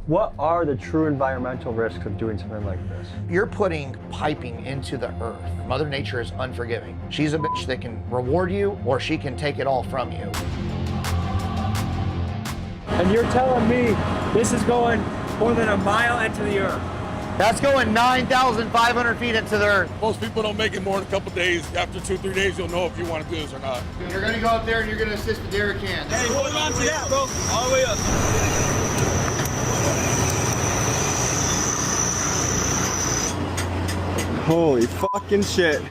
What are the true environmental risks of doing something like this? You're putting piping into the earth. Mother Nature is unforgiving. She's a bitch that can reward you or she can take it all from you. And you're telling me this is going more than a mile into the earth? That's going 9,500 feet into the earth. Most people don't make it more than a couple days. After 2-3 days, you'll know if you want to do this or not. You're gonna go up there and you're gonna assist the derrick can. Hey, hold on to that, bro. All the way up. Holy fucking shit.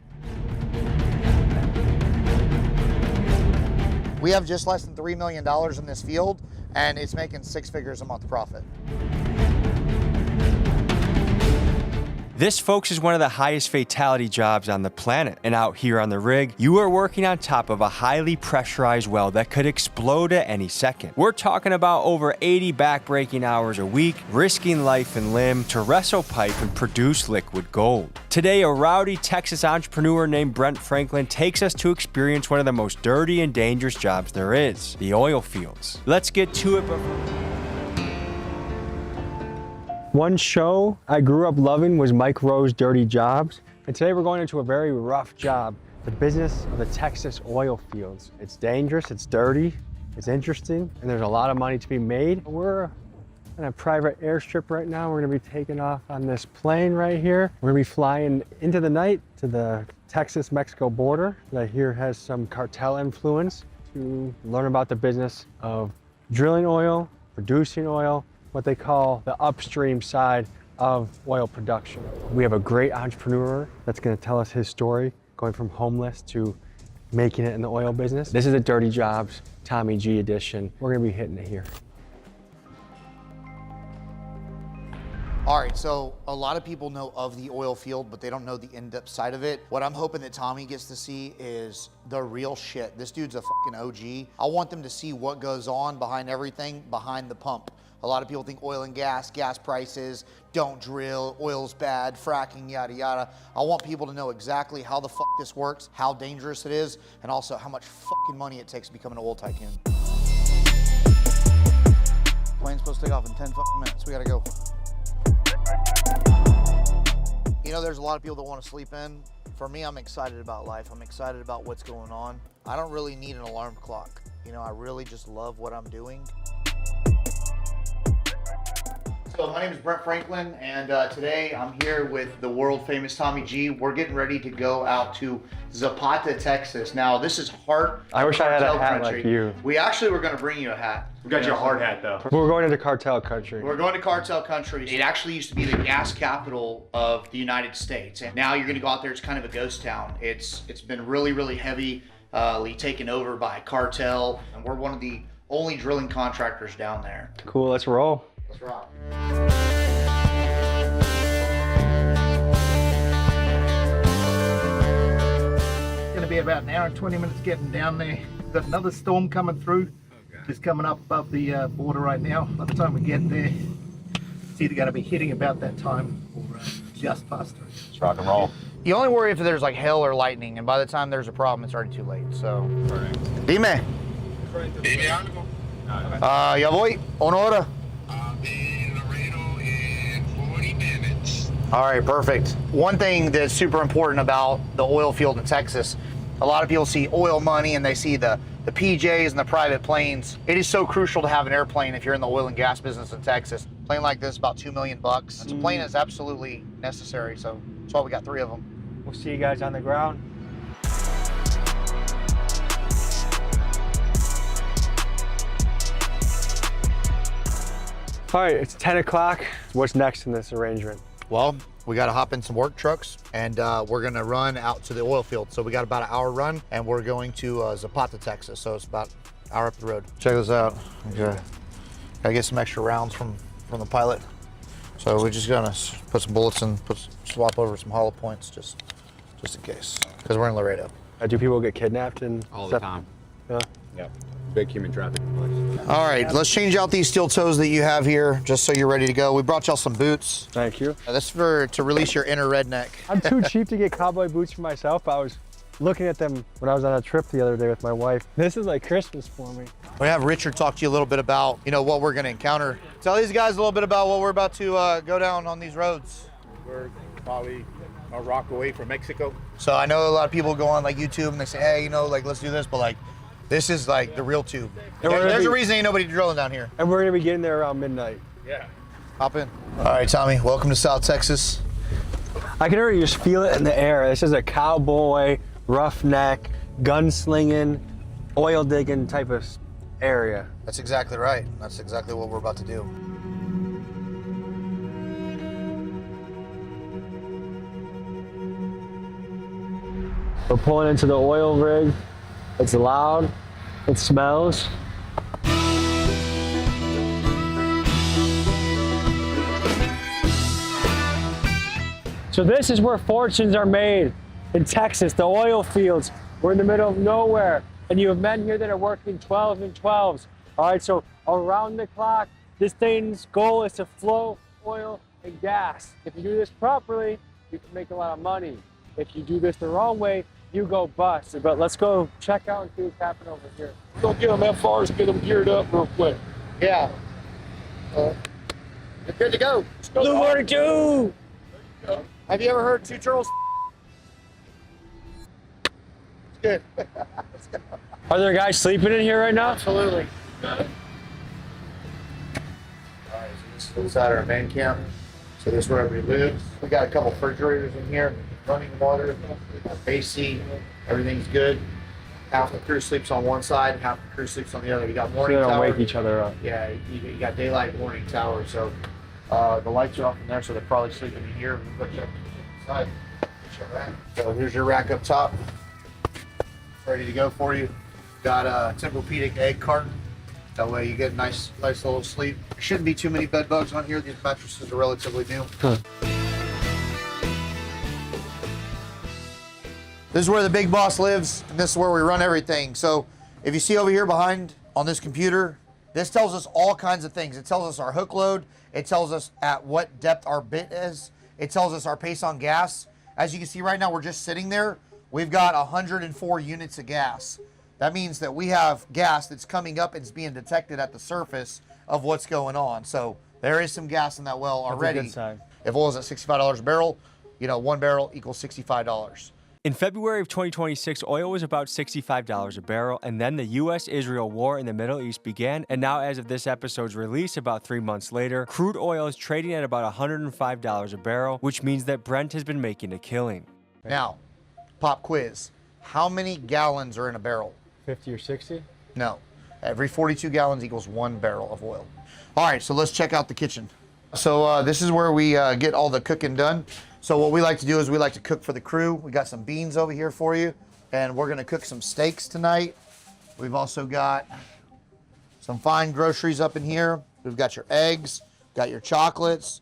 We have just less than $3 million in this field, and it's making 6 figures a month profit. This, folks, is one of the highest fatality jobs on the planet. And out here on the rig, you are working on top of a highly pressurized well that could explode at any second. We're talking about over 80 backbreaking hours a week, risking life and limb to wrestle pipe and produce liquid gold. Today, a rowdy Texas entrepreneur named Brent Franklin takes us to experience one of the most dirty and dangerous jobs there is, the oil fields. Let's get to it. One show I grew up loving was Mike Rowe's Dirty Jobs, and today we're going into a very rough job, the business of the Texas oil fields. It's dangerous, it's dirty, it's interesting, and there's a lot of money to be made. We're on a private airstrip right now. We're gonna be taking off on this plane right here. We're gonna be flying into the night to the Texas-Mexico border that I hear has some cartel influence, to learn about the business of drilling oil, producing oil, what they call the upstream side of oil production. We have a great entrepreneur that's gonna tell us his story, going from homeless to making it in the oil business. This is a Dirty Jobs Tommy G edition. We're gonna be hitting it here. All right, so a lot of people know of the oil field, but they don't know the in-depth side of it. What I'm hoping that Tommy gets to see is the real shit. This dude's a fucking OG. I want them to see what goes on behind everything, behind the pump. A lot of people think oil and gas prices, don't drill, oil's bad, fracking, yada, yada. I want people to know exactly how the fuck this works, how dangerous it is, and also how much fucking money it takes to become an oil tycoon. Plane's supposed to take off in 10 fucking minutes. We gotta go. You know, there's a lot of people that want to sleep in. For me, I'm excited about life. I'm excited about what's going on. I don't really need an alarm clock. You know, I really just love what I'm doing. So my name is Brent Franklin, and today I'm here with the world famous Tommy G. We're getting ready to go out to Zapata, Texas. Now, this is heart I wish I had a cartel hat country. like you. We actually were gonna bring you a hat. We got you a hard hat though. We're going into cartel country. We're going to cartel country. It actually used to be the gas capital of the United States. And now you're gonna go out there, it's kind of a ghost town. It's been really, really heavily taken over by cartel. And we're one of the only drilling contractors down there. Cool, let's roll. Let's rock. It's going to be about an hour and 20 minutes getting down there. We've got another storm coming through. Just coming up above the border right now. By the time we get there, it's either going to be hitting about that time or just past it. Let's rock and roll. You only worry if there's like hail or lightning, and by the time there's a problem, it's already too late. So, dime. Ya voy, una hora. All right, perfect. One thing that's super important about the oil field in Texas, a lot of people see oil money and they see the PJs and the private planes. It is so crucial to have an airplane if you're in the oil and gas business in Texas. A plane like this is about $2 million. It's a plane is absolutely necessary, so that's why we got 3 of them. We'll see you guys on the ground. All right, it's 10 o'clock. What's next in this arrangement? Well, we got to hop in some work trucks, and we're going to run out to the oil field. So we got about an hour run, and we're going to Zapata, Texas. So it's about an hour up the road. Check this out. Okay. Got to get some extra rounds from the pilot. So we're just going to put some bullets in, swap over some hollow points just in case, because we're in Laredo. Do people get kidnapped and All stuff? the time. Yeah. Yep. Big human trafficking place. All right, let's change out these steel toes that you have here, just so you're ready to go. We brought y'all some boots. Thank you. That's to release your inner redneck. I'm too cheap to get cowboy boots for myself. I was looking at them when I was on a trip the other day with my wife. This is like Christmas for me. We have Richard talk to you a little bit about, what we're gonna encounter. Tell these guys a little bit about what we're about to go down on these roads. We're probably a rock away from Mexico. So I know a lot of people go on like YouTube and they say, hey, let's do this, but like, this is like the real tube. And we're gonna There's a be- reason ain't nobody drilling down here. And we're gonna be getting there around midnight. Yeah. Hop in. All right, Tommy, welcome to South Texas. I can already just feel it in the air. This is a cowboy, roughneck, gunslinging, oil digging type of area. That's exactly right. That's exactly what we're about to do. We're pulling into the oil rig. It's loud. It smells. So this is where fortunes are made in Texas, the oil fields. We're in the middle of nowhere, and you have men here that are working 12 and 12s. All right, so around the clock, this thing's goal is to flow oil and gas. If you do this properly, you can make a lot of money. If you do this the wrong way, you go bust. But let's go check out and see what's happening over here. Go get them FRs, get them geared up real quick. Yeah. You're good to go. Blue Water 2! Have you ever heard two turtles? It's good. Are there guys sleeping in here right now? Absolutely. All right, so this is inside our man camp. So this is where everybody lives. We got a couple refrigerators in here, running water, AC, everything's good. Half the crew sleeps on one side, half the crew sleeps on the other. You got So morning they don't tower. wake each other up. Yeah, you got daylight, morning tower. So the lights are off in there, so they're probably sleeping in here. We put you up inside. So here's your rack up top, ready to go for you. Got a Tempur-Pedic egg carton. That way you get nice little sleep. There shouldn't be too many bed bugs on here. These mattresses are relatively new. This is where the big boss lives, and this is where we run everything. So if you see over here behind on this computer, this tells us all kinds of things. It tells us our hook load. It tells us at what depth our bit is. It tells us our pace on gas. As you can see right now, we're just sitting there. We've got 104 units of gas. That means that we have gas that's coming up and it's being detected at the surface of what's going on. So there is some gas in that well already. That's a good sign. If oil is at $65 a barrel, 1 barrel equals $65. In February of 2026, oil was about $65 a barrel, and then the U.S.-Israel war in the Middle East began, and now as of this episode's release, about 3 months later, crude oil is trading at about $105 a barrel, which means that Brent has been making a killing. Now, pop quiz. How many gallons are in a barrel? 50 or 60? No. Every 42 gallons equals 1 barrel of oil. All right, so let's check out the kitchen. So this is where we get all the cooking done. So what we like to do is we like to cook for the crew. We got some beans over here for you, and we're gonna cook some steaks tonight. We've also got some fine groceries up in here. We've got your eggs, got your chocolates,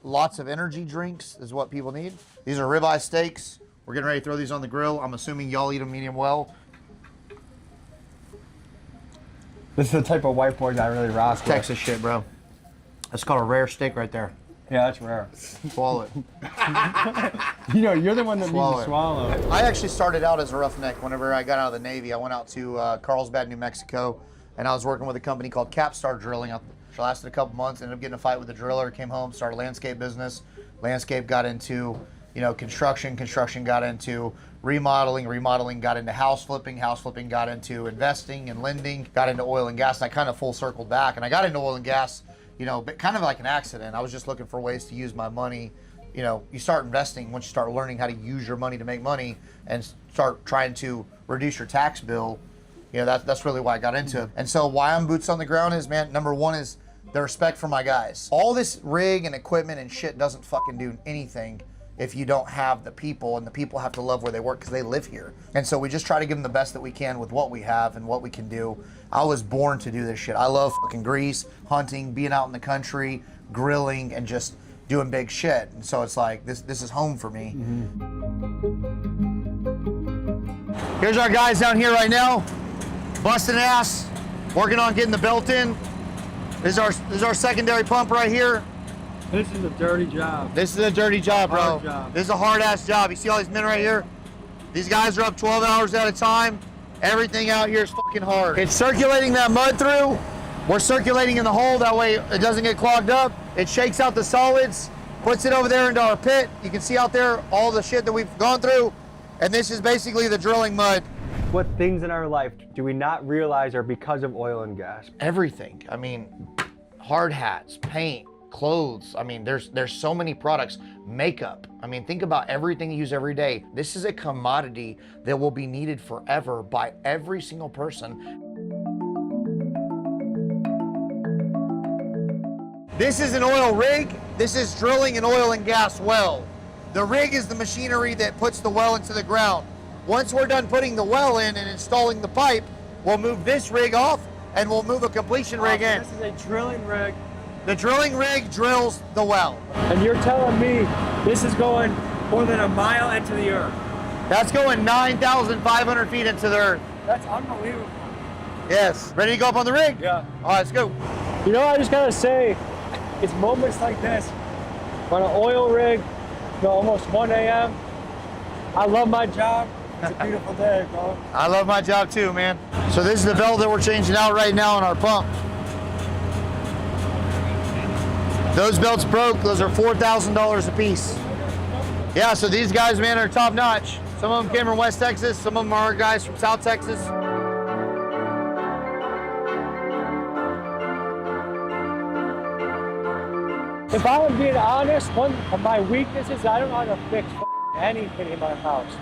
lots of energy drinks is what people need. These are ribeye steaks. We're getting ready to throw these on the grill. I'm assuming y'all eat them medium well. This is the type of white boys I really rock with. Texas shit, bro. That's called a rare steak right there. Yeah, that's rare. Swallow it. You're the one that Swallow needs it. to swallow. I actually started out as a roughneck whenever I got out of the Navy. I went out to Carlsbad, New Mexico, and I was working with a company called Capstar Drilling. It lasted a couple months, ended up getting in a fight with a driller, came home, started a landscape business. Landscape got into, construction. Construction got into remodeling. Remodeling got into house flipping. House flipping got into investing and lending. Got into oil and gas, and I kind of full circled back. And I got into oil and gas, but kind of like an accident. I was just looking for ways to use my money. You start investing once you start learning how to use your money to make money and start trying to reduce your tax bill. That's really why I got into it. And so why I'm boots on the ground is, man, number one is the respect for my guys. All this rig and equipment and shit doesn't fucking do anything if you don't have the people, and the people have to love where they work because they live here. And so we just try to give them the best that we can with what we have and what we can do. I was born to do this shit. I love fucking grease, hunting, being out in the country, grilling, and just doing big shit. And so it's like, this is home for me. Mm-hmm. Here's our guys down here right now, busting ass, working on getting the belt in. This is our secondary pump right here. This is a dirty job. This is a dirty job, bro. Hard job. This is a hard ass job. You see all these men right here? These guys are up 12 hours at a time. Everything out here is fucking hard. It's circulating that mud through. We're circulating in the hole, that way it doesn't get clogged up. It shakes out the solids, puts it over there into our pit. You can see out there all the shit that we've gone through. And this is basically the drilling mud. What things in our life do we not realize are because of oil and gas? Everything. I mean, hard hats, paint, clothes. I mean, there's so many products. Makeup. I mean, think about everything you use every day. This is a commodity that will be needed forever by every single person. This is an oil rig. This is drilling an oil and gas well. The rig is the machinery that puts the well into the ground. Once we're done putting the well in and installing the pipe, we'll move this rig off and we'll move a completion rig in. This is a drilling rig. The drilling rig drills the well. And you're telling me this is going more than a mile into the earth? That's going 9,500 feet into the earth. That's unbelievable. Yes. Ready to go up on the rig? Yeah. All right, let's go. You know, I just gotta say, it's moments like this, on an oil rig, almost 1 a.m. I love my job. It's a beautiful day, bro. I love my job too, man. So this is the valve that we're changing out right now on our pump. Those belts broke. Those are $4,000 a piece. Yeah, so these guys, man, are top notch. Some of them came from West Texas. Some of them are guys from South Texas. If I'm being honest, one of my weaknesses is I don't know how to fix anything in my house.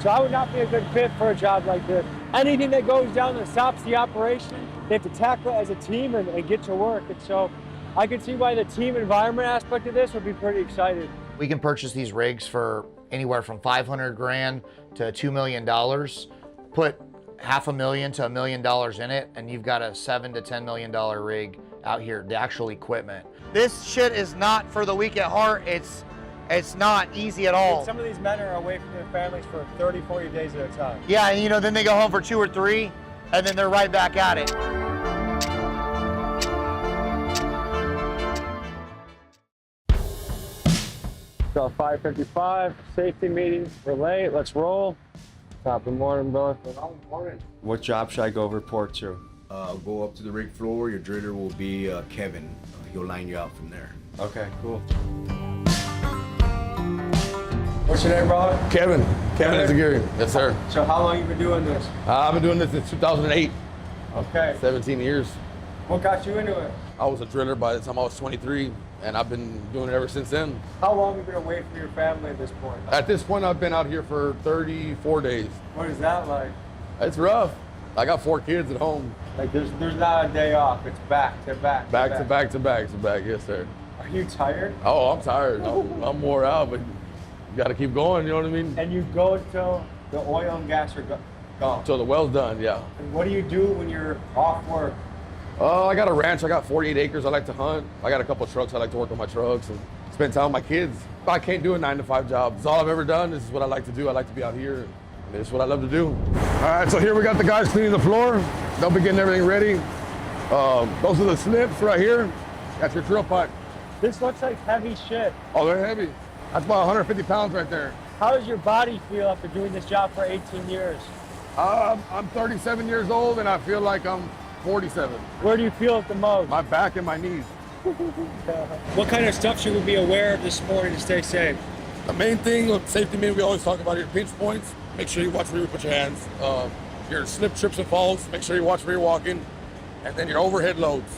So I would not be a good fit for a job like this. Anything that goes down that stops the operation, they have to tackle it as a team and get to work. And so I can see why the team environment aspect of this would be pretty exciting. We can purchase these rigs for anywhere from 500 grand to $2 million. Put $500,000 to $1 million in it, and you've got a $7 to $10 million rig out here, the actual equipment. This shit is not for the weak at heart. It's not easy at all. Some of these men are away from their families for 30, 40 days at a time. Yeah, and you know, then they go home for 2 or 3, and then they're right back at it. So 5:55, safety meeting, we're late, let's roll. Top of the morning, bro. What job should I go report to? Go up to the rig floor. Your driller will be Kevin. He'll line you out from there. Okay, cool. What's your name, brother? Kevin Ezagiri. Yes, sir. So how long you been doing this? I've been doing this since 2008, Okay. 17 years. What got you into it? I was a driller by the time I was 23, and I've been doing it ever since then. How long have you been away from your family at this point? At this point, I've been out here for 34 days. What is that like? It's rough. I got 4 kids at home. Like there's not a day off. It's back to back. Back to back to back to back. Yes, sir. Are you tired? Oh, I'm tired. I'm wore out, but you got to keep going. You know what I mean? And you go until the oil and gas are gone. Until the well's done. Yeah. And what do you do when you're off work? I got a ranch. I got 48 acres. I like to hunt. I got a couple of trucks. I like to work on my trucks and spend time with my kids. I can't do a 9-to-5 job. It's all I've ever done. This is what I like to do. I like to be out here. And this is what I love to do. All right, so here we got the guys cleaning the floor. They'll be getting everything ready. Those are the slips right here. That's your drill pipe. This looks like heavy shit. Oh, they're heavy. That's about 150 pounds right there. How does your body feel after doing this job for 18 years? I'm 37 years old and I feel like I'm 47. Where do you feel it the most? My back and my knees. What kind of stuff should we be aware of this morning to stay safe? The main thing with safety meeting, we always talk about your pinch points. Make sure you watch where you put your hands. Your slip, trips, and falls. Make sure you watch where you're walking. And then your overhead loads.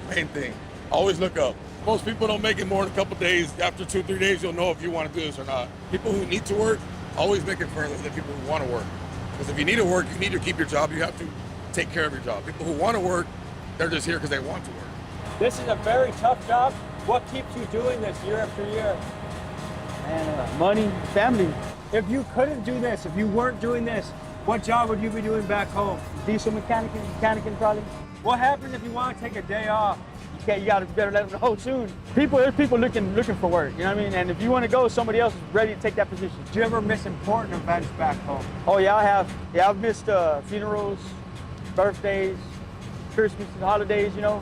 Main thing. Always look up. Most people don't make it more than a couple days. After 2 or 3 days, you'll know if you want to do this or not. People who need to work, always make it further than people who want to work. Because if you need to work, you need to keep your job. You have to take care of your job. People who want to work, they're just here because they want to work. This is a very tough job. What keeps you doing this year after year? And money, family. If you couldn't do this, if you weren't doing this, what job would you be doing back home? Diesel mechanic probably. What happens if you want to take a day off? You gotta better let them know soon. There's people looking for work, you know what I mean? And if you want to go, somebody else is ready to take that position. Do you ever miss important events back home? Oh yeah, I have. Yeah, I've missed funerals, birthdays, Christmas and holidays, you know.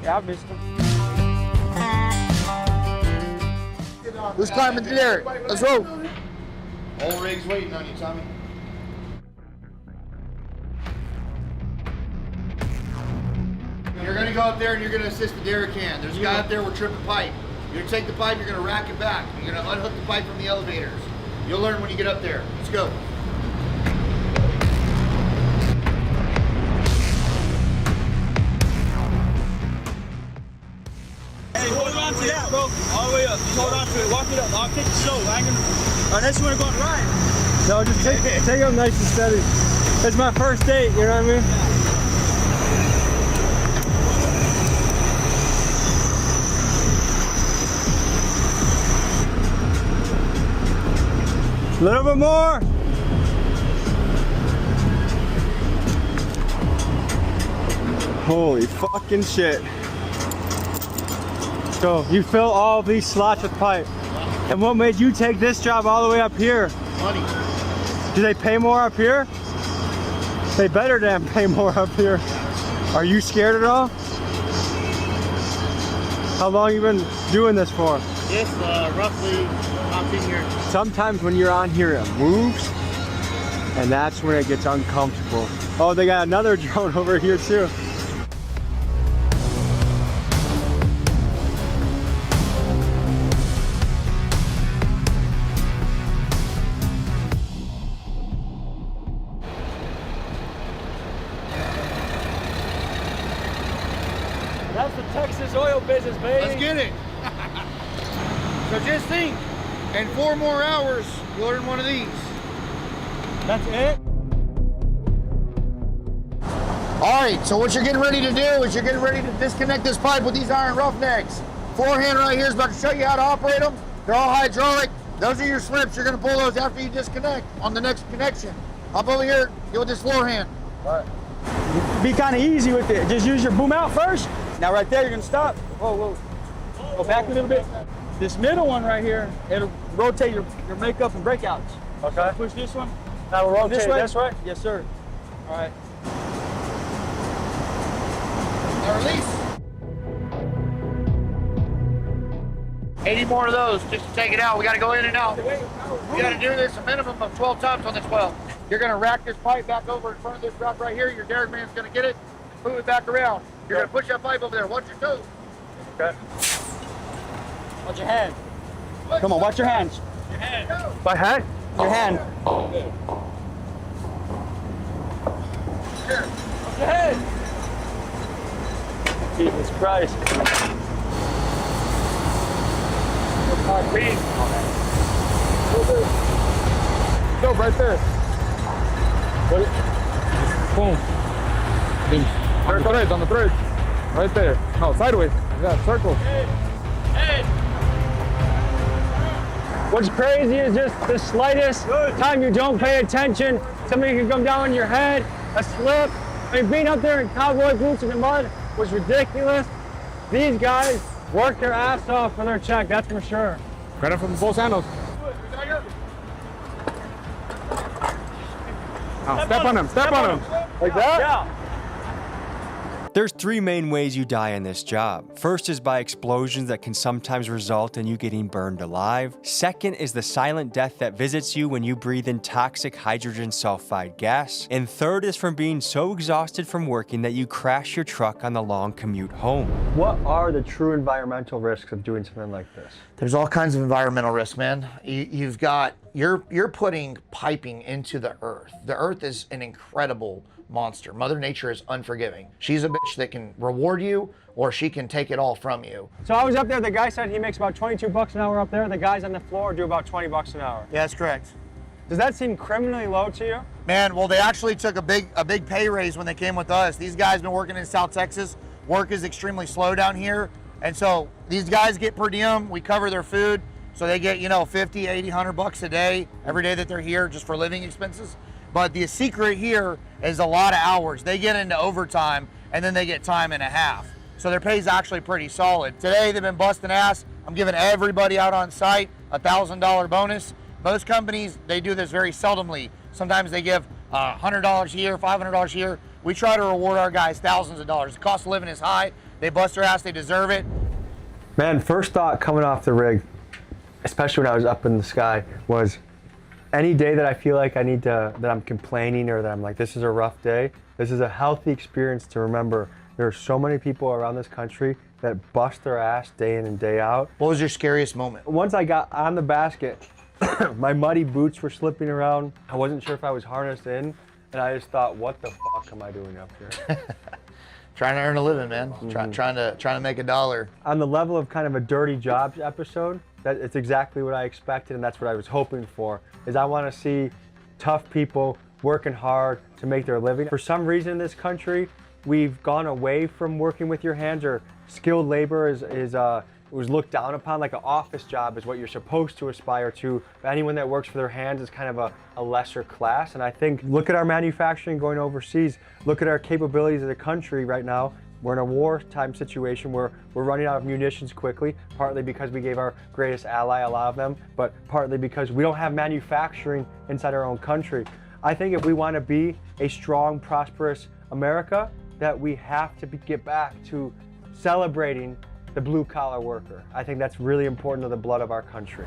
Yeah, I've missed them. Who's climbing the derrick? Let's roll. Whole rig's waiting on you, Tommy. You're gonna go up there and you're gonna assist the derrick hand. There's a guy up there with tripping pipe. You're gonna take the pipe, you're gonna rack it back. You're gonna unhook the pipe from the elevators. You'll learn when you get up there. Let's go. Hey, hold on to that, bro. All the way up. Just hold on to it. Walk it up. I'll take it slow. I ain't gonna. Unless you wanna go on a ride. No, just take it nice and steady. It's my first date, you know what I mean? A little bit more. Holy fucking shit. So you fill all of these slots with pipe. And what made you take this job all the way up here? Money. Do they pay more up here? They better damn pay more up here. Are you scared at all? How long you been doing this for? This roughly about 10 years. Sometimes when you're on here, it moves, and that's when it gets uncomfortable. Oh, they got another drone over here too. That's the Texas oil business, baby. Let's get it. So just think, in 4 more hours, you'll earn one of these. That's it? All right, so what you're getting ready to do is you're getting ready to disconnect this pipe with these iron roughnecks. Forehand right here is about to show you how to operate them. They're all hydraulic. Those are your slips. You're gonna pull those after you disconnect on the next connection. Hop over here, get with this forehand. All right. Be kind of easy with it. Just use your boom out first. Now right there, you're gonna stop. Whoa, whoa. Go back a little bit. This middle one right here, it'll rotate your makeup and breakouts. Okay. Push this one. Now we'll rotate This way. this way? Yes, sir. All right. Now release. 80 more of those just to take it out. We gotta go in and out. You gotta do this a minimum of 12 times on the 12. You're gonna rack this pipe back over in front of this drop right here. Your derrick man's gonna get it, move it back around. You're gonna push that pipe over there. Watch your toes. Okay. Watch your hand. Come on, watch your hands. My hat? Your hand. Watch your head. Jesus Christ. Go right there. Boom. On the thread. Right there. No, sideways. Yeah, circle. What's crazy is just the slightest time you don't pay attention, somebody can come down on your head, a slip. I mean, being up there in cowboy boots in the mud was ridiculous. These guys work their ass off for their check, that's for sure. Credit from both handles. Now, step on him. Step on him. Like that? Yeah. There's 3 main ways you die in this job. First is by explosions that can sometimes result in you getting burned alive. Second is the silent death that visits you when you breathe in toxic hydrogen sulfide gas. And third is from being so exhausted from working that you crash your truck on the long commute home. What are the true environmental risks of doing something like this? There's all kinds of environmental risk, man. You've got, you're putting piping into the earth. The earth is an incredible monster. Mother Nature is unforgiving. She's a bitch that can reward you or she can take it all from you. So I was up there, the guy said he makes about 22 bucks an hour up there. The guys on the floor do about 20 bucks an hour. Yeah, that's correct. Does that seem criminally low to you? Man, well, they actually took a big pay raise when they came with us. These guys been working in South Texas. Work is extremely slow down here. And so these guys get per diem. We cover their food. So they get, 50, 80, 100 bucks a day, every day that they're here just for living expenses. But the secret here is a lot of hours. They get into overtime and then they get time and a half. So their pay is actually pretty solid. Today they've been busting ass. I'm giving everybody out on site a $1,000 bonus. Most companies, they do this very seldomly. Sometimes they give $100 here, $500 here. We try to reward our guys thousands of dollars. The cost of living is high. They bust their ass, they deserve it. Man, first thought coming off the rig, especially when I was up in the sky, was Any day that I feel like that I'm complaining or that I'm like, this is a rough day, this is a healthy experience to remember there are so many people around this country that bust their ass day in and day out. What was your scariest moment? Once I got on the basket, my muddy boots were slipping around. I wasn't sure if I was harnessed in, and I just thought, what the fuck am I doing up here? Trying to earn a living, man. Trying to make a dollar. On the level of kind of a dirty jobs episode, that it's exactly what I expected, and that's what I was hoping for, is I want to see tough people working hard to make their living. For some reason in this country, we've gone away from working with your hands, or skilled labor was looked down upon. Like an office job is what you're supposed to aspire to. But anyone that works for their hands is kind of a lesser class. And I think, look at our manufacturing going overseas. Look at our capabilities of the country right now. We're in a wartime situation where we're running out of munitions quickly, partly because we gave our greatest ally a lot of them, but partly because we don't have manufacturing inside our own country. I think if we want to be a strong, prosperous America, that we have to get back to celebrating the blue-collar worker. I think that's really important to the blood of our country.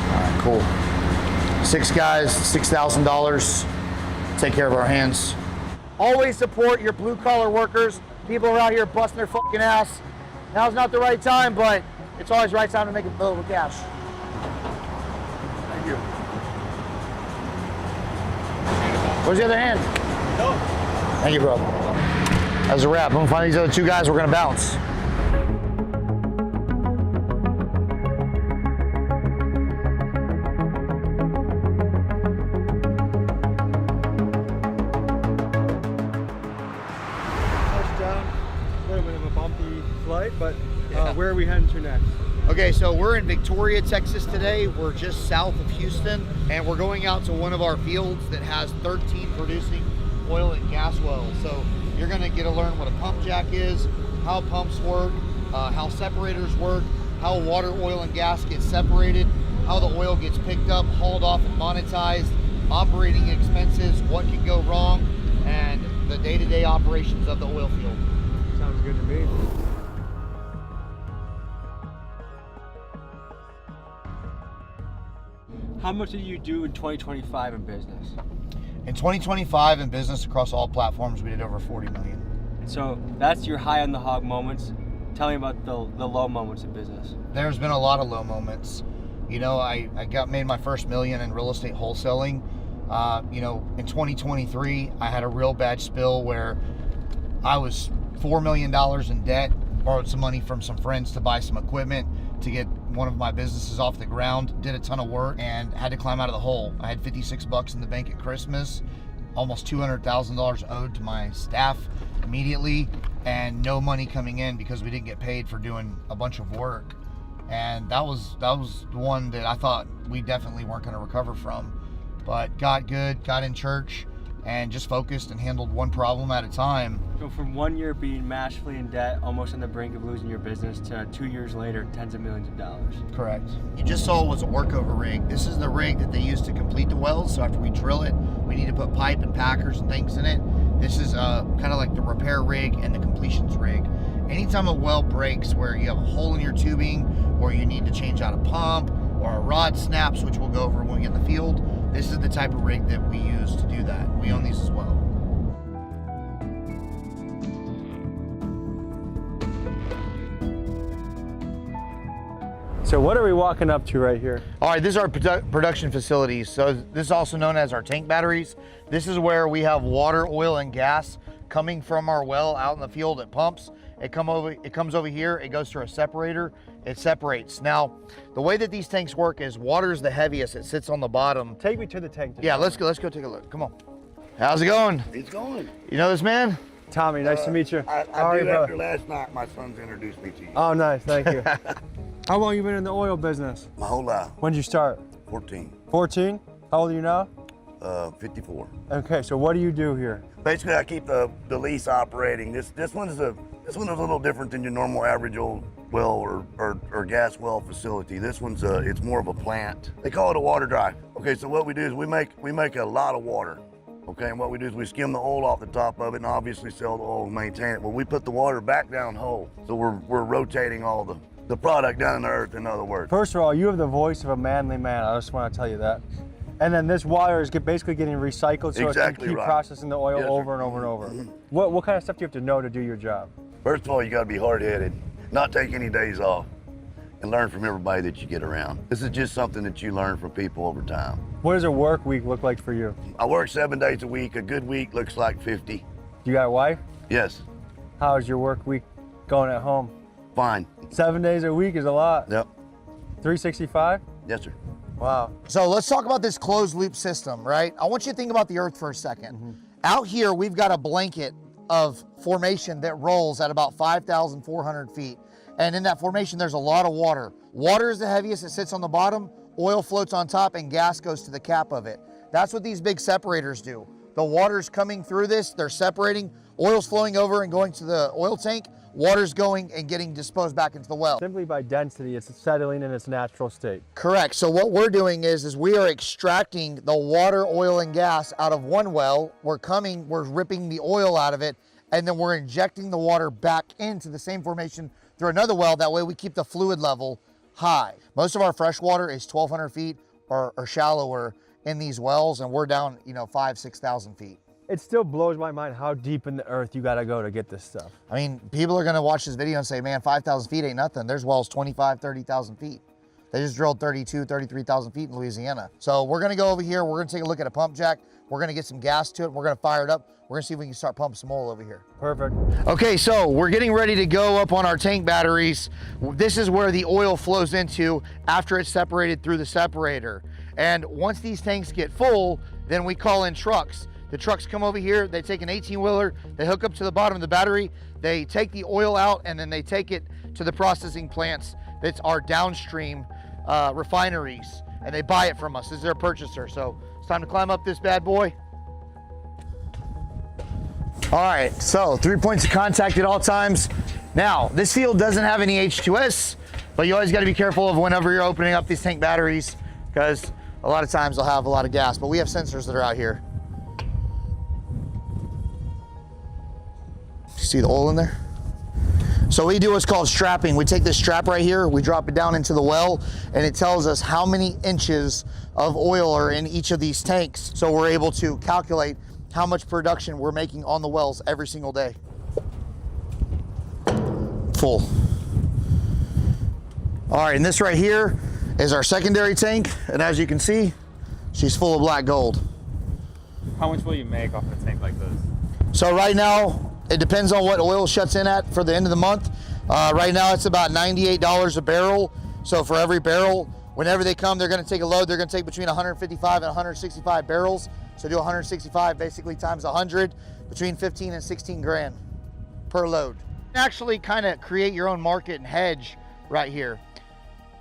All right, cool. 6 guys, $6,000. Take care of our hands. Always support your blue-collar workers. People are out here busting their fucking ass. Now's not the right time, but it's always the right time to make a little cash. Thank you. Where's the other hand? No. Thank you, bro. That's a wrap. I'm gonna find these other 2 guys. We're gonna bounce. Touchdown. A little bit of a bumpy flight, but where are we heading to next? Okay, so we're in Victoria, Texas today. We're just south of Houston, and we're going out to one of our fields that has 13 producing oil and gas wells. So you're gonna get to learn what a pump jack is, how pumps work, how separators work, how water, oil, and gas get separated, how the oil gets picked up, hauled off, and monetized, operating expenses, what can go wrong, and the day-to-day operations of the oil field. Sounds good to me. How much did you do in 2025 in business? In 2025 in business across all platforms, we did over 40 million. So that's your high on the hog moments. Tell me about the low moments in business. There's been a lot of low moments. You know, I made my first million in real estate wholesaling. You know, in 2023, I had a real bad spill where I was $4 million in debt, borrowed some money from some friends to buy some equipment to get one of my businesses off the ground, did a ton of work, and had to climb out of the hole. I had 56 bucks in the bank at Christmas, almost $200,000 owed to my staff immediately, and no money coming in because we didn't get paid for doing a bunch of work. And that was the one that I thought we definitely weren't going to recover from. But got good, got in church, and just focused and handled one problem at a time. So from 1 year being massively in debt, almost on the brink of losing your business, to 2 years later, tens of millions of dollars. Correct. You just saw was a workover rig. This is the rig that they use to complete the wells. So after we drill it, we need to put pipe and packers and things in it. This is kind of like the repair rig and the completions rig. Anytime a well breaks where you have a hole in your tubing, or you need to change out a pump, or a rod snaps, which we'll go over when we get in the field, this is the type of rig that we use to do that. We own these as well. So what are we walking up to right here? All right, this is our production facilities. So this is also known as our tank batteries. This is where we have water, oil, and gas coming from our well out in the field. It pumps. It comes over here. It goes through a separator. It separates. Now, the way that these tanks work is water is the heaviest. It sits on the bottom. Take me to the tank. Yeah, let's go take a look. Come on. How's it going? It's going. You know this man? Tommy, nice to meet you. I How are did you, after brother? last night. My son's introduced me to you. Oh, nice. Thank you. How long you been in the oil business? My whole life. When did you start? 14. 14? How old are you now? 54. Okay, so what do you do here? Basically, I keep the lease operating. This one is a little different than your normal average old well or gas well facility. This one's it's more of a plant. They call it a water dry. Okay, so what we do is we make a lot of water. Okay, and what we do is we skim the oil off the top of it and obviously sell the oil and maintain it. Well, we put the water back down whole. So we're rotating all the the product down in the earth, in other words. First of all, you have the voice of a manly man. I just want to tell you that. And then this water is basically getting recycled, so it can keep processing the oil over and over and over. What kind of stuff do you have to know to do your job? First of all, you got to be hard-headed, not take any days off, and learn from everybody that you get around. This is just something that you learn from people over time. What does a work week look like for you? I work 7 days a week. A good week looks like 50. You got a wife? Yes. How's your work week going at home? Fine. 7 days a week is a lot. Yep. 365? Yes, sir. Wow. So let's talk about this closed loop system, right? I want you to think about the earth for a second. Out here, we've got a blanket of formation that rolls at about 5,400 feet. And in that formation, there's a lot of water. Water is the heaviest, it sits on the bottom, oil floats on top, and gas goes to the cap of it. That's what these big separators do. The water's coming through this, they're separating, oil's flowing over and going to the oil tank, water's going and getting disposed back into the well. Simply by density, it's settling in its natural state. Correct. So what we're doing is we are extracting the water, oil, and gas out of one well. We're ripping the oil out of it, and then we're injecting the water back into the same formation through another well. That way we keep the fluid level high. Most of our fresh water is 1,200 feet or shallower in these wells, and we're down, 5,000, 6,000 feet. It still blows my mind how deep in the earth you gotta go to get this stuff. I mean, people are gonna watch this video and say, man, 5,000 feet ain't nothing. There's wells 25, 30,000 feet. They just drilled 32, 33,000 feet in Louisiana. So we're gonna go over here, we're gonna take a look at a pump jack, we're gonna get some gas to it, we're gonna fire it up, we're gonna see if we can start pumping some oil over here. Perfect. Okay, so we're getting ready to go up on our tank batteries. This is where the oil flows into after it's separated through the separator. And once these tanks get full, then we call in trucks. The trucks come over here, they take an 18-wheeler, they hook up to the bottom of the battery, they take the oil out, and then they take it to the processing plants that's our downstream refineries, and they buy it from us. This is their purchaser. So it's time to climb up this bad boy. All right, so 3 points of contact at all times. Now, this field doesn't have any H2S, but you always gotta be careful of whenever you're opening up these tank batteries, because a lot of times they'll have a lot of gas, but we have sensors that are out here. See the oil in there? So we do what's called strapping. We take this strap right here, we drop it down into the well, and it tells us how many inches of oil are in each of these tanks. So we're able to calculate how much production we're making on the wells every single day. Full. All right, and this right here is our secondary tank. And as you can see, she's full of black gold. How much will you make off a tank like this? So right now, it depends on what oil shuts in at for the end of the month. Right now it's about $98 a barrel. So for every barrel, whenever they come, they're gonna take a load. They're gonna take between 155 and 165 barrels. So do 165 basically times 100, between 15 and 16 grand per load. Actually kind of create your own market and hedge right here.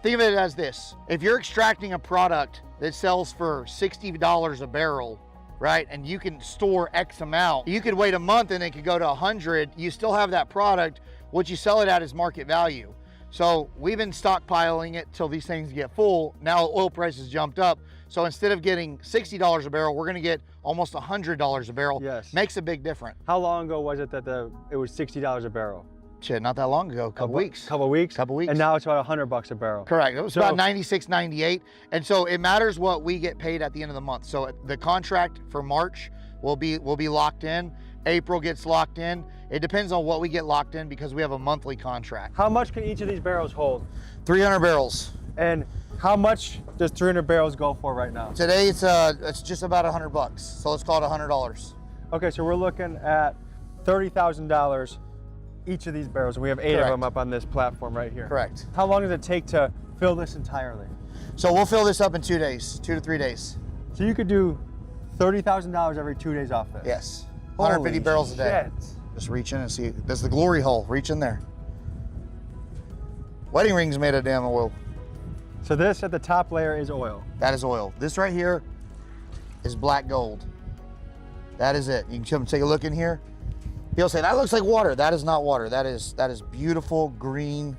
Think of it as this. If you're extracting a product that sells for $60 a barrel, right? And you can store X amount. You could wait a month and it could go to 100. You still have that product. What you sell it at is market value. So we've been stockpiling it till these things get full. Now oil prices jumped up. So instead of getting $60 a barrel, we're gonna get almost $100 a barrel. Yes. Makes a big difference. How long ago was it that it was $60 a barrel? Shit, not that long ago, couple weeks. Couple weeks? Couple weeks. And now it's about $100 a barrel. Correct. It was about 96, 98. And so it matters what we get paid at the end of the month. So the contract for March will be locked in. April gets locked in. It depends on what we get locked in because we have a monthly contract. How much can each of these barrels hold? 300 barrels. And how much does 300 barrels go for right now? Today it's just about $100. So let's call it $100. Okay, so we're looking at $30,000 each of these barrels. We have 8 of them up on this platform right here. Correct. How long does it take to fill this entirely? So we'll fill this up in 2 days, 2 to 3 days. So you could do $30,000 every 2 days off this? Yes. 150 barrels a day. Shit. Just reach in and see. That's the glory hole. Reach in there. Wedding rings made of damn oil. So this at the top layer is oil. That is oil. This right here is black gold. That is it. You can come take a look in here. People say, that looks like water. That is not water. That is beautiful green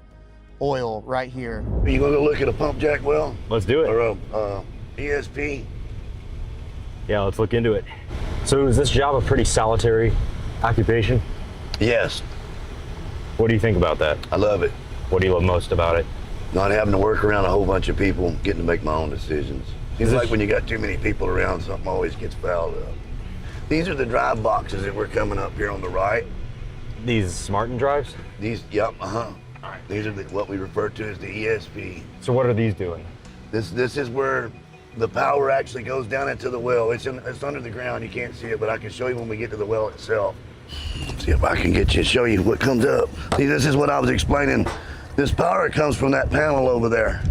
oil right here. Are you gonna go look at a pump jack well? Let's do it. Or a ESP? Yeah, let's look into it. So is this job a pretty solitary occupation? Yes. What do you think about that? I love it. What do you love most about it? Not having to work around a whole bunch of people, getting to make my own decisions. Seems like when you got too many people around, something always gets fouled up. These are the drive boxes that we're coming up here on the right. These Smartin drives? These, yep, These are what we refer to as the ESP. So what are these doing? This is where the power actually goes down into the well. It's under the ground, you can't see it, but I can show you when we get to the well itself. See if I can get you to show you what comes up. See, this is what I was explaining. This power comes from that panel over there.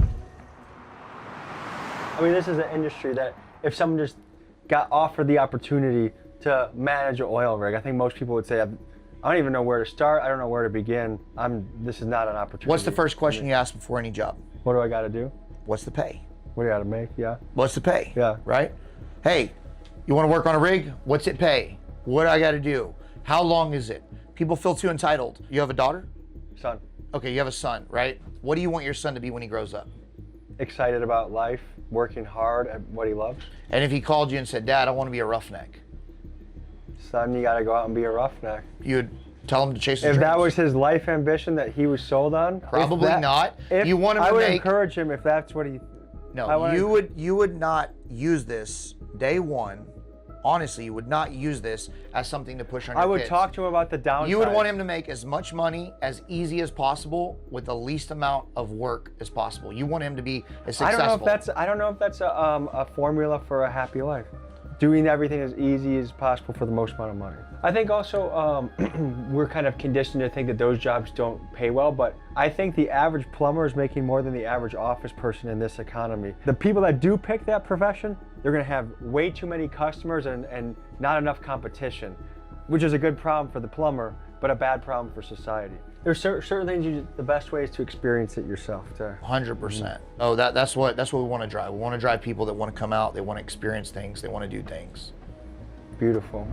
I mean, this is an industry that if someone just got offered the opportunity to manage an oil rig, I think most people would say, I don't even know where to start. I don't know where to begin. This is not an opportunity. What's the first question you ask before any job? What do I got to do? What's the pay? What do I got to make? Yeah. What's the pay? Yeah. Right? Hey, you want to work on a rig? What's it pay? What do I got to do? How long is it? People feel too entitled. You have a daughter? Son. Okay, you have a son, right? What do you want your son to be when he grows up? Excited about life, working hard at what he loves. And if he called you and said, Dad, I want to be a roughneck. Son, you got to go out and be a roughneck. You'd tell him to chase his If dreams. that was his life ambition that he was sold on, Probably not. You want him to I would make- encourage him if that's what he. No, you would not use this day one. Honestly, you would not use this as something to push on your I would kids. talk to him about the downside. You would want him to make as much money as easy as possible with the least amount of work as possible. You want him to be as successful. I don't know if that's a formula for a happy life. Doing everything as easy as possible for the most amount of money. I think also we're kind of conditioned to think that those jobs don't pay well, but I think the average plumber is making more than the average office person in this economy. The people that do pick that profession, they're gonna have way too many customers and not enough competition, which is a good problem for the plumber, but a bad problem for society. There's certain things, the best way is to experience it yourself. 100%. Oh, that's what we want to drive. We want to drive people that want to come out, they want to experience things, they want to do things. Beautiful.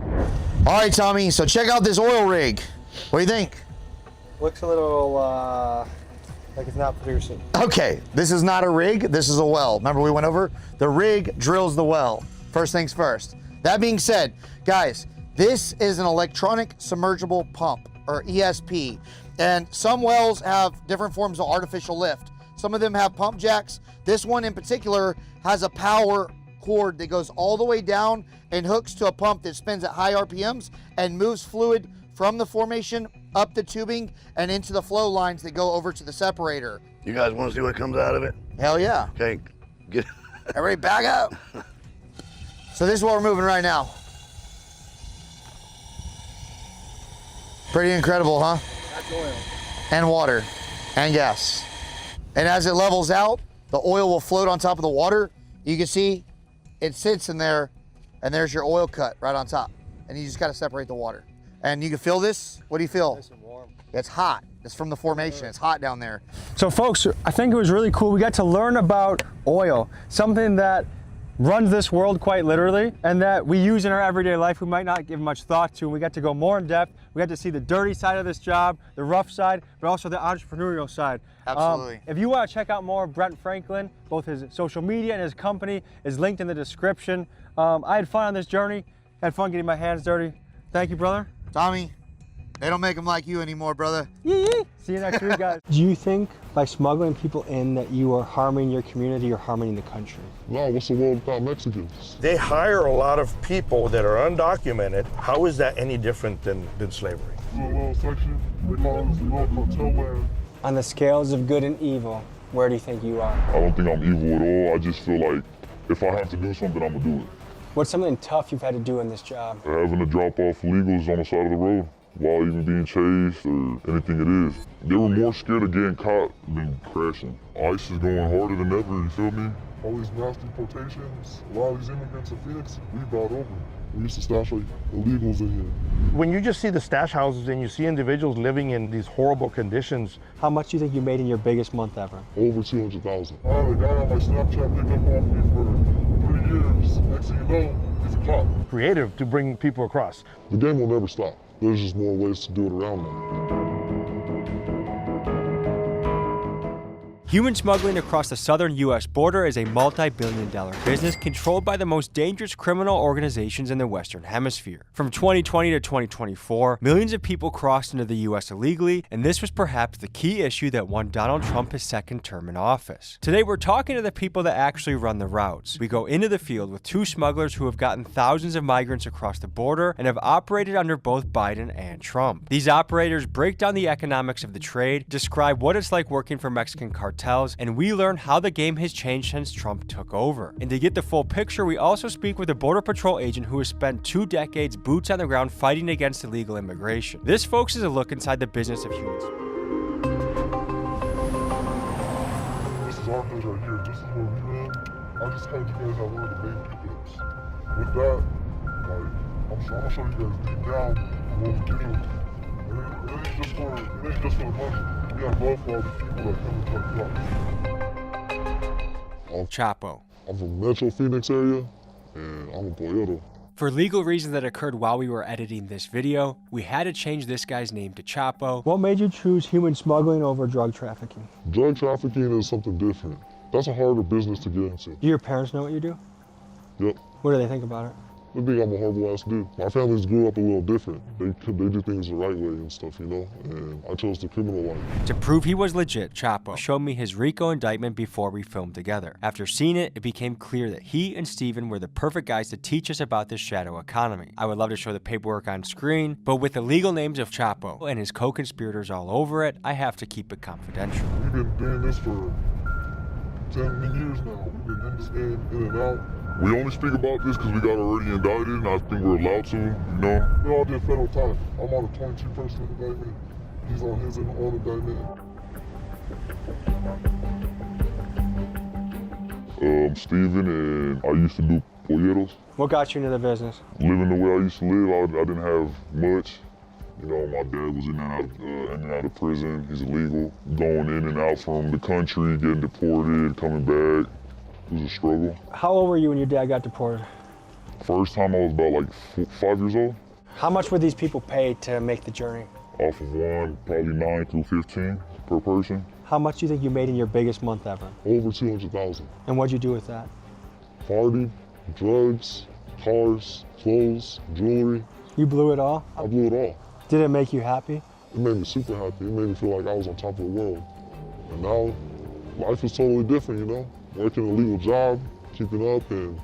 All right, Tommy, so check out this oil rig. What do you think? Looks a little like it's not producing. Okay, this is not a rig, this is a well. Remember we went over? The rig drills the well. First things first. That being said, guys, this is an electronic submergible pump, or ESP. And some wells have different forms of artificial lift. Some of them have pump jacks. This one in particular has a power cord that goes all the way down and hooks to a pump that spins at high RPMs and moves fluid from the formation up the tubing and into the flow lines that go over to the separator. You guys want to see what comes out of it? Hell yeah. Okay, get. Everybody back up. So this is what we're moving right now. Pretty incredible, huh? That's oil. And water and gas. And as it levels out, the oil will float on top of the water. You can see it sits in there and there's your oil cut right on top. And you just gotta separate the water. And you can feel this. What do you feel? Nice and warm. It's hot. It's from the formation. It's hot down there. So folks, I think it was really cool. We got to learn about oil, something that runs this world quite literally and that we use in our everyday life we might not give much thought to. We got to go more in depth. We got to see the dirty side of this job, the rough side, but also the entrepreneurial side. Absolutely. If you want to check out more of Brent Franklin, both his social media and his company is linked in the description. I had fun on this journey. Had fun getting my hands dirty. Thank you, brother. Tommy, they don't make them like you anymore, brother. See you next week, guys. Do you think by smuggling people in that you are harming your community or harming the country? No, what's the world without Mexicans? They hire a lot of people that are undocumented. How is that any different than slavery? Little section, we call this little cartel land. On the scales of good and evil, where do you think you are? I don't think I'm evil at all. I just feel like if I have to do something, I'm gonna do it. What's something tough you've had to do in this job? Having to drop off illegals on the side of the road while even being chased or anything it is. They were more scared of getting caught than crashing. ICE is going harder than ever, you feel me? All these mass deportations, a lot of these immigrants in Phoenix, we brought over. We used to stash like illegals in here. When you just see the stash houses and you see individuals living in these horrible conditions. How much do you think you made in your biggest month ever? Over 200,000. I had a guy on my Snapchat pick up on me for 3 years. Next thing you know, he's a cop. Creative to bring people across. The game will never stop. There's just more ways to do it around them. Human smuggling across the southern U.S. border is a multi-billion-dollar business controlled by the most dangerous criminal organizations in the Western Hemisphere. From 2020 to 2024, millions of people crossed into the U.S. illegally, and this was perhaps the key issue that won Donald Trump his second term in office. Today, we're talking to the people that actually run the routes. We go into the field with two smugglers who have gotten thousands of migrants across the border and have operated under both Biden and Trump. These operators break down the economics of the trade, describe what it's like working for Mexican cartels, and we learn how the game has changed since Trump took over. And to get the full picture, we also speak with a Border Patrol agent who has spent 2 decades boots on the ground fighting against illegal immigration. This, folks, is a look inside the business of humans. This is our place right here. This is where we live. I just told you guys I wanted to make pickups. With that, like, I'm gonna show you guys deep down what we do. It ain't just for the money. We have love for all the people that come into our club. Chapo. I'm from Metro Phoenix area, and I'm a Pollero. For legal reasons that occurred while we were editing this video, we had to change this guy's name to Chapo. What made you choose human smuggling over drug trafficking? Drug trafficking is something different. That's a harder business to get into. Do your parents know what you do? Yep. What do they think about it? They think I'm a horrible ass dude. My families grew up a little different. They do things the right way and stuff, you know? And I chose the criminal life. To prove he was legit, Chapo showed me his RICO indictment before we filmed together. After seeing it, it became clear that he and Steven were the perfect guys to teach us about this shadow economy. I would love to show the paperwork on screen, but with the legal names of Chapo and his co-conspirators all over it, I have to keep it confidential. We've been doing this for 10 years now. We've been in this game, in and out. We only speak about this because we got already indicted, and I think we're allowed to, you know? We all did federal time. I'm on a 22-person indictment. He's on his own indictment. Steven, and I used to do polleros. What got you into the business? Living the way I used to live, I didn't have much. You know, my dad was in and out of prison. He's illegal. Going in and out from the country, getting deported, coming back. It was a struggle. How old were you when your dad got deported? First time I was about like 5 years old. How much were these people paid to make the journey? Off of one, probably 9 through 15 per person. How much do you think you made in your biggest month ever? Over 200,000. And what'd you do with that? Party, drugs, cars, clothes, jewelry. You blew it all? I blew it all. Did it make you happy? It made me super happy. It made me feel like I was on top of the world. And now, life is totally different, you know? Working a legal job, keeping up, and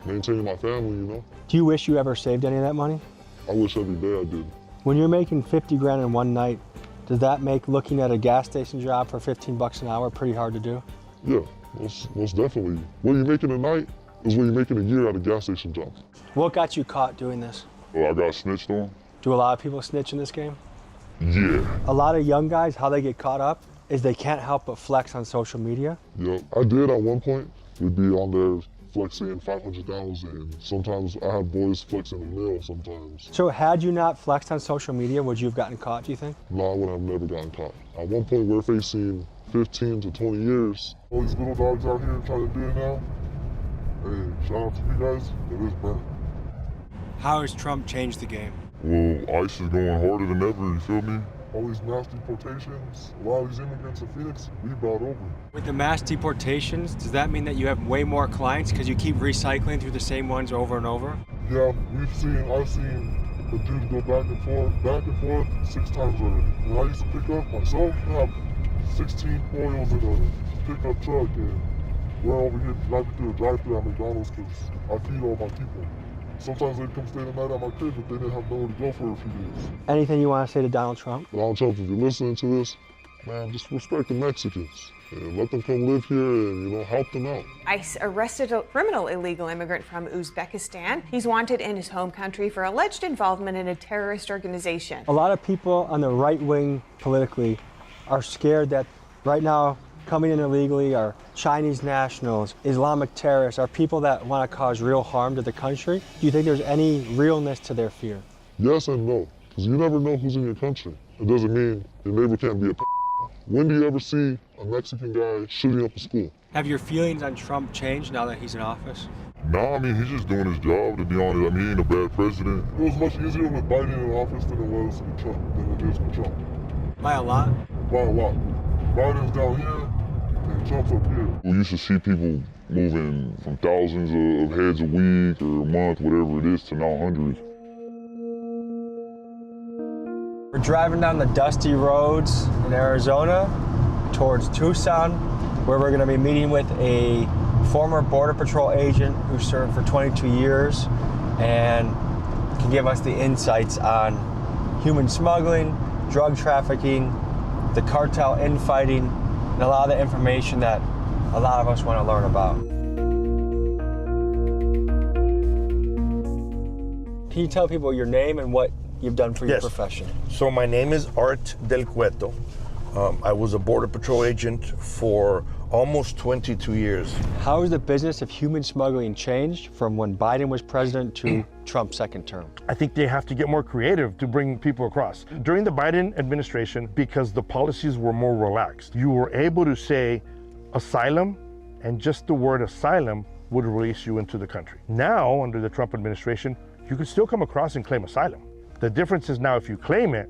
maintaining my family, you know? Do you wish you ever saved any of that money? I wish every day I did. When you're making 50 grand in one night, does that make looking at a gas station job for 15 bucks an hour pretty hard to do? Yeah, most definitely. What you're making a night is what you're making a year at a gas station job. What got you caught doing this? I got snitched on. Do a lot of people snitch in this game? Yeah. A lot of young guys, how they get caught up is they can't help but flex on social media. Yep, I did at one point. We'd be on there flexing 500,000, and sometimes I had boys flexing a mil sometimes. So had you not flexed on social media, would you have gotten caught, do you think? No, I would have never gotten caught. At one point, we're facing 15 to 20 years. All these little dogs out here trying to do it now. Hey, shout out to you guys. It is burnt. How has Trump changed the game? Well, ICE is going harder than ever, you feel me? All these mass deportations, a lot of these immigrants in Phoenix, we brought over. With the mass deportations, does that mean that you have way more clients because you keep recycling through the same ones over and over? Yeah, I've seen the dudes go back and forth 6 times already. When I used to pick up myself, I have 16 oils in a pickup truck, and we're over here driving through a drive-thru at McDonald's because I feed all my people. Sometimes they'd come stay the night at my crib, but they didn't have nowhere to go for a few days. Anything you want to say to Donald Trump? Donald Trump, if you're listening to this, man, just respect the Mexicans and let them come live here and, you know, help them out. ICE arrested a criminal illegal immigrant from Uzbekistan. He's wanted in his home country for alleged involvement in a terrorist organization. A lot of people on the right wing politically are scared that right now coming in illegally are Chinese nationals, Islamic terrorists, are people that want to cause real harm to the country. Do you think there's any realness to their fear? Yes and no, because you never know who's in your country. It doesn't mean your neighbor can't be a When do you ever see a Mexican guy shooting up a school? Have your feelings on Trump changed now that he's in office? Nah, I mean, he's just doing his job, to be honest. I mean, he ain't a bad president. It was much easier with Biden in office than it was with Trump, By a lot? By a lot. Biden's down here, Chops up here. We used to see people moving from thousands of heads a week or a month, whatever it is, to now hundreds. We're driving down the dusty roads in Arizona towards Tucson, where we're going to be meeting with a former Border Patrol agent who served for 22 years and can give us the insights on human smuggling, drug trafficking, the cartel infighting, and a lot of the information that a lot of us want to learn about. Can you tell people your name and what you've done for your profession? So my name is Art Del Cueto. I was a Border Patrol agent for almost 22 years. How has the business of human smuggling changed from when Biden was president to Trump's second term? I think they have to get more creative to bring people across. During the Biden administration, because the policies were more relaxed, you were able to say asylum, and just the word asylum would release you into the country. Now, under the Trump administration, you can still come across and claim asylum. The difference is now if you claim it,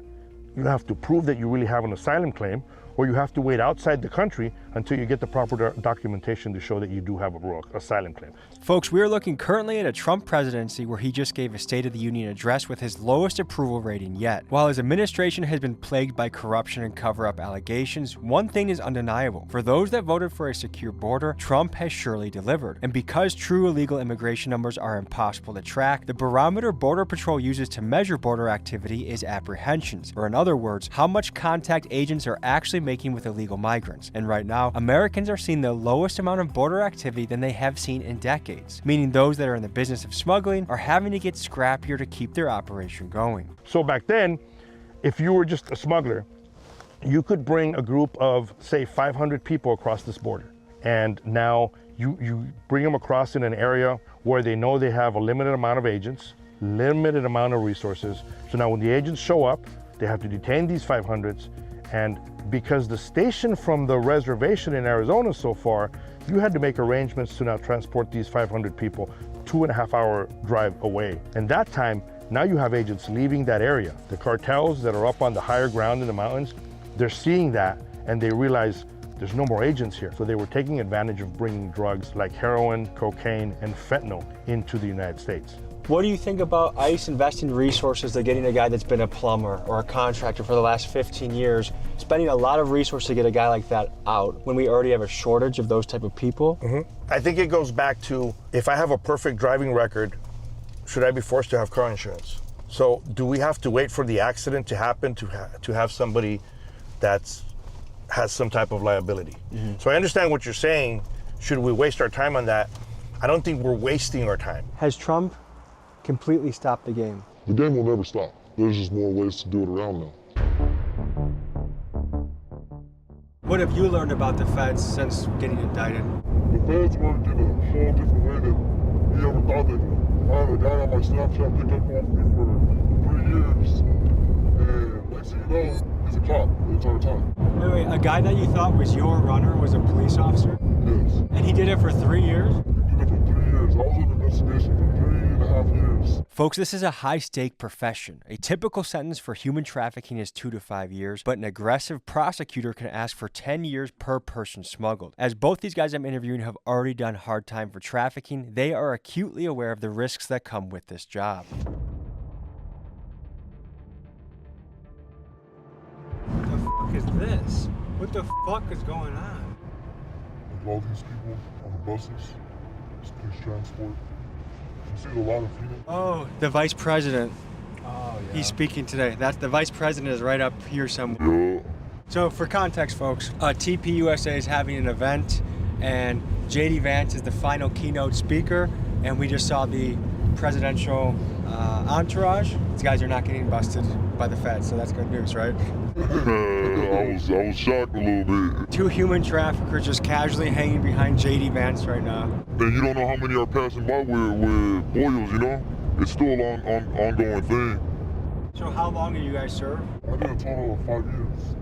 you have to prove that you really have an asylum claim, or you have to wait outside the country until you get the proper documentation to show that you do have a real asylum claim. Folks, we are looking currently at a Trump presidency where he just gave a State of the Union address with his lowest approval rating yet. While his administration has been plagued by corruption and cover-up allegations, one thing is undeniable. For those that voted for a secure border, Trump has surely delivered. And because true illegal immigration numbers are impossible to track, the barometer Border Patrol uses to measure border activity is apprehensions, or in other words, how much contact agents are actually making with illegal migrants. And right now, Americans are seeing the lowest amount of border activity than they have seen in decades, meaning those that are in the business of smuggling are having to get scrappier to keep their operation going. So back then, if you were just a smuggler, you could bring a group of, say, 500 people across this border. And now you bring them across in an area where they know they have a limited amount of agents, limited amount of resources. So now when the agents show up, they have to detain these 500s, and because the station from the reservation in Arizona so far, you had to make arrangements to now transport these 500 people 2.5 hour drive away. And that time, now you have agents leaving that area. The cartels that are up on the higher ground in the mountains, they're seeing that and they realize there's no more agents here. So they were taking advantage of bringing drugs like heroin, cocaine, and fentanyl into the United States. What do you think about ICE investing resources to getting a guy that's been a plumber or a contractor for the last 15 years, spending a lot of resources to get a guy like that out when we already have a shortage of those type of people? I think it goes back to, if I have a perfect driving record, should I be forced to have car insurance? So do we have to wait for the accident to happen to have somebody that's has some type of liability? So I understand what you're saying. Should we waste our time on that? I don't think we're wasting our time. Has Trump completely stopped the game? The game will never stop. There's just more ways to do it around now. What have you learned about the feds since getting indicted? The feds worked in a whole different way than we ever thought they would. I had a guy on my Snapchat picked up off me for 3 years, and next thing you know, he's a cop the entire time. Wait, a guy that you thought was your runner was a police officer? Yes. And he did it for 3 years? He did it for 3 years. I was in investigation for 3.5 years. Folks, this is a high-stake profession. A typical sentence for human trafficking is 2 to 5 years, but an aggressive prosecutor can ask for 10 years per person smuggled. As both these guys I'm interviewing have already done hard time for trafficking, they are acutely aware of the risks that come with this job. What the fuck is this? What the fuck is going on? Like all these people on the buses, this police transport. You see a lot of people. Oh, the vice president. Oh, yeah. He's speaking today. That's the vice president is right up here somewhere. Yeah. So for context, folks, TPUSA is having an event, and JD Vance is the final keynote speaker, and we just saw the presidential entourage. These guys are not getting busted by the feds, so that's good news, right? I was shocked a little bit. 2 human traffickers just casually hanging behind JD Vance right now. And you don't know how many are passing by with boils, you know? It's still an ongoing thing. So how long did you guys serve? I did a total of 5 years.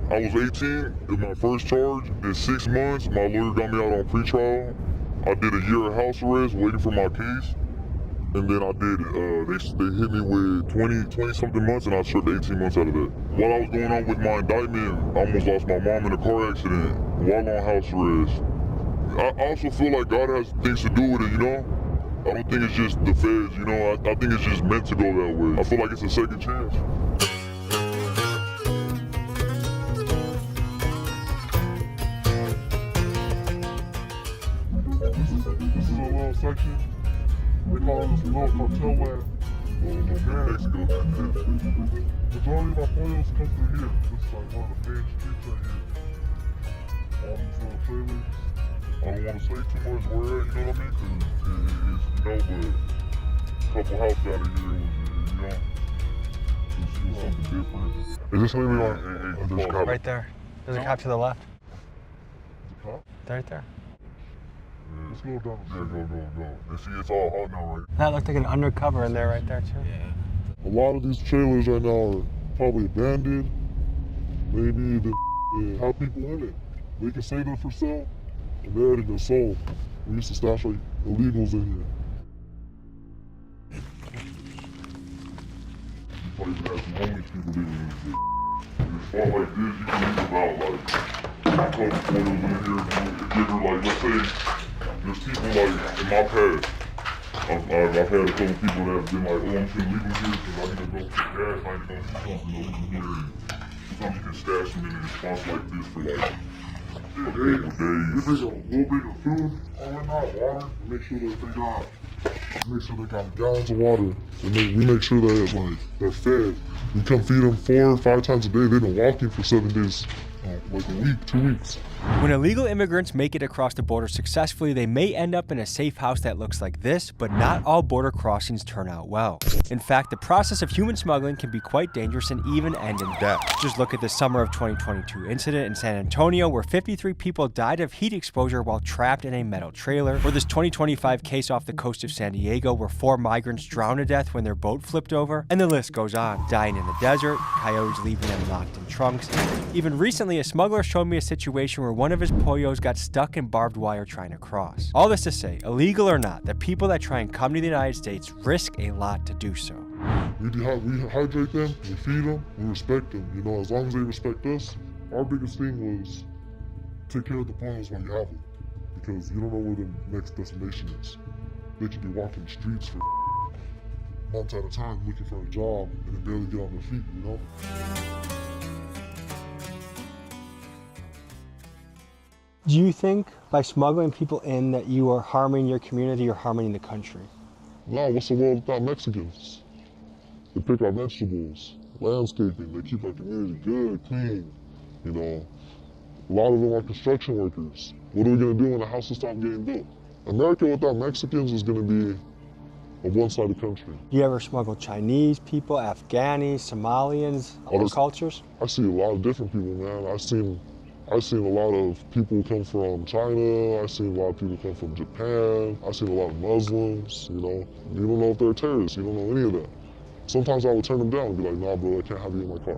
I was 18 in my first charge. In 6 months, my lawyer got me out on pretrial. I did a year of house arrest waiting for my case. And then I did, they hit me with 20 something months, and I served 18 months out of that. While I was going on with my indictment, I almost lost my mom in a car accident. while on house arrest. I also feel like God has things to do with it, you know? I don't think it's just the feds, you know? I think it's just meant to go that way. I feel like it's a second chance. This is a little section. They call this little cartel land. Mexico. Majority of my pollos come through here. This is like one of the main streets right here. All these little trailers. I don't want to say too much where, you know what I mean? Because it's, but a couple houses out of here, you know, it's something different. Is this maybe on? Right there. There's a cop to the left. The cop? Right there. Let's go down there, go. And see, it's all hot now, right? That looked like an undercover in there right there, too. Yeah. A lot of these trailers right now are probably abandoned. Maybe they have people in it. They can say they're for sale, and they're already been sold. We used to stash like illegals in here. You probably even have some homeless people living in this. In a spot like this, you can leave about like a couple photos in here. If you ever, like, let's say, there's people like in my past. I've had a couple people that have been like, oh, I'm just gonna leave them here because I need to go for gas, I need to go for something over here. Sometimes you can stash them in a response like this for like days. If they got a little bit of food, all in that water, make sure that they got gallons of water. And we make sure that like they're fed. We come feed them 4 or 5 times a day. They've been walking for 7 days. Like a week, 2 weeks. When illegal immigrants make it across the border successfully, they may end up in a safe house that looks like this, but not all border crossings turn out well. In fact, the process of human smuggling can be quite dangerous and even end in death. Just look at the summer of 2022 incident in San Antonio where 53 people died of heat exposure while trapped in a metal trailer, or this 2025 case off the coast of San Diego where 4 migrants drowned to death when their boat flipped over, and the list goes on. Dying in the desert, coyotes leaving them locked in trunks. Even recently, a smuggler showed me a situation where one of his pollos got stuck in barbed wire trying to cross. All this to say, illegal or not, the people that try and come to the United States risk a lot to do so. We hydrate them, we feed them, we respect them. You know, as long as they respect us, our biggest thing was take care of the pollos while you have them. Because you don't know where the next destination is. They could be walking the streets for months at a time looking for a job and they barely get on their feet, you know? Do you think by smuggling people in that you are harming your community or harming the country? No, what's the world without Mexicans? They pick our vegetables, landscaping, they keep our community good, clean, you know. A lot of them are construction workers. What are we gonna do when the houses stop getting built? America without Mexicans is gonna be a one-sided country. Do you ever smuggle Chinese people, Afghanis, Somalians, other cultures? I see a lot of different people, man. I've seen a lot of people come from China. I've seen a lot of people come from Japan. I've seen a lot of Muslims, you know. You don't know if they're terrorists. You don't know any of that. Sometimes I would turn them down and be like, nah, bro, I can't have you in my car.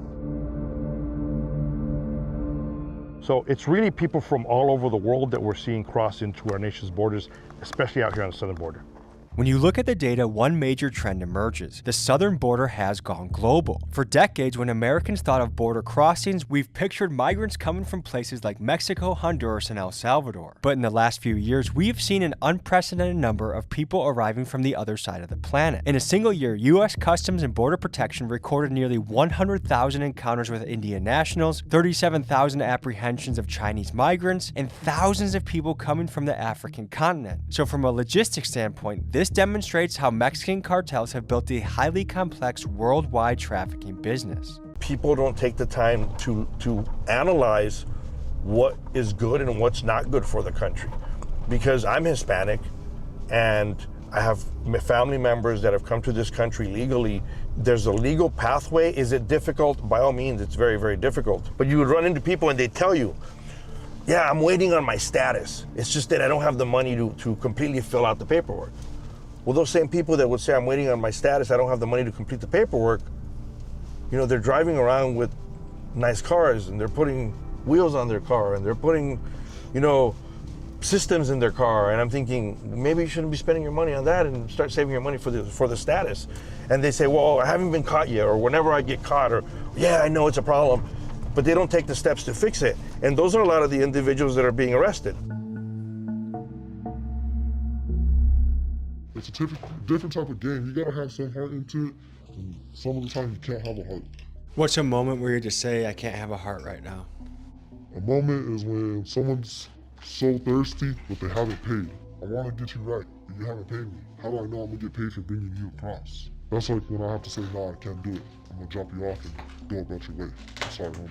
So it's really people from all over the world that we're seeing cross into our nation's borders, especially out here on the southern border. When you look at the data, one major trend emerges. The southern border has gone global. For decades, when Americans thought of border crossings, we've pictured migrants coming from places like Mexico, Honduras, and El Salvador. But in the last few years, we have seen an unprecedented number of people arriving from the other side of the planet. In a single year, U.S. Customs and Border Protection recorded nearly 100,000 encounters with Indian nationals, 37,000 apprehensions of Chinese migrants, and thousands of people coming from the African continent. So from a logistics standpoint, this demonstrates how Mexican cartels have built a highly complex worldwide trafficking business. People don't take the time to analyze what is good and what's not good for the country. Because I'm Hispanic and I have family members that have come to this country legally. There's a legal pathway. Is it difficult? By all means, it's very, very difficult. But you would run into people and they tell you, yeah, I'm waiting on my status. It's just that I don't have the money to completely fill out the paperwork. Well, those same people that would say, I'm waiting on my status, I don't have the money to complete the paperwork, you know, they're driving around with nice cars and they're putting wheels on their car and they're putting, you know, systems in their car. And I'm thinking, maybe you shouldn't be spending your money on that and start saving your money for the status. And they say, well, I haven't been caught yet, or whenever I get caught, or yeah, I know it's a problem. but they don't take the steps to fix it. And those are a lot of the individuals that are being arrested. It's a different type of game. You gotta have some heart into it. And some of the time you can't have a heart. What's a moment where you just say, I can't have a heart right now? A moment is when someone's so thirsty, but they haven't paid. I want to get you right, but you haven't paid me. How do I know I'm gonna get paid for bringing you across? That's like when I have to say, no, I can't do it. I'm gonna drop you off and go about your way. I'm sorry, homie.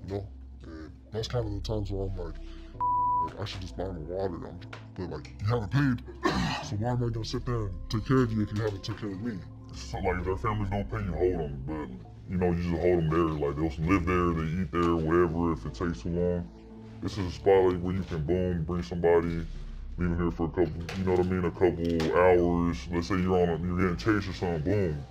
You know? And that's kind of the times where I'm like, I should just buy them water. But like, you haven't paid, so why am I gonna sit there and take care of you if you haven't took care of me? So like, if their families don't pay you, hold them. But you know, you just hold them there. Like, they'll live there, they eat there, whatever. If it takes too long, this is a spot like where you can boom, bring somebody, leave them here for a couple, you know what I mean, a couple hours. Let's say you're getting chased or something, boom.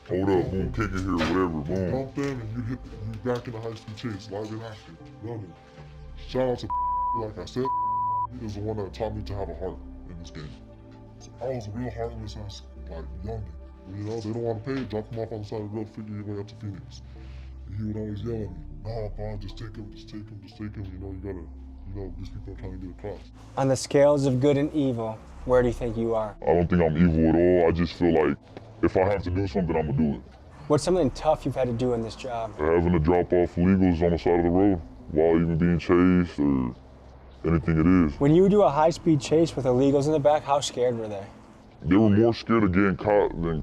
Hold up, boom, kick it here, whatever, boom. Bump in and you back in the high-speed chase, live in action, running. Shout out to like I said, he is the one that taught me to have a heart in this game. So I was a real heartless ass, like, youngin'. You know, they don't want to pay, drop him off on the side of the road, figure your way up to Phoenix. And he would always yell at me, nah, bro, just take him, just take him, just take him. You know, you gotta, you know, these people are trying to get across. On the scales of good and evil, where do you think you are? I don't think I'm evil at all. I just feel like if I have to do something, I'm gonna do it. What's something tough you've had to do in this job? Having to drop off illegals on the side of the road while even being chased or anything it is. When you do a high-speed chase with illegals in the back, how scared were they? They were more scared of getting caught than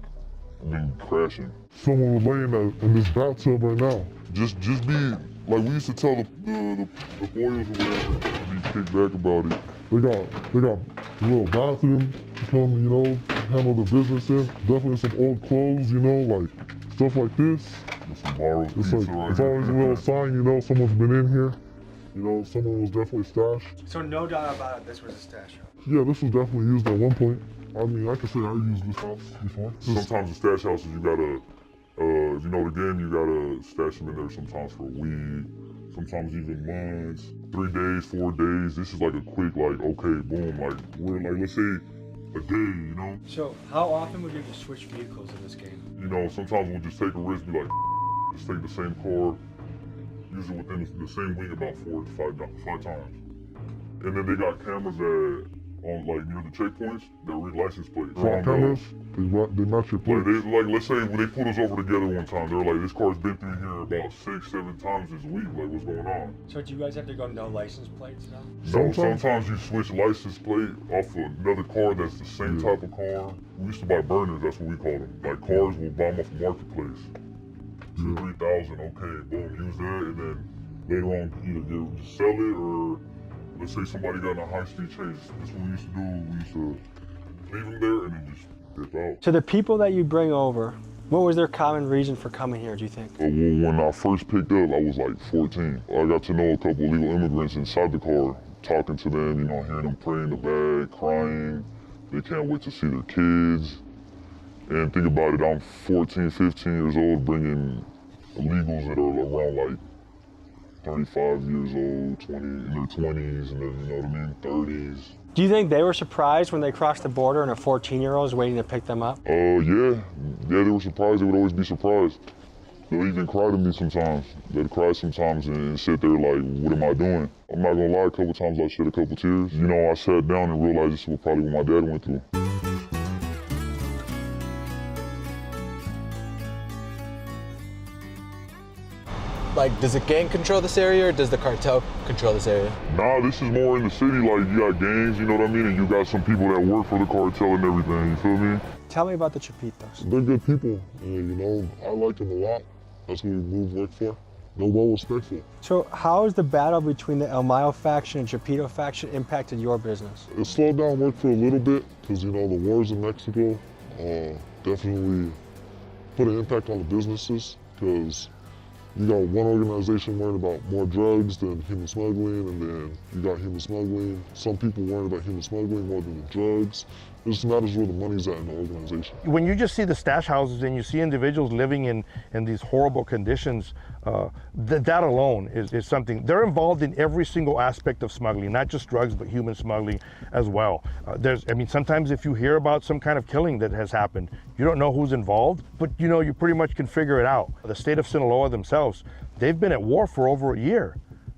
crashing. Someone was laying in this bathtub right now. Just be, like we used to tell the boys or whatever, be kicked back about it. They got a little bathroom to come, you know, handle the business in. Definitely some old clothes, you know, like stuff like this. Some borrowed pizza like, right it's always a little sign, you know, someone's been in here. You know, someone was definitely stashed. So no doubt about it, this was a stash house. Yeah, this was definitely used at one point. I mean, I can say I used this house before. Sometimes the stash houses, you gotta, if you know the game, you gotta stash them in there sometimes for a week, sometimes even months, 3 days, 4 days. This is like a quick, like, okay, boom, like, we're like, let's say a day, you know? So how often would you just switch vehicles in this game? You know, sometimes we'll just take a risk, be like, just take the same car, use it within the same week about 4 to 5 times. And then they got cameras that, on like near the checkpoints, they read license plates. Front cameras, they match your plates. Like let's say when they put us over together one time, they're like, this car's been through here about 6-7 times this week. Like, what's going on? So do you guys have to go no license plates now? No, sometimes you switch license plate off of another car that's the same type of car. We used to buy burners, that's what we call them. Like cars, we'll buy them off the marketplace. 3,000, okay, boom, use that, and then later on either just sell it or. Let's say somebody got in a high-speed chase. That's what we used to do. We used to leave them there and then just dip out. So the people that you bring over, what was their common reason for coming here, do you think? Well, when I first picked up, I was like 14. I got to know a couple illegal immigrants inside the car, talking to them, you know, hearing them pray in the bag, crying. They can't wait to see their kids. And think about it, I'm 14, 15 years old, bringing illegals that are around like 35 years old, 20, in their 20s, and then, you know what I mean, 30s. Do you think they were surprised when they crossed the border and a 14-year-old is waiting to pick them up? Yeah, they were surprised. They would always be surprised. They'll even cry to me sometimes. They'd cry sometimes and sit there like, what am I doing? I'm not gonna lie, a couple times I shed a couple tears. You know, I sat down and realized this was probably what my dad went through. Like, does the gang control this area or does the cartel control this area? Nah, this is more in the city. Like, you got gangs, you know what I mean? And you got some people that work for the cartel and everything, you feel me? Tell me about the Chapitos. They're good people, and you know, I like them a lot. That's who we move work for. They're well respectful. So how has the battle between the El Mayo faction and Chapito faction impacted your business? It slowed down work for a little bit, because you know, the wars in Mexico definitely put an impact on the businesses, because you got one organization worried about more drugs than human smuggling, and then you got human smuggling. Some people worried about human smuggling more than the drugs. It just matters where the money's at in the organization. When you just see the stash houses and you see individuals living in these horrible conditions, that alone is something. They're involved in every single aspect of smuggling, not just drugs, but human smuggling as well. Sometimes if you hear about some kind of killing that has happened, you don't know who's involved, but you pretty much can figure it out. The state of Sinaloa themselves, they've been at war for over a year.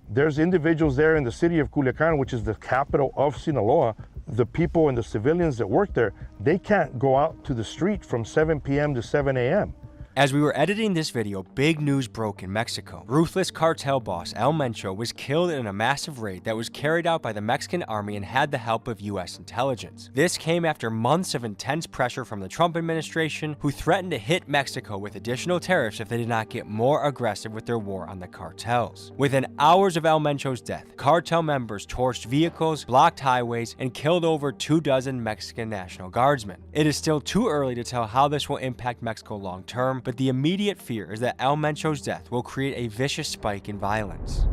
There's individuals there in the city of Culiacan, which is the capital of Sinaloa. The people and the civilians that work there, they can't go out to the street from 7 p.m. to 7 a.m. As we were editing this video, big news broke in Mexico. Ruthless cartel boss El Mencho was killed in a massive raid that was carried out by the Mexican army and had the help of US intelligence. This came after months of intense pressure from the Trump administration, who threatened to hit Mexico with additional tariffs if they did not get more aggressive with their war on the cartels. Within hours of El Mencho's death, cartel members torched vehicles, blocked highways, and killed over 24 Mexican National Guardsmen. It is still too early to tell how this will impact Mexico long term, but the immediate fear is that El Mencho's death will create a vicious spike in violence.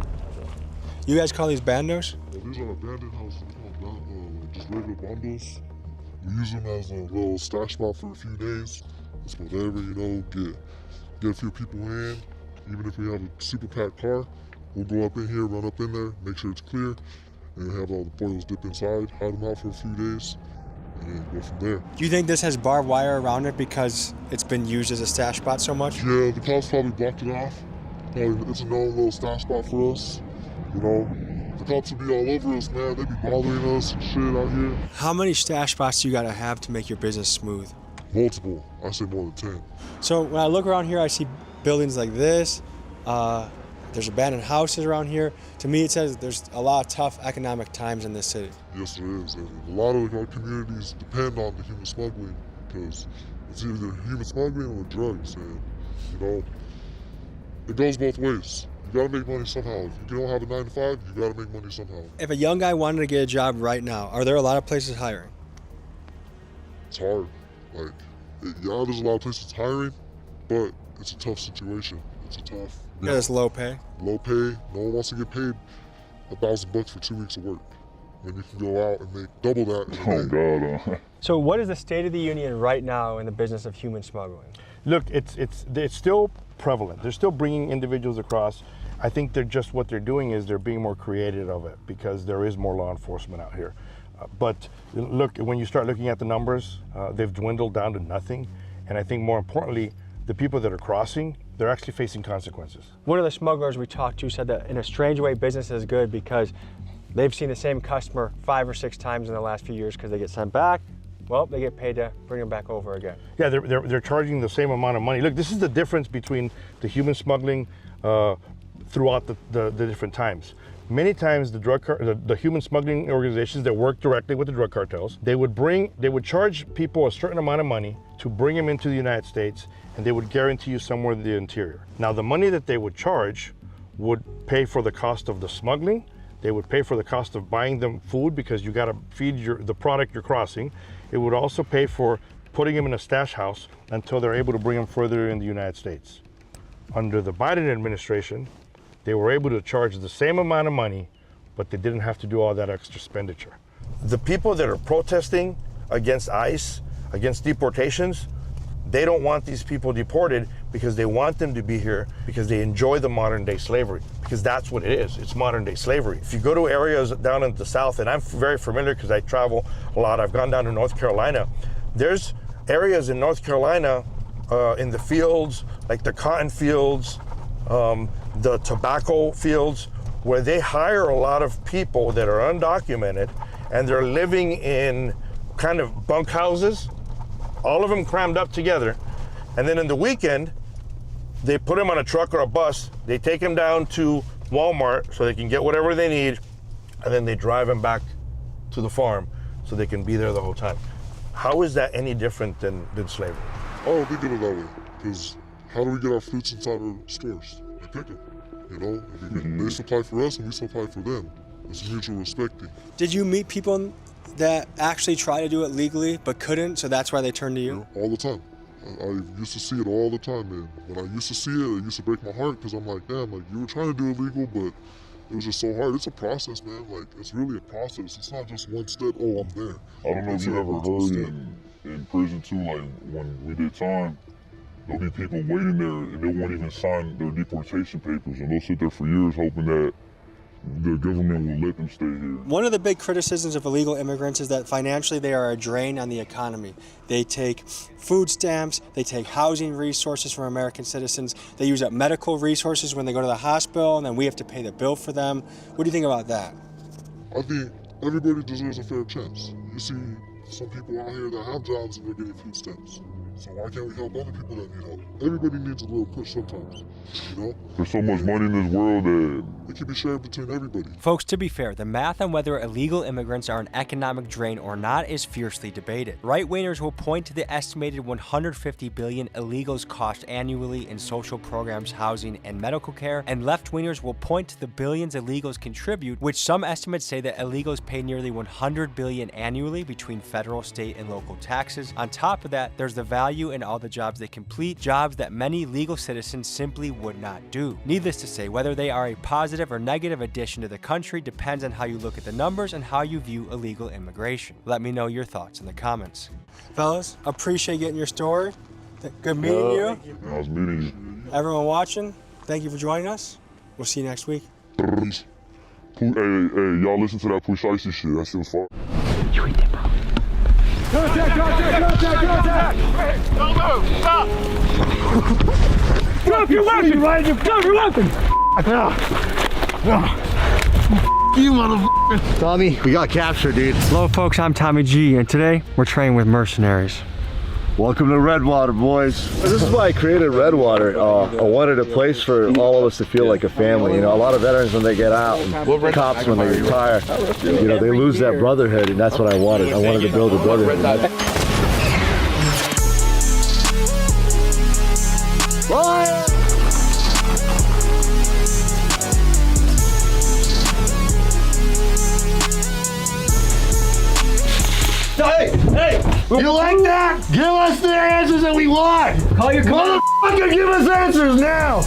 You guys call these bandos? These are abandoned houses, just regular bandos. We use them as a little stash spot for a few days. It's whatever, get a few people in. Even if we have a super packed car, we'll go up in here, run up in there, make sure it's clear, and have all the boils dip inside, hide them out for a few days, and then go from there. Do you think this has barbed wire around it because it's been used as a stash spot so much? Yeah, the cops probably blocked it off. It's a known little stash spot for us. The cops would be all over us, man. They'd be bothering us and shit out here. How many stash spots do you gotta have to make your business smooth? Multiple. I say more than 10. So when I look around here, I see buildings like this. There's abandoned houses around here. To me, it says there's a lot of tough economic times in this city. Yes, there is. And a lot of our communities depend on the human smuggling because it's either human smuggling or drugs. And, it goes both ways. You gotta make money somehow. If you don't have a 9 to 5, you gotta make money somehow. If a young guy wanted to get a job right now, are there a lot of places hiring? It's hard. There's a lot of places hiring, but it's a tough situation. It's a tough. Yeah, it's low pay. Low pay. No one wants to get paid $1,000 for 2 weeks of work when you can go out and make double that. Oh God. So what is the state of the union right now in the business of human smuggling? Look, it's still prevalent. They're still bringing individuals across. I think what they're doing is they're being more creative of it because there is more law enforcement out here. But look, when you start looking at the numbers, they've dwindled down to nothing. And I think more importantly, the people that are crossing, they're actually facing consequences. One of the smugglers we talked to said that in a strange way, business is good because they've seen the same customer 5 or 6 times in the last few years because they get sent back. Well, they get paid to bring them back over again. Yeah, they're charging the same amount of money. Look, this is the difference between the human smuggling throughout the different times. Many times the human smuggling organizations that work directly with the drug cartels, they would charge people a certain amount of money to bring them into the United States, and they would guarantee you somewhere in the interior. Now, the money that they would charge would pay for the cost of the smuggling. They would pay for the cost of buying them food because you got to feed the product you're crossing. It would also pay for putting them in a stash house until they're able to bring them further in the United States. Under the Biden administration, they were able to charge the same amount of money, but they didn't have to do all that extra expenditure. The people that are protesting against ICE, against deportations, they don't want these people deported because they want them to be here because they enjoy the modern day slavery, because that's what it is. It's modern day slavery. If you go to areas down in the South, and I'm very familiar because I travel a lot, I've gone down to North Carolina. There's areas in North Carolina in the fields, like the cotton fields, the tobacco fields, where they hire a lot of people that are undocumented and they're living in kind of bunk houses, all of them crammed up together. And then in the weekend, they put them on a truck or a bus, they take them down to Walmart so they can get whatever they need, and then they drive them back to the farm so they can be there the whole time. How is that any different than slavery? Oh, they do it that way, because how do we get our fruits inside our stores? We pick them, They supply for us and we supply for them. It's a mutual respect thing. Did you meet people that actually try to do it legally but couldn't, so that's why they turned to you? All the time. I used to see it all the time, man. When I used to see it, it used to break my heart because I'm like, damn, you were trying to do it legal, but it was just so hard. It's a process, man. Like, it's really a process. It's not just one step, oh, I'm there. I don't know if you ever heard in prison too, like when we did time, there'll be people waiting there and they won't even sign their deportation papers, and they'll sit there for years hoping that the government will let them stay here. One of the big criticisms of illegal immigrants is that financially they are a drain on the economy. They take food stamps, they take housing resources from American citizens, they use up medical resources when they go to the hospital, and then we have to pay the bill for them. What do you think about that? I think everybody deserves a fair chance. You see some people out here that have jobs and they're getting food stamps. So why can't we help other people that need help? Everybody needs a little push sometimes, you know? There's so much money in this world that it can be shared between everybody. Folks, to be fair, the math on whether illegal immigrants are an economic drain or not is fiercely debated. Right-wingers will point to the estimated 150 billion illegals cost annually in social programs, housing, and medical care, and left-wingers will point to the billions illegals contribute, which some estimates say that illegals pay nearly 100 billion annually between federal, state, and local taxes. On top of that, there's the value in all the jobs they complete, jobs that many legal citizens simply would not do. Needless to say, whether they are a positive or negative addition to the country depends on how you look at the numbers and how you view illegal immigration. Let me know your thoughts in the comments. Fellas, appreciate getting your story. Good meeting you. I was meeting you. Everyone watching, thank you for joining us. We'll see you next week. Hey, y'all listen to that Push-Icy shit. That shit was fire. You eat that, bro. Contact! Don't move! Stop! Drop your weapon, Ryan! Drop your weapon! You motherfucker! Tommy, we got captured, dude. Hello, folks. I'm Tommy G, and today we're training with mercenaries. Welcome to Redwater, boys. This is why I created Redwater. I wanted a place for all of us to feel like a family. You know, a lot of veterans when they get out, and cops when they retire, you know, they lose that brotherhood, and that's what I wanted. I wanted to build a brotherhood. Hey! You like that? Give us the answers that we want! Call your motherfucker, give us answers now!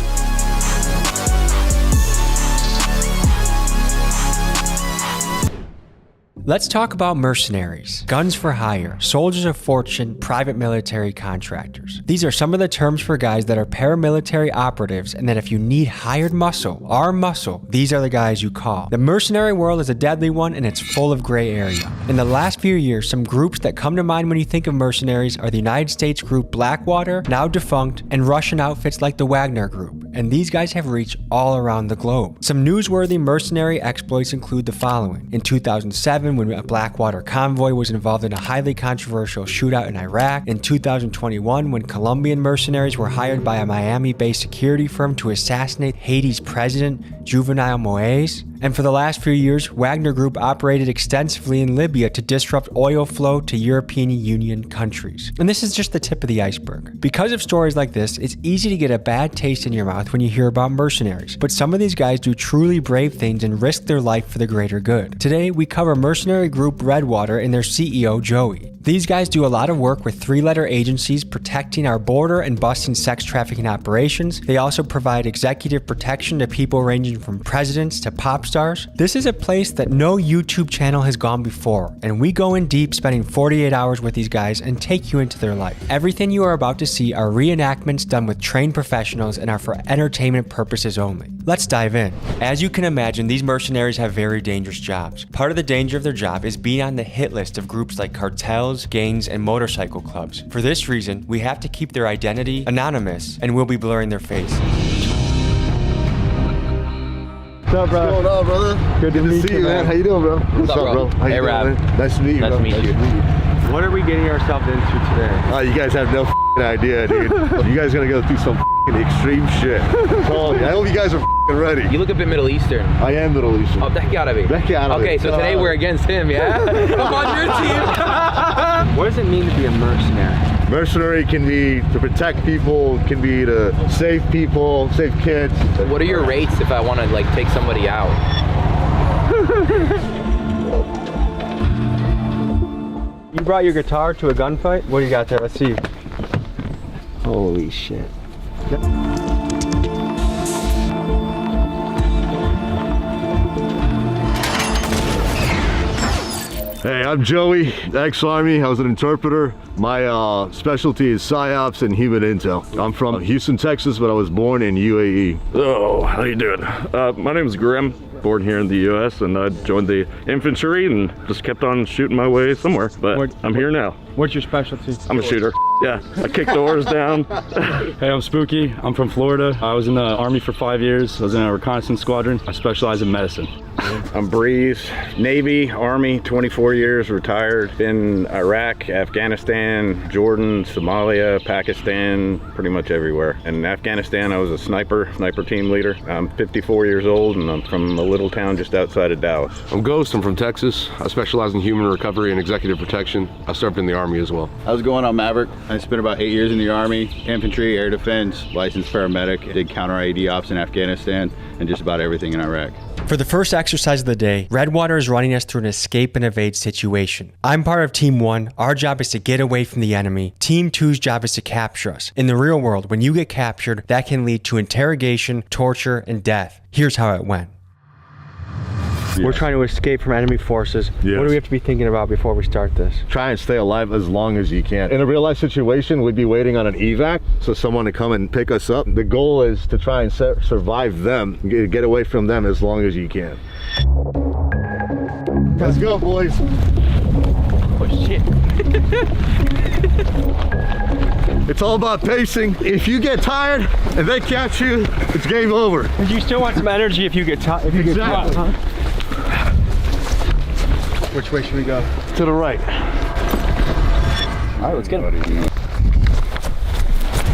Let's talk about mercenaries, guns for hire, soldiers of fortune, private military contractors. These are some of the terms for guys that are paramilitary operatives, and that if you need hired muscle, armed muscle, these are the guys you call. The mercenary world is a deadly one, and it's full of gray area. In the last few years, some groups that come to mind when you think of mercenaries are the United States group Blackwater, now defunct, and Russian outfits like the Wagner Group, and these guys have reached all around the globe. Some newsworthy mercenary exploits include the following. In 2007, when a Blackwater convoy was involved in a highly controversial shootout in Iraq. In 2021, when Colombian mercenaries were hired by a Miami-based security firm to assassinate Haiti's president, Juvenal Moise. And for the last few years, Wagner Group operated extensively in Libya to disrupt oil flow to European Union countries. And this is just the tip of the iceberg. Because of stories like this, it's easy to get a bad taste in your mouth when you hear about mercenaries. But some of these guys do truly brave things and risk their life for the greater good. Today, we cover mercenary group Redwater and their CEO, Joey. These guys do a lot of work with three-letter agencies protecting our border and busting sex trafficking operations. They also provide executive protection to people ranging from presidents to pop stars. This is a place that no YouTube channel has gone before, and we go in deep, spending 48 hours with these guys and take you into their life. Everything you are about to see are reenactments done with trained professionals and are for entertainment purposes only. Let's dive in. As you can imagine, these mercenaries have very dangerous jobs. Part of the danger of their job is being on the hit list of groups like cartels, gangs, and motorcycle clubs. For this reason, we have to keep their identity anonymous, and we'll be blurring their face. What's up, brother? What's going on, brother? Good to meet see you, you, man. How you doing, bro? What's up, bro? How you doing, man? Nice to meet you, bro. Nice to meet you. What are we getting ourselves into today? You guys have no idea, dude. You guys gonna go through some extreme shit. I hope you guys are ready. You look a bit Middle Eastern. I am Middle Eastern. Oh, that gotta be. That gotta be. Okay, so today we're against him, yeah? I'm on your team. What does it mean to be a mercenary? Mercenary can be to protect people, can be to save people, save kids. What are your rates if I want to like take somebody out? You brought your guitar to a gunfight? What do you got there? Let's see. Holy shit. Hey, I'm Joey, ex-Army. I was an interpreter. My specialty is PSYOPs and human intel. I'm from Houston, Texas, but I was born in UAE. Oh, how you doing? My name is Grim. Born here in the U.S. and I joined the infantry and just kept on shooting my way somewhere. But I'm here now. What's your specialty? I'm a shooter. Yeah, I kick doors down. Hey, I'm Spooky. I'm from Florida. I was in the Army for 5 years. I was in a reconnaissance squadron. I specialize in medicine. I'm Breeze, Navy, Army, 24 years, retired. Been Iraq, Afghanistan, Jordan, Somalia, Pakistan, pretty much everywhere. And in Afghanistan, I was a sniper team leader. I'm 54 years old and I'm from a little town just outside of Dallas. I'm Ghost, I'm from Texas. I specialize in human recovery and executive protection. I served in the Army as well. How's it going? I'm Maverick. I spent about 8 years in the Army, infantry, air defense, licensed paramedic. Did counter IED ops in Afghanistan and just about everything in Iraq. For the first exercise of the day, Redwater is running us through an escape and evade situation. I'm part of Team 1. Our job is to get away from the enemy. Team 2's job is to capture us. In the real world, when you get captured, that can lead to interrogation, torture, and death. Here's how it went. We're trying to escape from enemy forces. What do we have to be thinking about before we start this? Try and stay alive as long as you can. In a real life situation, we'd be waiting on an evac, so someone to come and pick us up. The goal is to try and survive them, get away from them as long as you can. Let's go, boys. Oh shit. It's all about pacing. If you get tired and they catch you, it's game over. And you still want some energy if you get tired. Exactly. Huh? Which way should we go? To the right. All right, let's get it.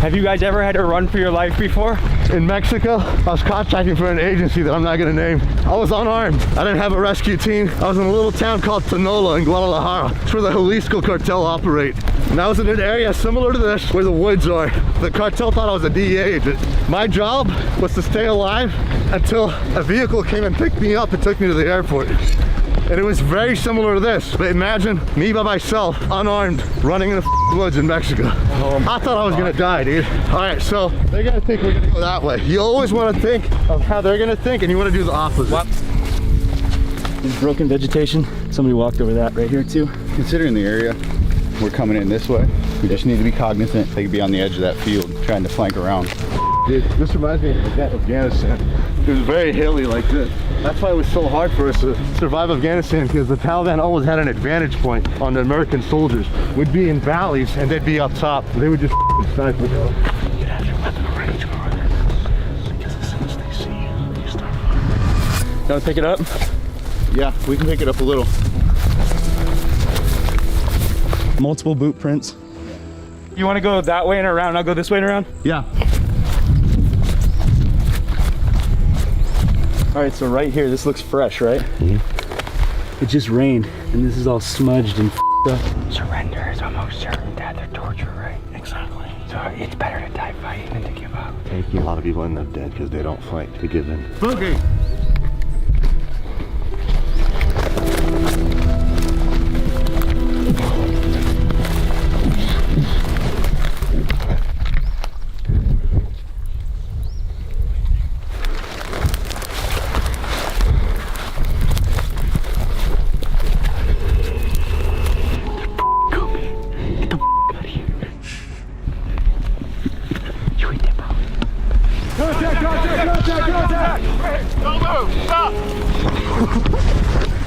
Have you guys ever had to run for your life before? In Mexico, I was contracting for an agency that I'm not gonna name. I was unarmed. I didn't have a rescue team. I was in a little town called Tinola in Guadalajara. It's where the Jalisco cartel operate. And I was in an area similar to this, where the woods are. The cartel thought I was a DEA agent. My job was to stay alive until a vehicle came and picked me up and took me to the airport. And it was very similar to this. But imagine me by myself, unarmed, running in the woods in Mexico. I thought I was gonna die, dude. All right, so they're gonna think we're gonna go that way. You always wanna think of how they're gonna think and you wanna do the opposite. What? There's broken vegetation. Somebody walked over that right here too. Considering the area, we're coming in this way. We just need to be cognizant. They could be on the edge of that field trying to flank around. Dude, this reminds me of Afghanistan. It was very hilly like this. That's why it was so hard for us to survive Afghanistan, because the Taliban always had an advantage point on the American soldiers. We'd be in valleys and they'd be up top. They would just snipe us. You'd have your weapon ready to go. Because as soon as they see you, you start running. You want to pick it up? Yeah, we can pick it up a little. Multiple boot prints. You want to go that way and around? I'll go this way and around? Yeah. All right, so right here, this looks fresh, right? Mm-hmm. It just rained, and this is all smudged and f***ed up. Surrender is almost certain death or torture, right? Exactly. So it's better to die fighting than to give up. Thank you. A lot of people end up dead because they don't fight, they give in. Boogie!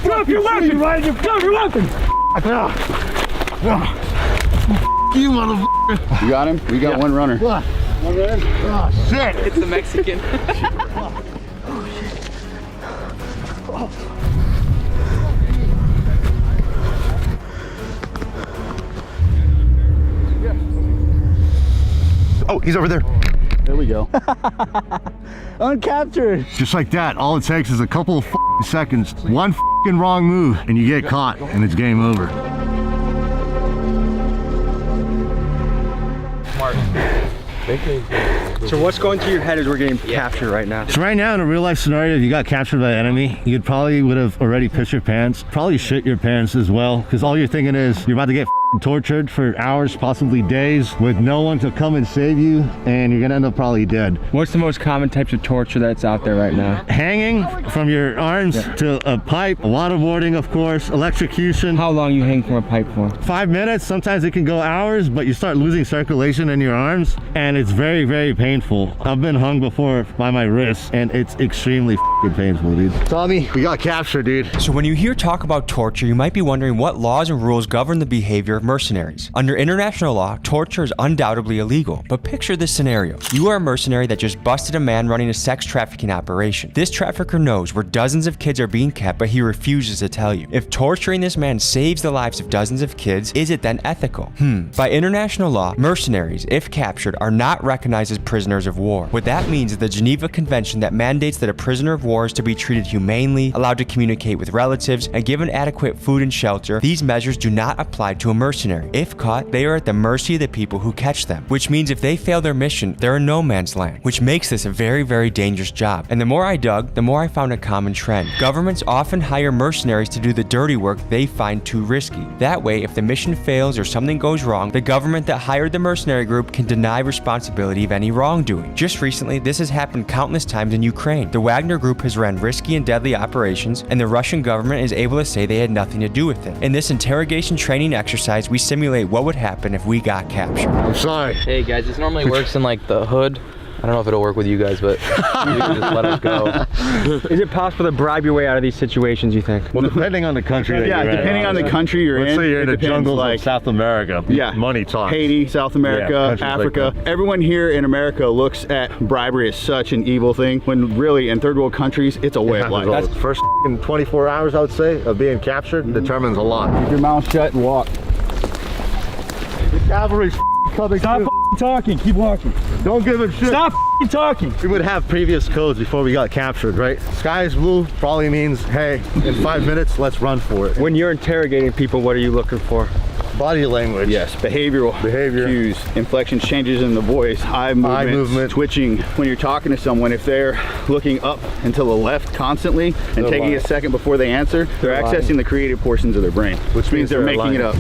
Drop your weapon! Drop your weapon! You motherfucker! You got him? We got one runner. What? Oh shit! It's the Mexican. Oh, he's over there. There we go. Uncaptured. Just like that, all it takes is a couple of seconds, one wrong move, and you get caught, and it's game over. Mark. So what's going through your head as we're getting captured right now? So right now, in a real life scenario, if you got captured by an enemy, you probably would have already pissed your pants, probably shit your pants as well, because all you're thinking is you're about to get tortured for hours, possibly days, with no one to come and save you, and you're gonna end up probably dead. What's the most common types of torture that's out there right now? Hanging from your arms to a pipe, waterboarding, of course, electrocution. How long you hang from a pipe for? 5 minutes, sometimes it can go hours, but you start losing circulation in your arms, and it's very, very painful. I've been hung before by my wrists, and it's extremely f***ing painful, dude. Tommy, we got captured, dude. So when you hear talk about torture, you might be wondering what laws and rules govern the behavior of mercenaries. Under international law, torture is undoubtedly illegal, but picture this scenario. You are a mercenary that just busted a man running a sex trafficking operation. This trafficker knows where dozens of kids are being kept, but he refuses to tell you. If torturing this man saves the lives of dozens of kids, is it then ethical? By international law, mercenaries, if captured, are not recognized as prisoners of war. What that means is the Geneva Convention that mandates that a prisoner of war is to be treated humanely, allowed to communicate with relatives, and given adequate food and shelter. These measures do not apply to a mercenary. If caught, they are at the mercy of the people who catch them, which means if they fail their mission, they're in no man's land, which makes this a very, very dangerous job. And the more I dug, the more I found a common trend. Governments often hire mercenaries to do the dirty work they find too risky. That way, if the mission fails or something goes wrong, the government that hired the mercenary group can deny responsibility of any wrongdoing. Just recently, this has happened countless times in Ukraine. The Wagner Group has ran risky and deadly operations, and the Russian government is able to say they had nothing to do with it. In this interrogation training exercise, we simulate what would happen if we got captured. I'm sorry. Hey guys, this normally works in like the hood. I don't know if it'll work with you guys, but you can just let us go. Is it possible to bribe your way out of these situations, you think? Well, depending on the country that you're in. Depending on the country you're in. Let's say you're in the jungles like of South America. Yeah. Money talks. Haiti, South America, Africa. Like everyone here in America looks at bribery as such an evil thing, when really in third world countries, it's a way of life. That's first 24 hours, I would say, of being captured determines a lot. Keep your mouth shut and walk. The cavalry's coming. Stop talking, keep walking. Don't give a shit. Stop talking. We would have previous codes before we got captured, right? Sky is blue probably means, hey, in 5 minutes, let's run for it. When you're interrogating people, what are you looking for? Body language. Yes, behavior cues, inflection changes in the voice, eye movement, twitching. When you're talking to someone, if they're looking up and to the left constantly and taking a second before they answer, they're accessing the creative portions of their brain, which means they're making it up.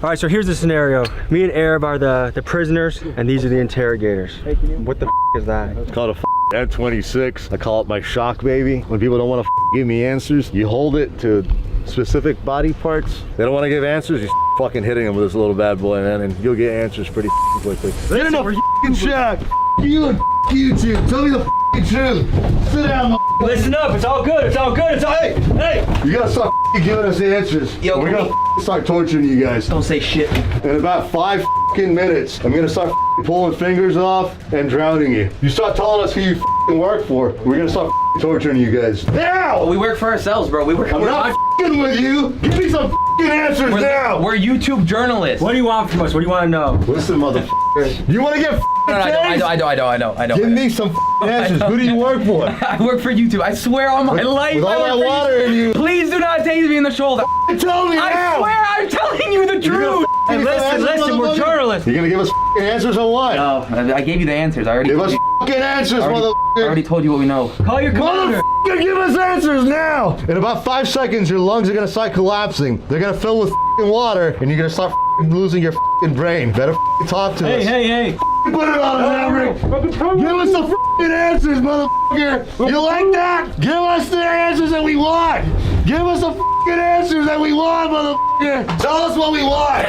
All right, so here's the scenario. Me and Arab are the prisoners, and these are the interrogators. What the is that? It's called a N26. I call it my shock baby. When people don't want to give me answers, you hold it to specific body parts. They don't want to give answers, you fucking hitting them with this little bad boy, man, and you'll get answers pretty quickly. Get in the f***ing shack. You and YouTube. Tell me the f***ing truth. Sit down, Listen up. It's all good. It's all good. It's all. Hey. You gotta start giving us answers. Yo, we're gonna start torturing you guys. Don't say shit. In about 5 minutes, I'm gonna start pulling fingers off and drowning you. You start telling us who you work for, we're gonna start torturing you guys. Now! Well, we work for ourselves, bro. I'm not with you. Give me some answers now. We're YouTube journalists. What do you want from us? What do you want to know? Listen, motherfucker. You want to get No, I don't. Give me some answers. Who do you work for? I work for YouTube. I swear on my life. With all that water in you. Please do not tase me in the shoulder. Tell me now. I swear I'm telling you the truth. Hey, listen, we're journalists. You're gonna give us answers on what? No, I gave you the answers. I already give us answers, motherfucker. I already told you what we know. Call your commander. Motherfucker, give us answers now. In about 5 seconds, your lungs are gonna start collapsing. They're gonna fill with water, and you're gonna start losing your brain. Better talk to us. Hey. Put it on, Maverick. Give us the answers, motherfucker. You like that? Give us the answers that we want. Give us the answers that we want, motherfucker. Tell us what we want.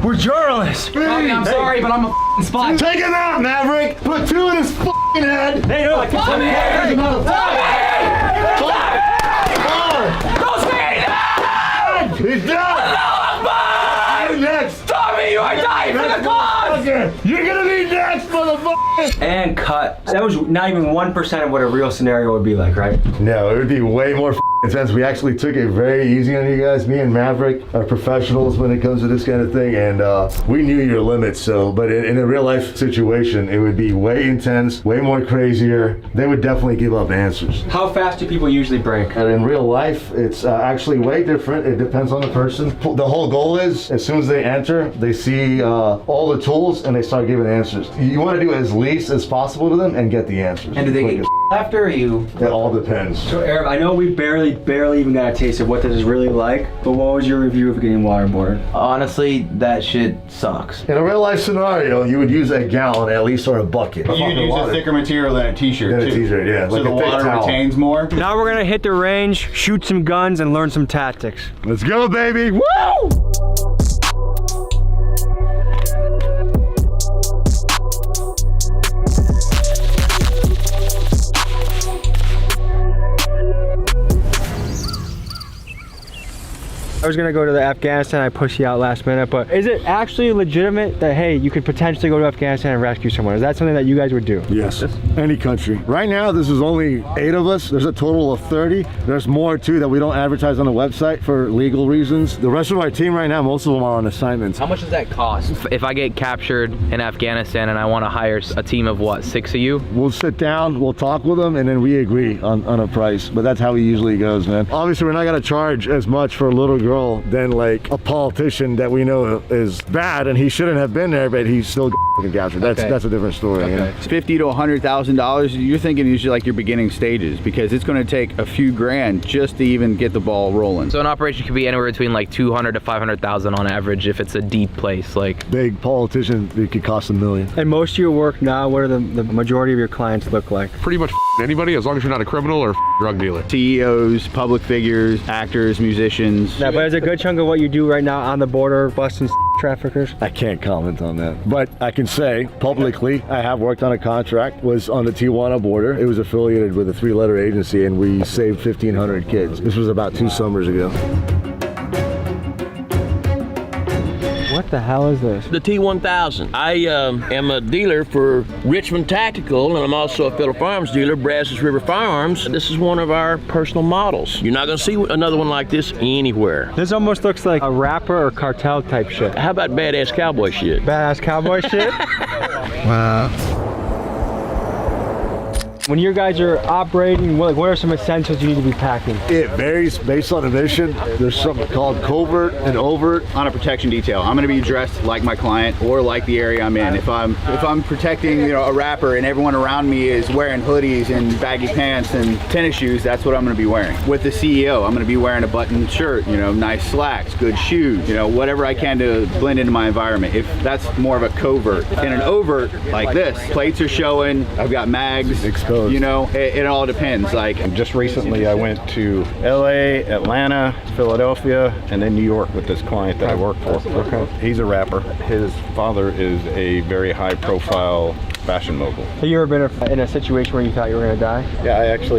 We're journalists. I'm sorry, but I'm a spot. Take him out, Maverick. Put 2 in his head. Hey, no, I can tell you. Don't say that! He's done. You're next. Tommy, you are dying for the cause! You're gonna be next, motherfucker. And cut. That was not even 1% of what a real scenario would be like, right? No, it would be way more intense. We actually took it very easy on you guys. Me and Maverick are professionals when it comes to this kind of thing, and we knew your limits. So, but in a real life situation, it would be way intense, way more crazier. They would definitely give up answers. How fast do people usually break? And in real life, it's actually way different. It depends on the person. The whole goal is, as soon as they enter, they see all the tools and they start giving answers. You want to do as least as possible to them and get the answers. And do they get after, or you? It all depends. So Arab, I know we barely even got a taste of what this is really like, but what was your review of getting waterboarded? Honestly, that shit sucks. In a real life scenario, you would use a gallon at least, or a bucket. You'd use a thicker material than a t-shirt than a t-shirt, yeah. So like the water retains more. Now we're gonna hit the range, shoot some guns, and learn some tactics. Let's go, baby! Woo! I was gonna go to Afghanistan, I pushed you out last minute, but is it actually legitimate that, hey, you could potentially go to Afghanistan and rescue someone? Is that something that you guys would do? Yes, any country. Right now, this is only 8 of us. There's a total of 30. There's more too that we don't advertise on the website for legal reasons. The rest of our team right now, most of them are on assignments. How much does that cost? If I get captured in Afghanistan and I want to hire a team of what, 6 of you? We'll sit down, we'll talk with them, and then we agree on a price. But that's how it usually goes, man. Obviously, we're not gonna charge as much for a little girl than like a politician that we know is bad and he shouldn't have been there, but he's still fucking captured. That's a different story. Okay. You know? It's $50,000 to $100,000. You're thinking usually like your beginning stages, because it's going to take a few grand just to even get the ball rolling. So an operation could be anywhere between like 200 to 500,000 on average if it's a deep place. Like big politician, it could cost $1 million. And most of your work now, what are the majority of your clients look like? Pretty much anybody, as long as you're not a criminal or drug dealer. CEOs, public figures, actors, musicians. Yeah, but is a good chunk of what you do right now on the border busting traffickers? I can't comment on that, but I can say publicly I have worked on a contract, was on the Tijuana border. It was affiliated with a 3-letter agency, and we saved 1,500 kids. This was about 2 summers ago. What the hell is this? The T1000. I am a dealer for Richmond Tactical, and I'm also a Phillip Firearms dealer, Brazos River Firearms. This is one of our personal models. You're not gonna see another one like this anywhere. This almost looks like a rapper or cartel type shit. How about badass cowboy shit? Badass cowboy shit? Wow. When you guys are operating, what are some essentials you need to be packing? It varies based on the mission. There's something called covert and overt. On a protection detail, I'm going to be dressed like my client or like the area I'm in. If I'm protecting, a rapper and everyone around me is wearing hoodies and baggy pants and tennis shoes, that's what I'm going to be wearing. With the CEO, I'm going to be wearing a buttoned shirt, nice slacks, good shoes, whatever I can to blend into my environment. If that's more of a covert. In an overt like this, plates are showing, I've got mags. Exposed. It all depends. Like Just recently I went to LA, Atlanta, Philadelphia, and then New York with this client that I work for. Okay. He's a rapper. His father is a very high profile fashion mogul. Have you ever been in a situation where you thought you were gonna die? Yeah, that's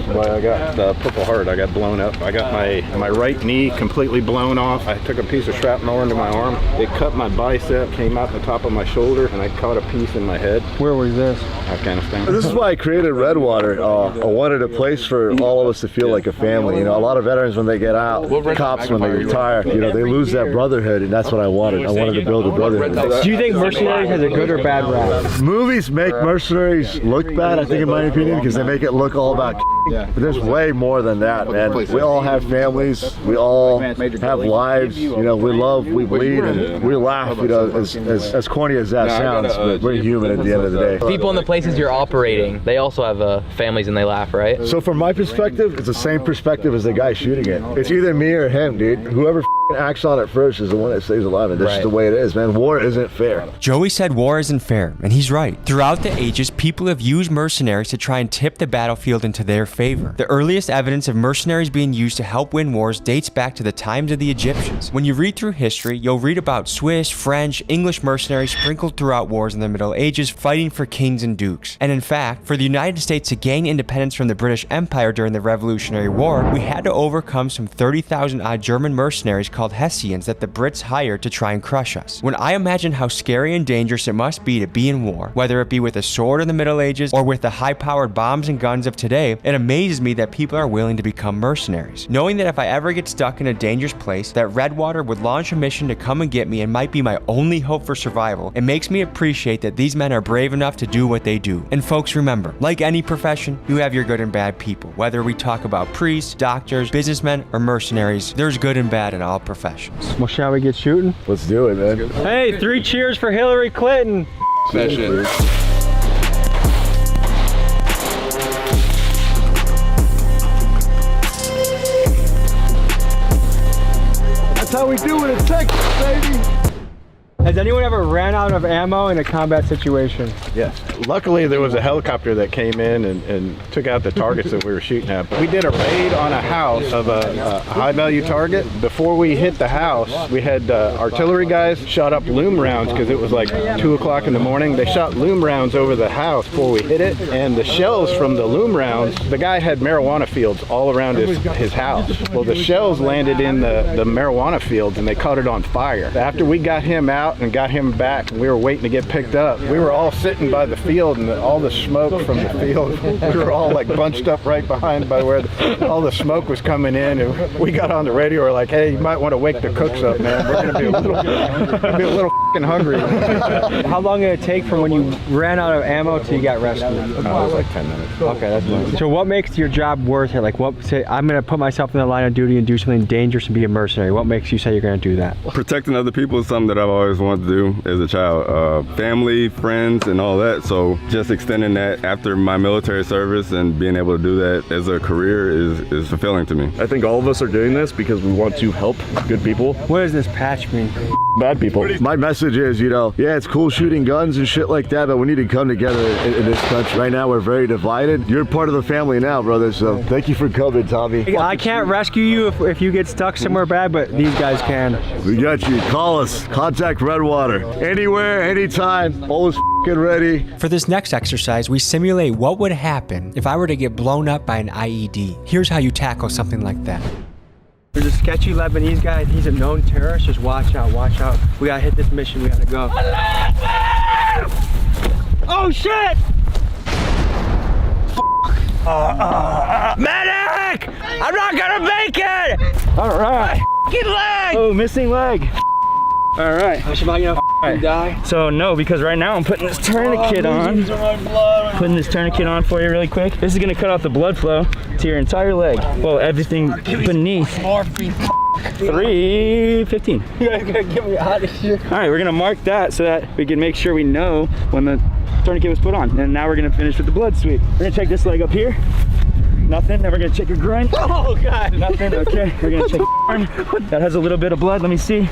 why I got the Purple Heart. I got blown up. I got my right knee completely blown off. I took a piece of shrapnel into my arm. It cut my bicep, came out the top of my shoulder, and I caught a piece in my head. Where was this? Afghanistan. This is why I created Redwater. I wanted a place for all of us to feel like a family. A lot of veterans when they get out, cops when they retire, they lose that brotherhood, and that's what I wanted. I wanted to build a brotherhood. Do you think Mercenaries has a good or bad rap? Movies make Mercenaries look bad, I think, in my opinion, because they make it look all about but there's way more than that, man. We all have families, we all have lives, we love, we bleed, and we laugh, as corny as that sounds, but we're human at the end of the day. people in the places you're operating, they also have families and they laugh, right? So from my perspective, it's the same perspective as the guy shooting it. It's either me or him, dude. Whoever acts on it first is the one that stays alive, and that's just the way it is, man. War isn't fair. Joey said war isn't fair, and he's right. Throughout the ages, people have used mercenaries to try and tip the battlefield into their favor. The earliest evidence of mercenaries being used to help win wars dates back to the times of the Egyptians. When you read through history, you'll read about Swiss, French, English mercenaries sprinkled throughout wars in the Middle Ages fighting for kings and dukes. And in fact, for the United States to gain independence from the British Empire during the Revolutionary War, we had to overcome some 30,000 odd German mercenaries called Hessians that the Brits hired to try and crush us. When I imagine how scary and dangerous it must be to be in war, whether it be with a sword in the Middle Ages or with the high-powered bombs and guns of today, it amazes me that people are willing to become mercenaries. Knowing that if I ever get stuck in a dangerous place, that Redwater would launch a mission to come and get me and might be my only hope for survival, it makes me appreciate that these men are brave enough to do what they do. And folks, remember, like any profession, you have your good and bad people. Whether we talk about priests, doctors, businessmen, or mercenaries, there's good and bad in all professions. Well, shall we get shooting? Let's do it, man. Hey, 3 cheers for Hillary Clinton. That shit. That's how we do it in Texas, baby. Has anyone ever ran out of ammo in a combat situation? Yes. Luckily, there was a helicopter that came in and took out the targets that we were shooting at. We did a raid on a house of a high-value target. Before we hit the house, we had artillery guys shot up loom rounds because it was like 2 o'clock in the morning. They shot loom rounds over the house before we hit it, and the shells from the loom rounds, the guy had marijuana fields all around his house. Well, the shells landed in the marijuana fields, and they caught it on fire. After we got him out and got him back, and we were waiting to get picked up, we were all sitting by the field, and all the smoke from the field, we were all like bunched up right behind by where all the smoke was coming in, and we got on the radio, we're like, hey, you might want to wake the cooks up, man. We're gonna be a little f***ing hungry. How long did it take from when you ran out of ammo till you got rescued? It was like 10 minutes. Okay, that's nice. So what makes your job worth it? Like, what, say, I'm gonna put myself in the line of duty and do something dangerous and be a mercenary. What makes you say you're gonna do that? Protecting other people is something that I've always wanted to do as a child. Family, friends, and all that. So just extending that after my military service and being able to do that as a career is fulfilling to me. I think all of us are doing this because we want to help good people. What does this patch mean? Bad people. My message is, you know, yeah, it's cool shooting guns and shit like that, but we need to come together in this country. Right now, we're very divided. You're part of the family now, brother, so thank you for coming, Tommy. I can't rescue you if you get stuck somewhere bad, but these guys can. We got you. Call us. Contact Redwater. Anywhere, anytime. Always f***ing ready. For this next exercise, we simulate what would happen if I were to get blown up by an IED. Here's how you tackle something like that. There's a sketchy Lebanese guy. He's a known terrorist. Just watch out, watch out. We gotta hit this mission. We gotta go. Oh shit! Medic! I'm not gonna make it! All right. Get leg! Oh, missing leg. All right. Am I gonna die? So no, because right now I'm putting this tourniquet on. Putting this tourniquet on for you really quick. This is gonna cut off the blood flow to your entire leg. Well, everything beneath. 3:15. You guys gotta get me out of here. All right, we're gonna mark that so that we can make sure we know when the tourniquet was put on. And now we're gonna finish with the blood sweep. We're gonna check this leg up here. Nothing. Then we're gonna check your groin. Oh God. Nothing. Okay. We're gonna check your arm. That has a little bit of blood. Let me see.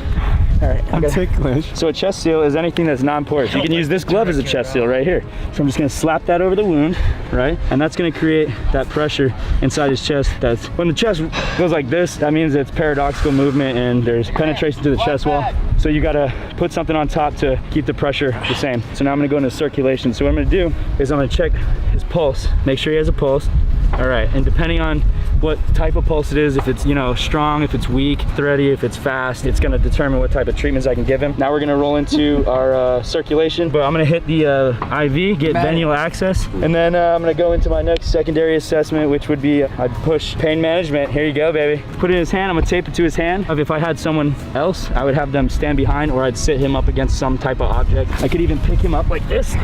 All right, I'm ticklish. So a chest seal is anything that's non-porous. You can use this glove as a chest seal right here. So I'm just gonna slap that over the wound, right? And that's gonna create that pressure inside his chest. That's when the chest goes like this, that means it's paradoxical movement and there's penetration to the chest wall. So you gotta put something on top to keep the pressure the same. So now I'm gonna go into circulation. So what I'm gonna do is I'm gonna check his pulse. Make sure he has a pulse. All right, and depending on what type of pulse it is, if it's, you know, strong, if it's weak, thready, if it's fast, it's gonna determine what type of treatments I can give him. Now we're gonna roll into our circulation, but I'm gonna hit the IV, get venual access, and then I'm gonna go into my next secondary assessment, which would be I'd push pain management. Here you go, baby. Put it in his hand, I'm gonna tape it to his hand. If I had someone else, I would have them stand behind or I'd sit him up against some type of object. I could even pick him up like this.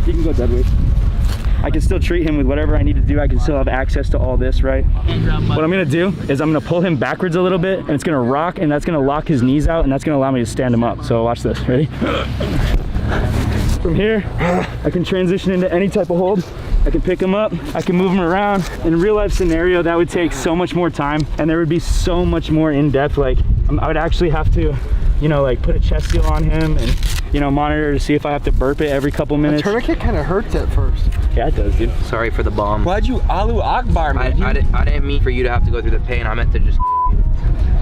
You can go dead weight. I can still treat him with whatever I need to do. I can still have access to all this, right? What I'm gonna do is I'm gonna pull him backwards a little bit and it's gonna rock and that's gonna lock his knees out and that's gonna allow me to stand him up. So watch this, ready? From here, I can transition into any type of hold. I can pick him up, I can move him around. In a real life scenario, that would take so much more time and there would be so much more in depth. Like I would actually have to, you know, like put a chest seal on him and, you know, monitor to see if I have to burp it every couple minutes. The tourniquet kind of hurts at first. Yeah, it does, dude. Sorry for the bomb. Why'd you Allahu Akbar, man? I didn't mean for you to have to go through the pain. I meant to just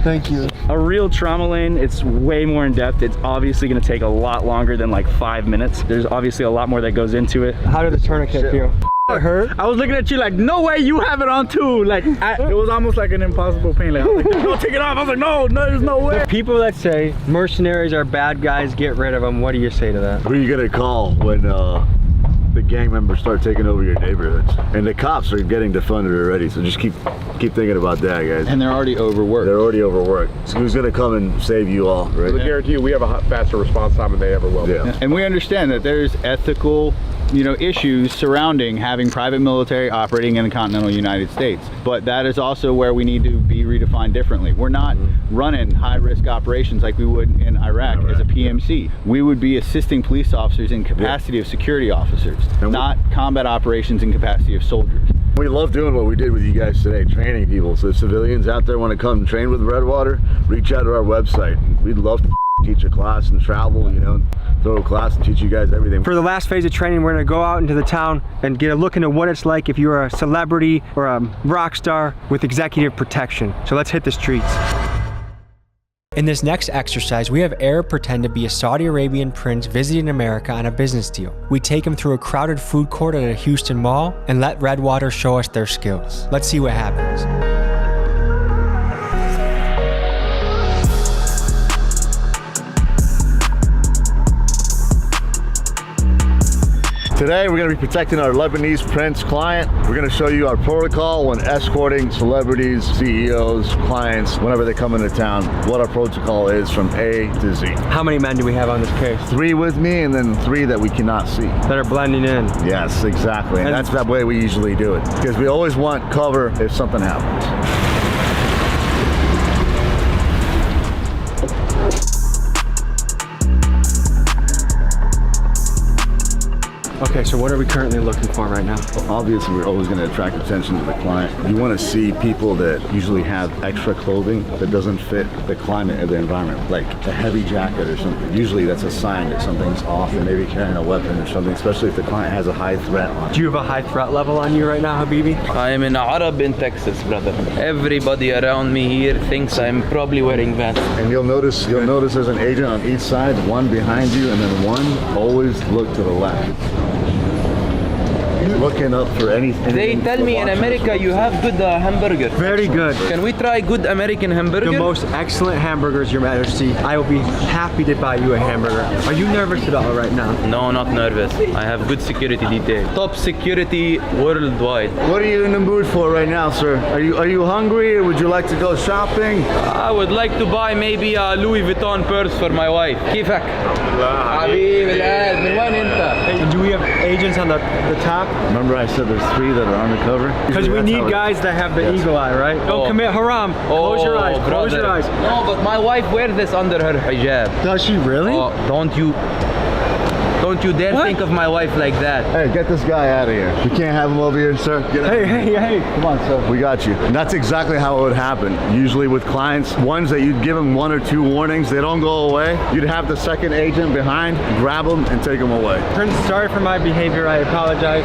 Thank you. A real trauma lane, it's way more in depth. It's obviously gonna take a lot longer than like 5 minutes. There's obviously a lot more that goes into it. How did the tourniquet feel? hurt. I was looking at you like, no way you have it on too. Like, it was almost like an impossible pain. Like, I was like, no, take it off. I was like, no, there's no way. The people that say mercenaries are bad guys, get rid of them, what do you say to that? Who are you gonna call when the gang members start taking over your neighborhoods? And the cops are getting defunded already, so just keep thinking about that, guys. And they're already overworked. They're already overworked. So who's gonna come and save you all, right? I guarantee you we have a faster response time than they ever will. Yeah. And we understand that there's ethical, issues surrounding having private military operating in the continental United States. But that is also where we need to be redefined differently. We're not running high-risk operations like we would in Iraq as a PMC. We would be assisting police officers in capacity of security officers, not combat operations in capacity of soldiers. We love doing what we did with you guys today, training people. So if civilians out there want to come train with Redwater, reach out to our website. We'd love to teach a class and travel, throw a class and teach you guys everything. For the last phase of training, we're gonna go out into the town and get a look into what it's like if you're a celebrity or a rock star with executive protection. So let's hit the streets. In this next exercise, we have Arab pretend to be a Saudi Arabian prince visiting America on a business deal. We take him through a crowded food court at a Houston mall and let Redwater show us their skills. Let's see what happens. Today we're going to be protecting our Lebanese Prince client. We're going to show you our protocol when escorting celebrities, CEOs, clients, whenever they come into town, what our protocol is from A to Z. How many men do we have on this case? 3 with me and then 3 that we cannot see. That are blending in. Yes, exactly. And that's that way we usually do it. Because we always want cover if something happens. Okay, so what are we currently looking for right now? Obviously, we're always going to attract attention to the client. You want to see people that usually have extra clothing that doesn't fit the climate of the environment, like a heavy jacket or something. Usually that's a sign that something's off and maybe carrying a weapon or something, especially if the client has a high threat on. Do you have a high threat level on you right now, Habibi? I am in Arab in Texas, brother. Everybody around me here thinks I'm probably wearing vests. And you'll notice there's an agent on each side, one behind you, and then one always look to the left. Looking up for anything. They tell me in America you have good hamburger. Very good. Can we try good American hamburger? The most excellent hamburgers, Your Majesty. I will be happy to buy you a hamburger. Are you nervous at all right now? No, not nervous. I have good security detail. Top security worldwide. What are you in the mood for right now, sir? Are you hungry or would you like to go shopping? I would like to buy maybe a Louis Vuitton purse for my wife. كيفك؟ حبيبي القلب من وين انت؟ Do we have agents on the top? Remember I said there's 3 that are undercover? Because we need guys that have the eagle eye, right? Don't commit haram. Close your eyes. Close your eyes. No, but my wife wears this under her hijab. Does she really? Don't you dare think of my wife like that. Hey, get this guy out of here. We can't have him over here, sir. Get out. Hey. Come on, sir. We got you. And that's exactly how it would happen. Usually with clients, ones that you'd give them 1 or 2 warnings, they don't go away. You'd have the second agent behind, grab them and take them away. Prince, sorry for my behavior. I apologize.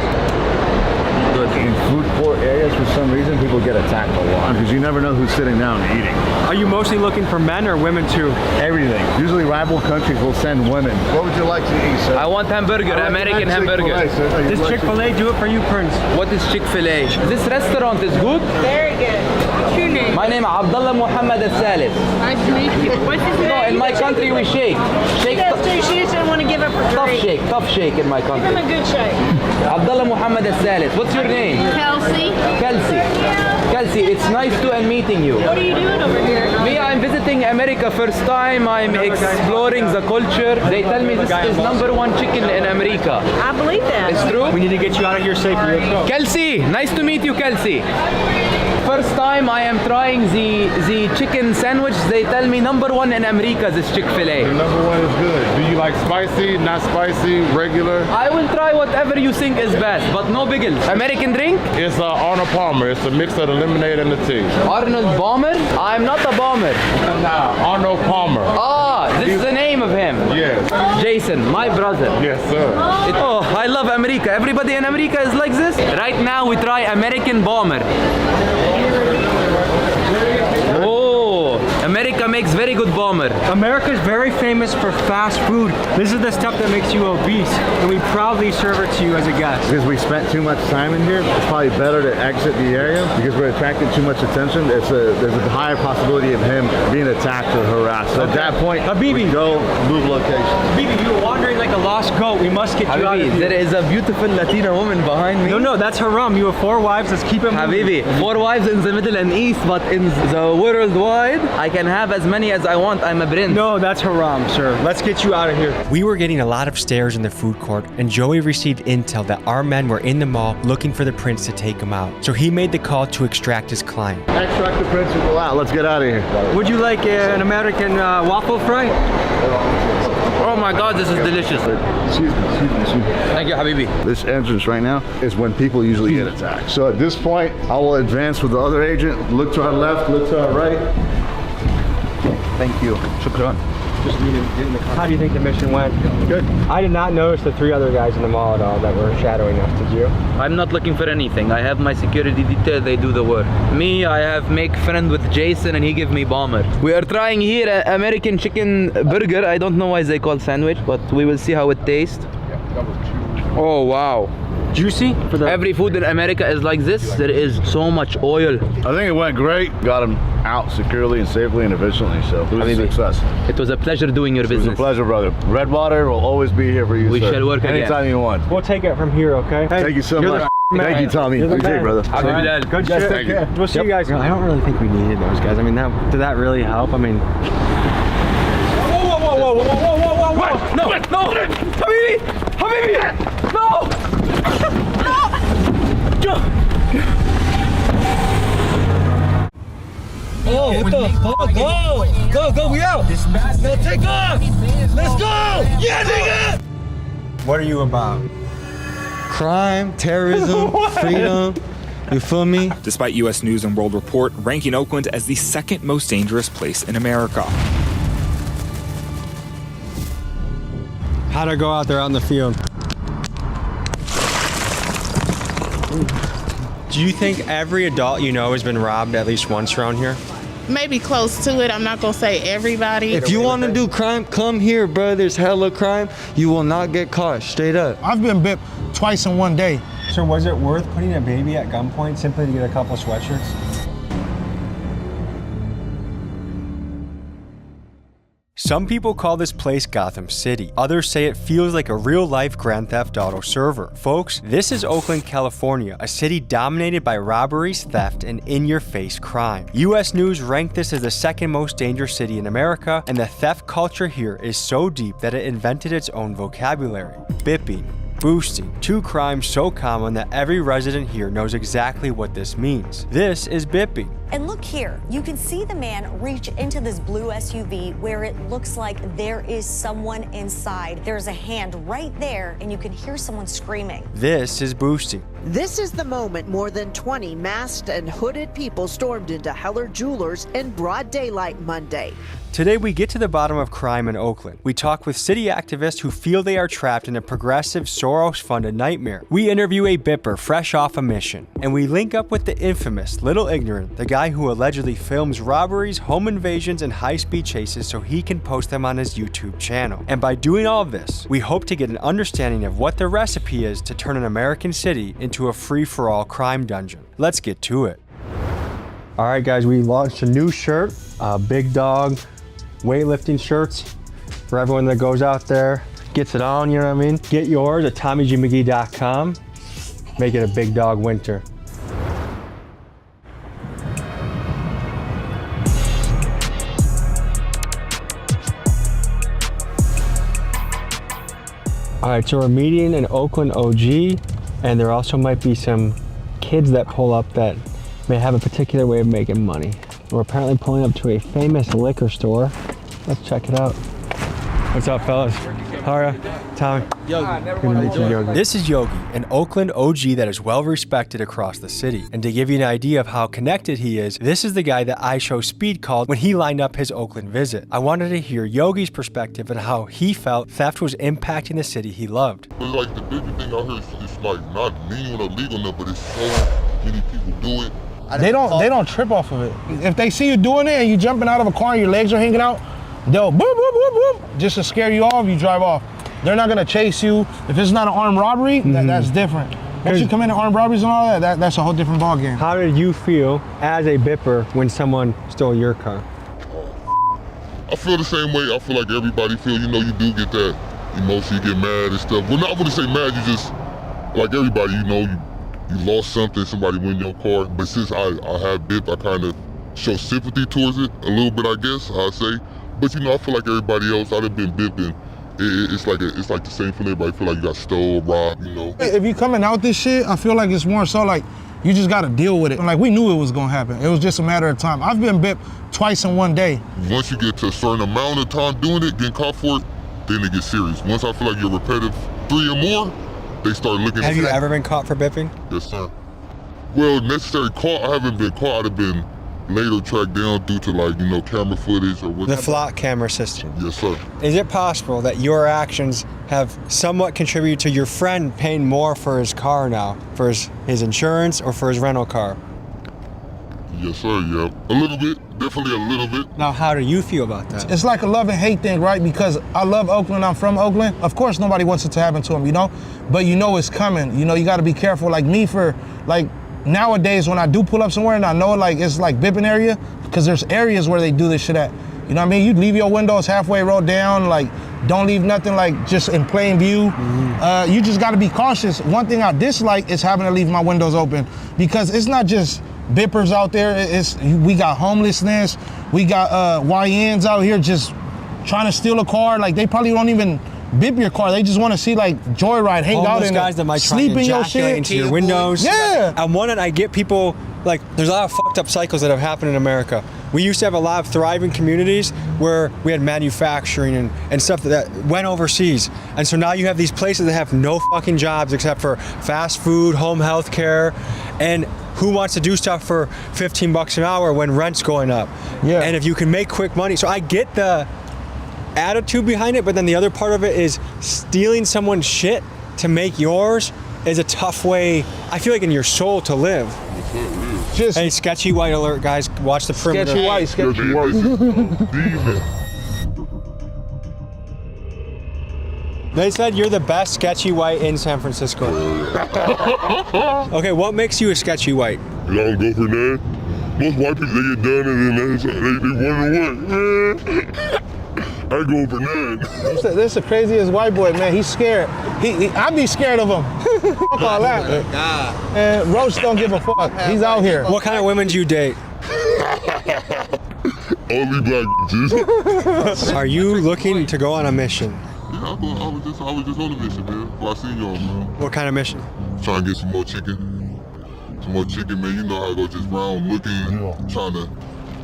In food court areas, for some reason, people get attacked a lot because you never know who's sitting down and eating. Are you mostly looking for men or women too? Everything. Usually rival countries will send women. What would you like to eat, sir? I want hamburger, American hamburger. Does Chick-fil-A do it for you, Prince? What is Chick-fil-A? This restaurant is good? Very good. What's your name? My name is Abdullah Muhammad Al-Salis. Nice to meet you. What's his name? No, in my country we shake. She doesn't want to give up her drink. Tough shake in my country. Give him a good shake. Abdullah Muhammad Al-Salis. What's your name? Kelsey, it's nice to meeting you. What are you doing over here? Me, I'm visiting America first time. I'm exploring the culture. They tell me this is #1 chicken in America. I believe that. It's true? We need to get you out of here safely. Let's go. Kelsey, nice to meet you, Kelsey. First time I am trying the chicken sandwich. They tell me #1 in America is Chick-fil-A. #1 is good. Do you like spicy, not spicy, regular? I will try whatever you think is best, but no biggles. American drink? It's Arnold Palmer. It's a mix of the lemonade and the tea. Arnold Palmer? I'm not a bomber. Nah, Arnold Palmer. This is the name of him. Yes. Jason, my brother. Yes, sir. I love America. Everybody in America is like this. Right now we try American bomber. America makes very good bomber. America's very famous for fast food. This is the stuff that makes you obese, and we proudly serve it to you as a guest. Because we spent too much time in here, it's probably better to exit the area because we're attracting too much attention. There's a higher possibility of him being attacked or harassed. So at that point, Habibi, we go move location. Habibi, you're wandering like a lost goat. We must get you out of here. There is a beautiful Latina woman behind me. No, that's Haram. You have 4 wives. Let's keep him. Habibi, 4 wives in the Middle and East, but in the worldwide, I can have as many as I want. I'm a prince. No, that's Haram, sir. Let's get you out of here. We were getting a lot of stares in the food court, and Joey received intel that our men were in the mall looking for the prince to take him out. So he made the call to extract his client. Extract the prince and go out. Let's get out of here. Would you like an American waffle fry? Oh my God, this is delicious. Excuse me. Thank you, Habibi. This entrance right now is when people usually get attacked. So at this point, I will advance with the other agent. Look to our left, look to our right. Thank you. Shukran. Just need to get in the car. How do you think the mission went? Good. I did not notice the 3 other guys in the mall at all that were shadowing us. Did you? I'm not looking for anything. I have my security detail. They do the work. Me, I have make friend with Jason and he give me bomber. We are trying here an American chicken burger. I don't know why they call sandwich, but we will see how it tastes. Oh, wow. Juicy? Every food in America is like this. There is so much oil. I think it went great. Got him out securely and safely and efficiently, so it was a success. It was a pleasure doing your business. It was a pleasure, brother. Redwater will always be here for you, We sir. shall work anytime again. you want. We'll take it from here, okay? Hey, Thank you so you're much. the Thank you, Tommy. You're the Appreciate it, man. brother. Good Yes, shit. thank you. We'll see you guys. I don't really think we needed those guys. I mean, did that really help? I mean... Whoa! What? No! Habibi! Habibi! No! Oh, what the fuck? Go, we out. Now take off. Let's go. Yeah, nigga. What are you about? Crime, terrorism, freedom. You feel me? Despite U.S. News and World Report ranking Oakland as the 2nd most dangerous place in America. How'd I go out there on the field? Do you think every adult you know has been robbed at least once around here? Maybe close to it. I'm not gonna say everybody. If you want to do crime, come here, bro. There's hella crime. You will not get caught, straight up. I've been bit twice in one day. So was it worth putting a baby at gunpoint simply to get a couple sweatshirts? Some people call this place Gotham City. Others say it feels like a real-life Grand Theft Auto server. Folks, this is Oakland, California, a city dominated by robberies, theft, and in-your-face crime. U.S. News ranked this as the 2nd most dangerous city in America, and the theft culture here is so deep that it invented its own vocabulary. Bipping, boosting, 2 crimes so common that every resident here knows exactly what this means. This is bipping. And look here, you can see the man reach into this blue SUV where it looks like there is someone inside. There's a hand right there, and you can hear someone screaming. This is boosting. This is the moment more than 20 masked and hooded people stormed into Heller Jewelers in broad daylight Monday. Today we get to the bottom of crime in Oakland. We talk with city activists who feel they are trapped in a progressive Soros-funded nightmare. We interview a bipper fresh off a mission. And we link up with the infamous Little Ignorant, the guy who allegedly films robberies, home invasions, and high-speed chases so he can post them on his YouTube channel. And by doing all of this, we hope to get an understanding of what the recipe is to turn an American city into a free-for-all crime dungeon. Let's get to it. All right, guys, we launched a new shirt, Big Dog weightlifting shirts for everyone that goes out there, gets it on, you know what I mean? Get yours at TommyGMcGee.com. Make it a Big Dog winter. All right, so we're meeting an Oakland OG, and there also might be some kids that pull up that may have a particular way of making money. We're apparently pulling up to a famous liquor store. Let's check it out. What's up, fellas? How are you? Tommy. Yogi. Good to meet you, Yogi. This is Yogi, an Oakland OG that is well respected across the city. And to give you an idea of how connected he is, this is the guy that iShow Speed called when he lined up his Oakland visit. I wanted to hear Yogi's perspective on how he felt theft was impacting the city he loved. But like the bigger thing out here is like not mean or illegal enough, but it's so many people do it. They don't trip off of it. If they see you doing it and you jumping out of a car and your legs are hanging out, they'll boop, boop, boop, boop, just to scare you off, you drive off. They're not gonna chase you. If it's not an armed robbery, that's different. Once you come into armed robberies and all that's a whole different ballgame. How did you feel as a bipper when someone stole your car? I feel the same way. I feel like everybody feel, you know, you do get that emotion, you get mad and stuff. Well, not really say mad, you just, like everybody, you know, you lost something, somebody went in your car. But since I have bip, I kind of show sympathy towards it a little bit, I guess, I'd say. But you know, I feel like everybody else, I'd have been bipping. It's like the same for everybody. I feel like you got stole, robbed, you know. If you coming out this shit, I feel like it's more so like, you just gotta deal with it. Like, we knew it was gonna happen. It was just a matter of time. I've been bipped twice in one day. Once you get to a certain amount of time doing it, getting caught for it, then it gets serious. Once I feel like you're repetitive 3 or more, they start looking at Have you ever been caught for bipping? Yes, sir. Well, necessary caught, I haven't been caught. I'd have been later tracked down due to, like, you know, camera footage or whatever. The flock camera system. Yes, sir. Is it possible that your actions have somewhat contributed to your friend paying more for his car now, for his insurance or for his rental car? Yes, sir, yeah. A little bit, definitely a little bit. Now, how do you feel about that? It's like a love and hate thing, right? Because I love Oakland, I'm from Oakland. Of course, nobody wants it to happen to them, you know? But you know it's coming. You know, you gotta be careful. Like me, for, like, nowadays when I do pull up somewhere and I know, like, it's like bipping area, because there's areas where they do this shit at. You know what I mean? You leave your windows halfway rolled down, like, don't leave nothing, like, just in plain view. You just gotta be cautious. One thing I dislike is having to leave my windows open, because it's not just bippers out there. We got homelessness, we got YNs out here just trying to steal a car. Like, they probably don't even bip your car. They just want to see, like, joyride, hang out in guys that might try sleep and in your ejaculate shit into your windows. Yeah. And one, I get people, like, there's a lot of fucked up cycles that have happened in America. We used to have a lot of thriving communities where we had manufacturing and stuff that went overseas. And so now you have these places that have no fucking jobs except for fast food, home health care, and who wants to do stuff for 15 bucks an hour when rent's going up? Yeah. And if you can make quick money. So I get the attitude behind it, but then the other part of it is stealing someone's shit to make yours is a tough way, I feel like, in your soul to live. Just, hey, sketchy white alert, guys. Watch the perimeter. Sketchy white. They said you're the best sketchy white in San Francisco. Okay, what makes you a sketchy white? You know, go for that. Most white people, they get done and then they wonder what. I go for that. This is the craziest white boy, man. He's scared. I'd be scared of him. Fuck all that. And Roach don't give a fuck. He's out here. What kind of women do you date? Only black bitches. Are you looking to go on a mission? Yeah, I was just on a mission, man. Well, I seen y'all, man. What kind of mission? Trying to get some more chicken. Some more chicken, man. You know how I go just round looking, trying to,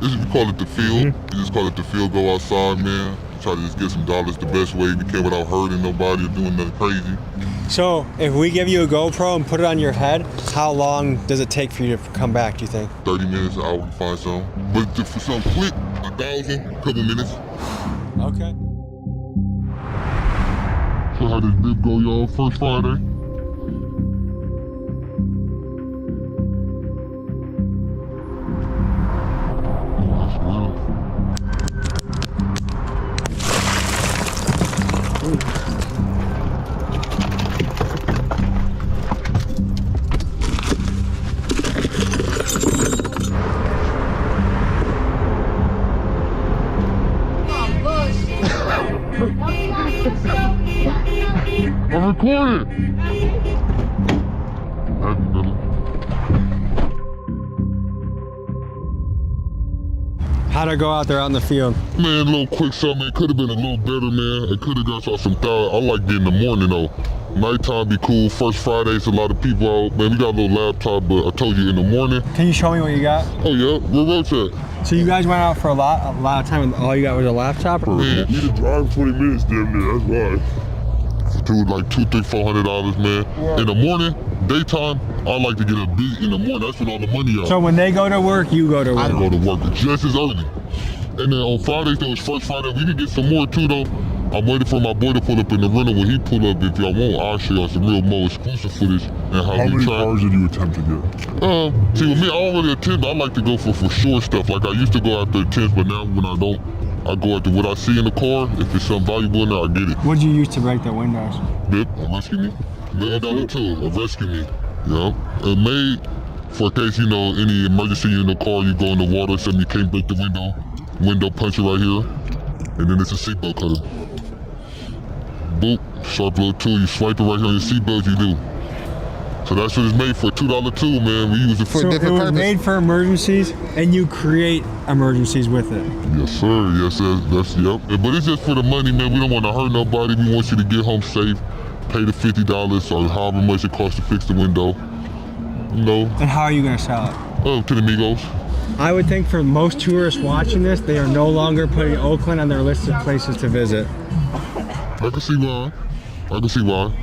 we call it the field. You just call it the field, go outside, man. Try to just get some dollars the best way we can without hurting nobody or doing nothing crazy. So, if we give you a GoPro and put it on your head, how long does it take for you to come back, do you think? 30 minutes, an hour to find some. But for something quick, 1,000, a couple minutes. Okay. So how did this go, y'all? First Friday? I'm recording. How'd it go out there on the field? Man, a little quick something. It could have been a little better, man. It could have got y'all some thought. I like getting in the morning, though. Nighttime be cool. First Fridays, a lot of people out. Man, we got a little laptop, but I told you in the morning. Can you show me what you got? Oh, yeah. Where Roach at? So you guys went out for a lot of time and all you got was a laptop? Man, you just drive 20 minutes damn near, that's why. For like $200, $400, man. Yeah. In the morning, daytime, I like to get a beat in the morning. That's when all the money out. So when they go to work, you go to work? I go to work just as early. And then on Fridays, though, it's First Friday. We can get some more too, though. I'm waiting for my boy to pull up in the rental. When he pull up, if y'all want, I'll show y'all some real Mo exclusive footage and how many cars did you attempt to get? See, with me, I don't really attempt. I like to go for sure stuff. Like I used to go after attempts, but now when I don't, I go after what I see in the car. If it's something valuable in there, I get it. What'd you use to break the windows? Bip, a rescue me. $1 tool, a rescue me. Yeah, made for case, you know, any emergency in the car, you go in the water, something you can't break the window puncher right here, and then it's a seatbelt cutter. Boop, sharp little tool, you swipe it right here on your seatbelt, you do. So that's what it's made for, $2 tool, man. We use it for so different it was purpose. made for emergencies, and you create emergencies with it. Yes, sir, yes, yep. But it's just for the money, man. We don't want to hurt nobody. We want you to get home safe, pay the $50 or however much it costs to fix the window. You know. And how are you gonna sell it? Oh, to the Migos. I would think for most tourists watching this, they are no longer putting Oakland on their list of places to visit. I can see why.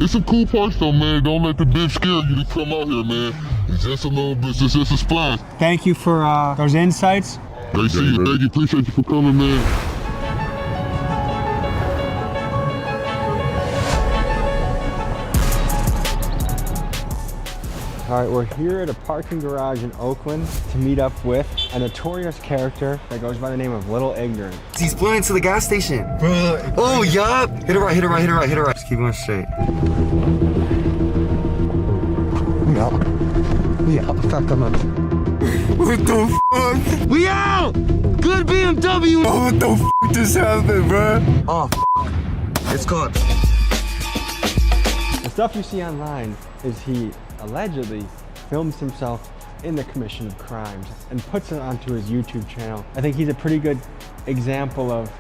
It's some cool parts though, man. Don't let the bib scare you to come out here, man. It's just a little bit, it's just a splash. Thank you for those insights. Thank you, appreciate you for coming, man. All right, we're here at a parking garage in Oakland to meet up with a notorious character that goes by the name of Little Ignorant. He's pulling into the gas station. Bro. Oh, yup. Hit it right. Just keep going straight. What the fuck? We out! Good BMW! Oh, what the fuck just happened, bro? Oh, it's caught. The stuff you see online is he allegedly films himself in the commission of crimes and puts it onto his YouTube channel. I think he's a pretty good example of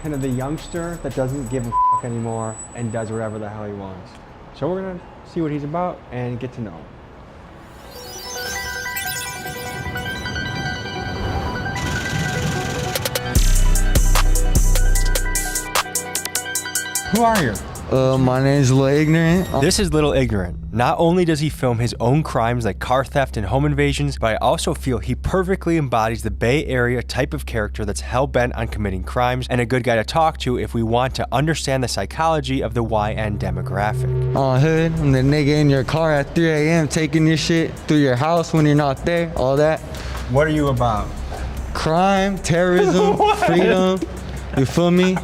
kind of the youngster that doesn't give a fuck anymore and does whatever the hell he wants. So we're gonna see what he's about and get to know him. Who are you? My name's Little Ignorant. This is Little Ignorant. Not only does he film his own crimes like car theft and home invasions, but I also feel he perfectly embodies the Bay Area type of character that's hell-bent on committing crimes and a good guy to talk to if we want to understand the psychology of the YN demographic. Hood, I'm the nigga in your car at 3 a.m. taking your shit through your house when you're not there, all that. What are you about? Crime, terrorism, freedom, you feel me?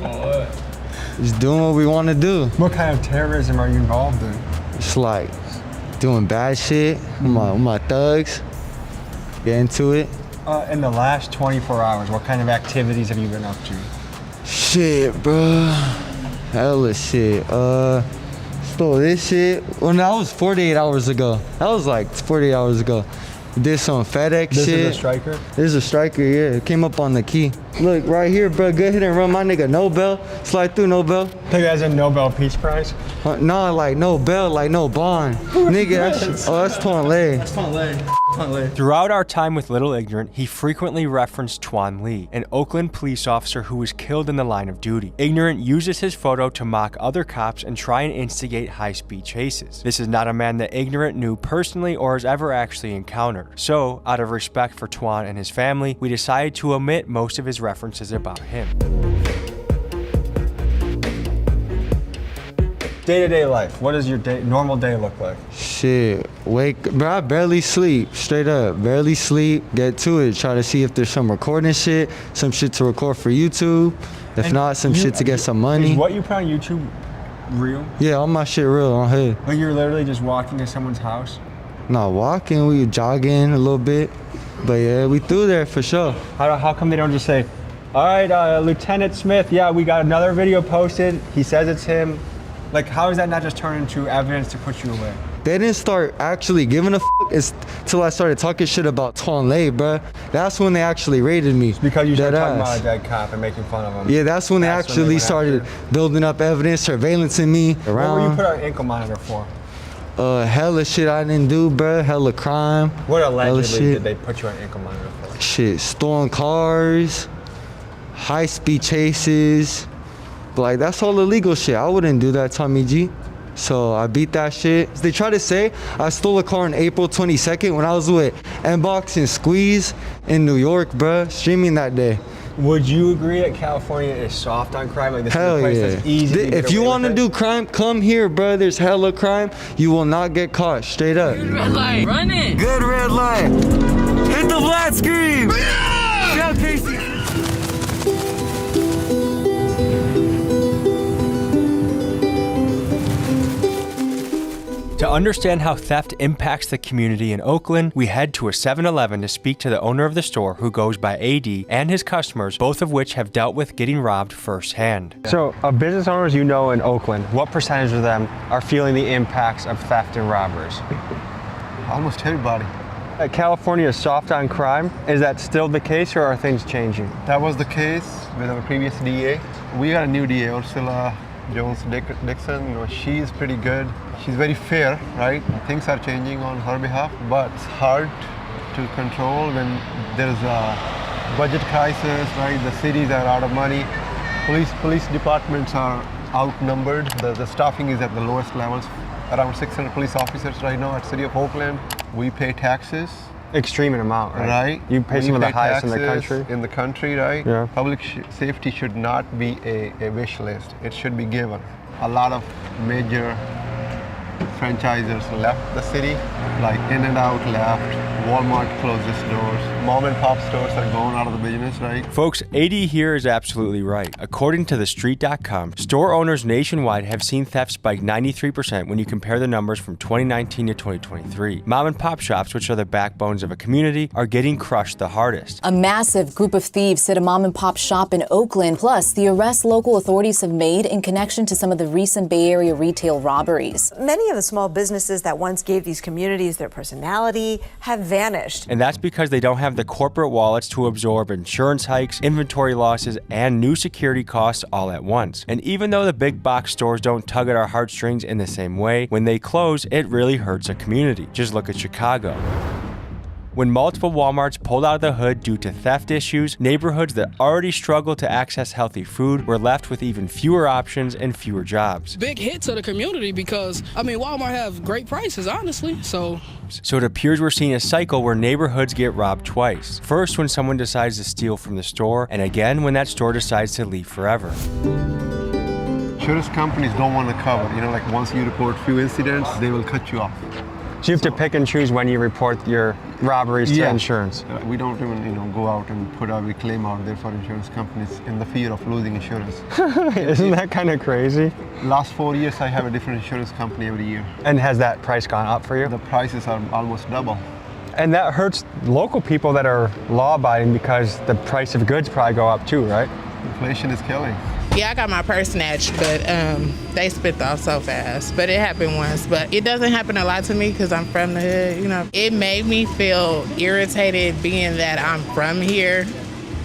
Just doing what we want to do. What kind of terrorism are you involved in? It's like doing bad shit with my thugs. Get into it. In the last 24 hours, what kind of activities have you been up to? Shit, bro. Hella shit. Stole this shit. Well, that was 48 hours ago. That was like 48 hours ago. Did some FedEx shit. This is a striker? This is a striker, yeah. It came up on the key. Look, right here, bro. Good hit and run. My nigga, Nobel. Slide through, Nobel. Think that's a Nobel Peace Prize? No, like Nobel, like no bond. Nigga, that's Tuan Le. That's Tuan Le. Throughout our time with Little Ignorant, he frequently referenced Tuan Le, an Oakland police officer who was killed in the line of duty. Ignorant uses his photo to mock other cops and try and instigate high-speed chases. This is not a man that Ignorant knew personally or has ever actually encountered. So, out of respect for Tuan and his family, we decided to omit most of his references about him. Day-to-day life, what does your normal day look like? Shit, bro, I barely sleep, straight up, barely sleep, get to it, try to see if there's some recording shit, some shit to record for YouTube, if not, some shit to get some money. Is what you put on YouTube real? Yeah, all my shit real, on hood. Like you're literally just walking to someone's house? Not walking, we jogging a little bit, but yeah, we through there for sure. How come they don't just say, all right, Lieutenant Smith, yeah, we got another video posted, he says it's him. Like, how does that not just turn into evidence to put you away? They didn't start actually giving a till I started talking shit about Tuan Le, bruh. That's when they actually raided me. It's because you started talking about a dead cop and making fun of him. Yeah, that's when they actually started building up evidence, surveillancing me around. What were you put our ankle monitor for? Hella shit I didn't do, bruh. Hella crime. What allegedly did they put you on ankle monitor for? Shit, stolen cars, high-speed chases. But like, that's all illegal shit. I wouldn't do that, Tommy G. So I beat that shit. They try to say I stole a car on April 22nd when I was with Mbox and Squeeze in New York, bruh, streaming that day. Would you agree that California is soft on crime? Like this is a place that's easy to get If you away want to with do crime, come here, bro. There's hella crime. You will not get caught. Straight up. Good red light. Run it. Good red light. Hit the flat screen. Yeah, Casey. To understand how theft impacts the community in Oakland, we head to a 7-Eleven to speak to the owner of the store, who goes by AD, and his customers, both of which have dealt with getting robbed firsthand. So, of business owners you know in Oakland, what percentage of them are feeling the impacts of theft and robberies? Almost everybody. California is soft on crime. Is that still the case, or are things changing? That was the case with our previous DA. We got a new DA, Ursula Jones-Dixon. You know, she's pretty good. She's very fair, right? Things are changing on her behalf, but it's hard to control when there's a budget crisis, right? The cities are out of money. Police departments are outnumbered. The staffing is at the lowest levels. Around 600 police officers right now at City of Oakland. We pay taxes. Extreme amount, right? Right. You pay some of the highest in the country. In the country, right? Yeah. Public safety should not be a wish list. It should be given. A lot of major franchisers left the city, like In-N-Out left, Walmart closed its doors, mom and pop stores are going out of the business, right? Folks, AD here is absolutely right. According to TheStreet.com, store owners nationwide have seen theft spike 93% when you compare the numbers from 2019 to 2023. Mom and pop shops, which are the backbones of a community, are getting crushed the hardest. A massive group of thieves hit a mom and pop shop in Oakland, plus the arrests local authorities have made in connection to some of the recent Bay Area retail robberies. Many of the small businesses that once gave these communities their personality have vanished. And that's because they don't have the corporate wallets to absorb insurance hikes, inventory losses, and new security costs all at once. And even though the big box stores don't tug at our heartstrings in the same way, when they close, it really hurts a community. Just look at Chicago. When multiple Walmarts pulled out of the hood due to theft issues, neighborhoods that already struggle to access healthy food were left with even fewer options and fewer jobs. Big hit to the community because, I mean, Walmart have great prices, honestly, so it appears we're seeing a cycle where neighborhoods get robbed twice. First, when someone decides to steal from the store, and again when that store decides to leave forever. Insurance companies don't want to cover. You know, like once you report few incidents, they will cut you off. So you have to pick and choose when you report your robberies to insurance. We don't even, go out and put every claim out there for insurance companies in the fear of losing insurance. Isn't that kind of crazy? Last 4 years, I have a different insurance company every year. And has that price gone up for you? The prices are almost double. And that hurts local people that are law-abiding because the price of goods probably go up too, right? Inflation is killing. Yeah, I got my purse snatched, but they spit off so fast. But it happened once. But it doesn't happen a lot to me because I'm from the hood, you know. It made me feel irritated being that I'm from here,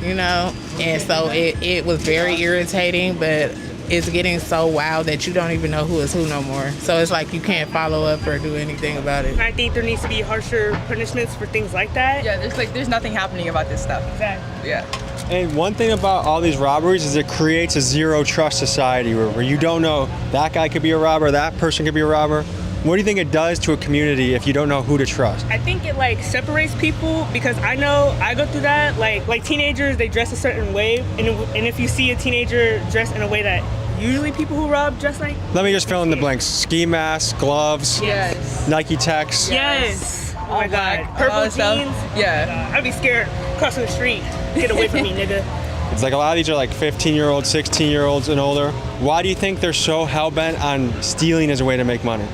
you know. And so it was very irritating, but it's getting so wild that you don't even know who is who no more. So it's like you can't follow up or do anything about it. I think there needs to be harsher punishments for things like that. Yeah, there's nothing happening about this stuff. Exactly. Yeah. And one thing about all these robberies is it creates a zero trust society where you don't know that guy could be a robber, that person could be a robber. What do you think it does to a community if you don't know who to trust? I think it separates people because I know I go through that. Like teenagers, they dress a certain way, and if you see a teenager dressed in a way that usually people who rob dress like. Let me just fill in the blanks. Ski mask, gloves, yes, Nike Techs. Yes. Oh my God. Purple jeans. Yeah. I'd be scared crossing the street. Get away from me, nigga. It's like a lot of these are like 15-year-olds, 16-year-olds and older. Why do you think they're so hell-bent on stealing as a way to make money?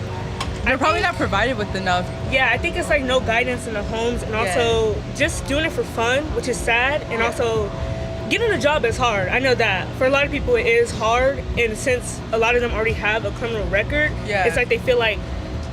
They're probably not provided with enough. Yeah, I think it's like no guidance in the homes and also just doing it for fun, which is sad, and also getting a job is hard. I know that. For a lot of people, it is hard, and since a lot of them already have a criminal record, it's like they feel like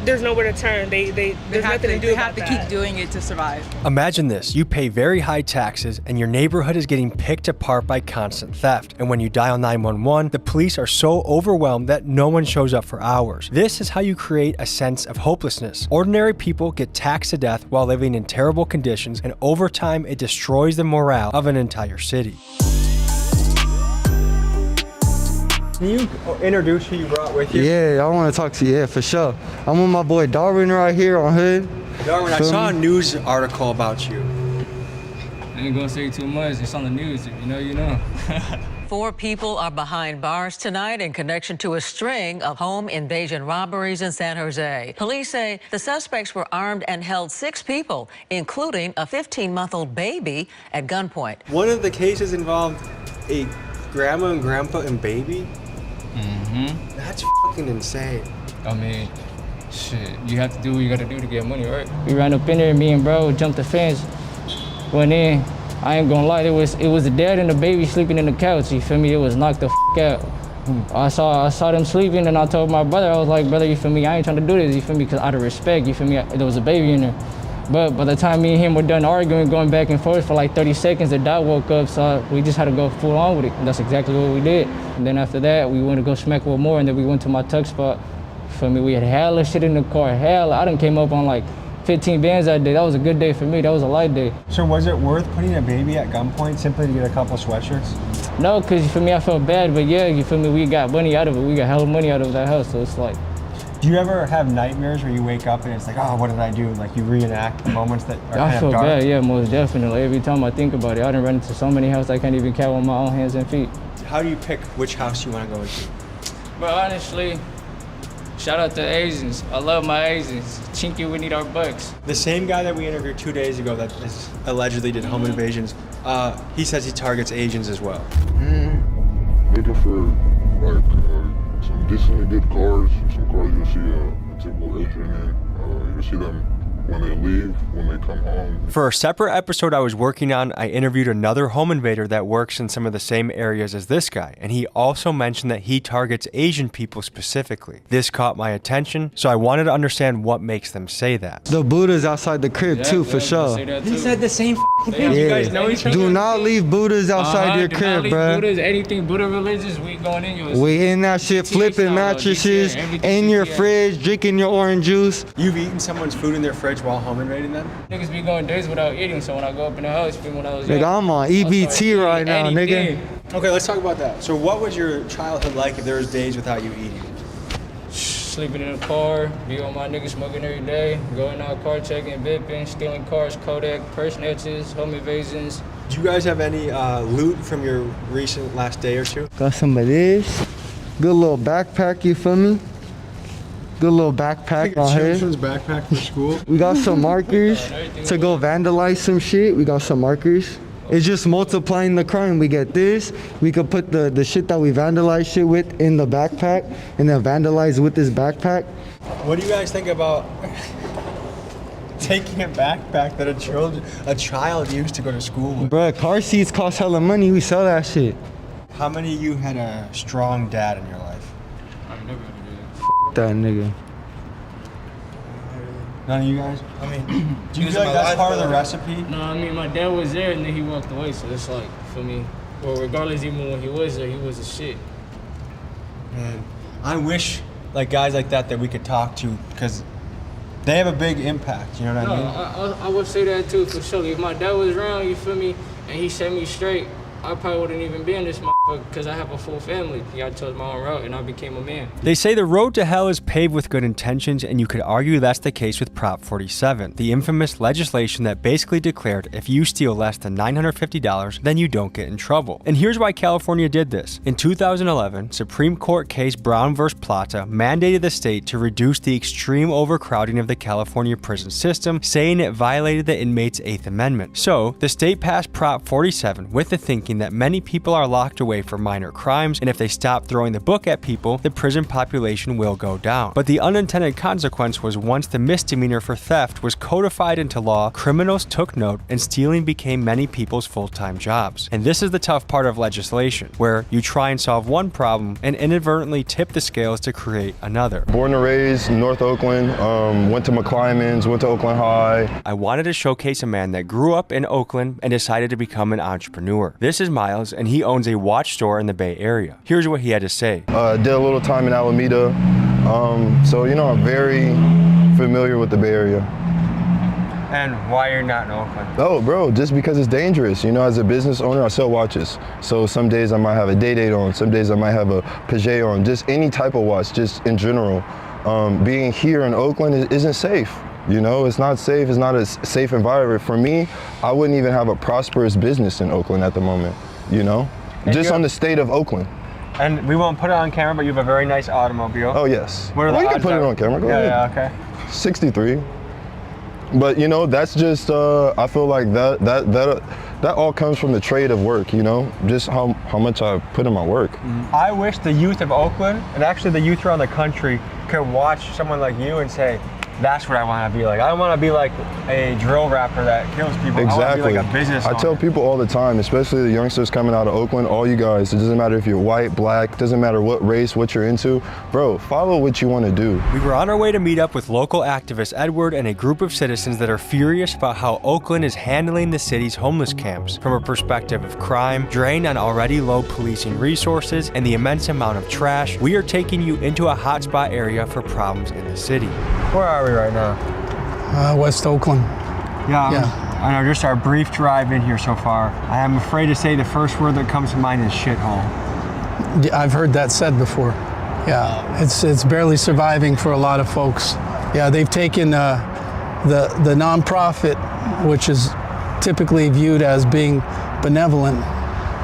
there's nowhere to turn. There's nothing to do. They have to keep doing it to survive. Imagine this, you pay very high taxes and your neighborhood is getting picked apart by constant theft. And when you dial 911, the police are so overwhelmed that no one shows up for hours. This is how you create a sense of hopelessness. Ordinary people get taxed to death while living in terrible conditions, and over time it destroys the morale of an entire city. Can you introduce who you brought with you? Yeah, I want to talk to you. Yeah, for sure. I'm with my boy Darwin right here on Hood. Darwin, I saw a news article about you. ain't gonna say too much. It's on the news. If you know, you know. 4 people are behind bars tonight in connection to a string of home invasion robberies in San Jose. Police say the suspects were armed and held 6 people, including a 15-month-old baby, at gunpoint. One of the cases involved a grandma and grandpa and baby. Mm-hmm. That's fucking insane. I mean, shit, you have to do what you gotta do to get money, right? We ran up in there, me and bro jumped the fence, went in. I ain't gonna lie, it was the dad and the baby sleeping in the couch, you feel me? It was knocked the out. I saw them sleeping, and I told my brother, I was like, brother, you feel me? I ain't trying to do this, you feel me? Because out of respect, you feel me? There was a baby in there. But by the time me and him were done arguing, going back and forth for like 30 seconds, the dog woke up, so we just had to go full on with it. And that's exactly what we did. And then after that, we went to go smack with more, and then we went to my tuck spot. For me, we had hella shit in the car, hella. I done came up on like 15 bands that day. That was a good day for me. That was a light day. So was it worth putting a baby at gunpoint simply to get a couple sweatshirts? No, because for me, I felt bad. But yeah, you feel me? We got money out of it. We got hella money out of that house. So it's like. Do you ever have nightmares where you wake up and it's like, oh, what did I do? Like you reenact the moments that are I kind feel of dark? bad, yeah, most definitely. Every time I think about it, I done run into so many houses I can't even count on my own hands and feet. How do you pick which house you want to go into? But honestly, shout out to Asians. I love my Asians. Chinky, we need our bucks. The same guy that we interviewed 2 days ago that is allegedly did home invasions, he says he targets Asians as well. Looking for like some decently good cars, some cars you'll see a typical Asian in. You'll see them when they leave, when they come home. For a separate episode I was working on, I interviewed another home invader that works in some of the same areas as this guy, and he also mentioned that he targets Asian people specifically. This caught my attention, so I wanted to understand what makes them say that. The Buddha's outside the crib too, for sure. He said the same thing. Yeah. You guys know each other? Do not leave Buddha's outside your crib, bro. Buddha's, anything Buddha religious, we going in yours. We in that shit, flipping mattresses, in your fridge, drinking your orange juice. You've eaten someone's food in their fridge while home invading them? Niggas be going days without eating, so when I go up in the house, when I was young, Nigga, I'm on EBT right now, nigga. Okay, let's talk about that. So what was your childhood like if there was days without you eating? Sleeping in the car, be on my niggas smoking every day, going out car checking, bipping, stealing cars, Kodak, purse snatches, home invasions. Do you guys have any loot from your recent last day or two? Got some of this. Good little backpack, you feel me? Good little backpack on here. Children's backpack for school. We got some markers to go vandalize some shit. We got some markers. It's just multiplying the crime. We get this. We could put the shit that we vandalize shit with in the backpack and then vandalize with this backpack. What do you guys think about taking a backpack that a child used to go to school with? Bruh, car seats cost hella money. We sell that shit. How many of you had a strong dad in your life? I've never had That nigga. None of you guys? I mean, do you feel like that's part of the recipe? No, I mean, my dad was there and then he walked away, so it's like, for me, well, regardless, even when he was there, he was a shit. Man, I wish like guys like that we could talk to, because they have a big impact, you know what I mean? I would say that too, for sure. If my dad was around, you feel me, and he set me straight, I probably wouldn't even be in this motherfucker because I have a full family. I chose my own route and I became a man. They say the road to hell is paved with good intentions, and you could argue that's the case with Prop 47, the infamous legislation that basically declared if you steal less than $950, then you don't get in trouble. And here's why California did this. In 2011, Supreme Court case Brown v. Plata mandated the state to reduce the extreme overcrowding of the California prison system, saying it violated the inmates' 8th Amendment. So, the state passed Prop 47 with the thinking that many people are locked away for minor crimes, and if they stop throwing the book at people, the prison population will go down. But the unintended consequence was once the misdemeanor for theft was codified into law, criminals took note and stealing became many people's full-time jobs. And this is the tough part of legislation, where you try and solve one problem and inadvertently tip the scales to create another. Born and raised in North Oakland, went to McClymonds, went to Oakland High. I wanted to showcase a man that grew up in Oakland and decided to become an entrepreneur. This is Miles, and he owns a watch store in the Bay Area. Here's what he had to say. Did a little time in Alameda, so you know, I'm very familiar with the Bay Area. And why you're not in Oakland? Oh, bro, just because it's dangerous. You know, as a business owner, I sell watches. So some days I might have a Day-Date on, some days I might have a Paget on, just any type of watch, just in general. Being here in Oakland isn't safe. You know, it's not safe. It's not a safe environment. For me, I wouldn't even have a prosperous business in Oakland at the moment, you know? And Just on the state of Oakland. And we won't put it on camera, but you have a very nice automobile. Oh, yes. What are the Well, you can odds put it are- on camera. Go yeah, ahead. Yeah, okay. 63. But, you know, that's just, I feel like that all comes from the trade of work, you know? Just how much I put in my work. I wish the youth of Oakland, and actually the youth around the country, could watch someone like you and say, that's what I want to be like. I don't want to be like a drill rapper that kills people. Exactly. I want to be like a business I tell owner. people all the time, especially the youngsters coming out of Oakland, all you guys, it doesn't matter if you're white, black, doesn't matter what race, what you're into, bro, follow what you want to do. We were on our way to meet up with local activist Edward and a group of citizens that are furious about how Oakland is handling the city's homeless camps from a perspective of crime, drain on already low policing resources, and the immense amount of trash. We are taking you into a hotspot area for problems in the city. Where are we right now? West Oakland. Yeah. I know, just our brief drive in here so far. I am afraid to say the first word that comes to mind is shithole. Yeah, I've heard that said before. Yeah, it's barely surviving for a lot of folks. Yeah, they've taken the nonprofit, which is typically viewed as being benevolent,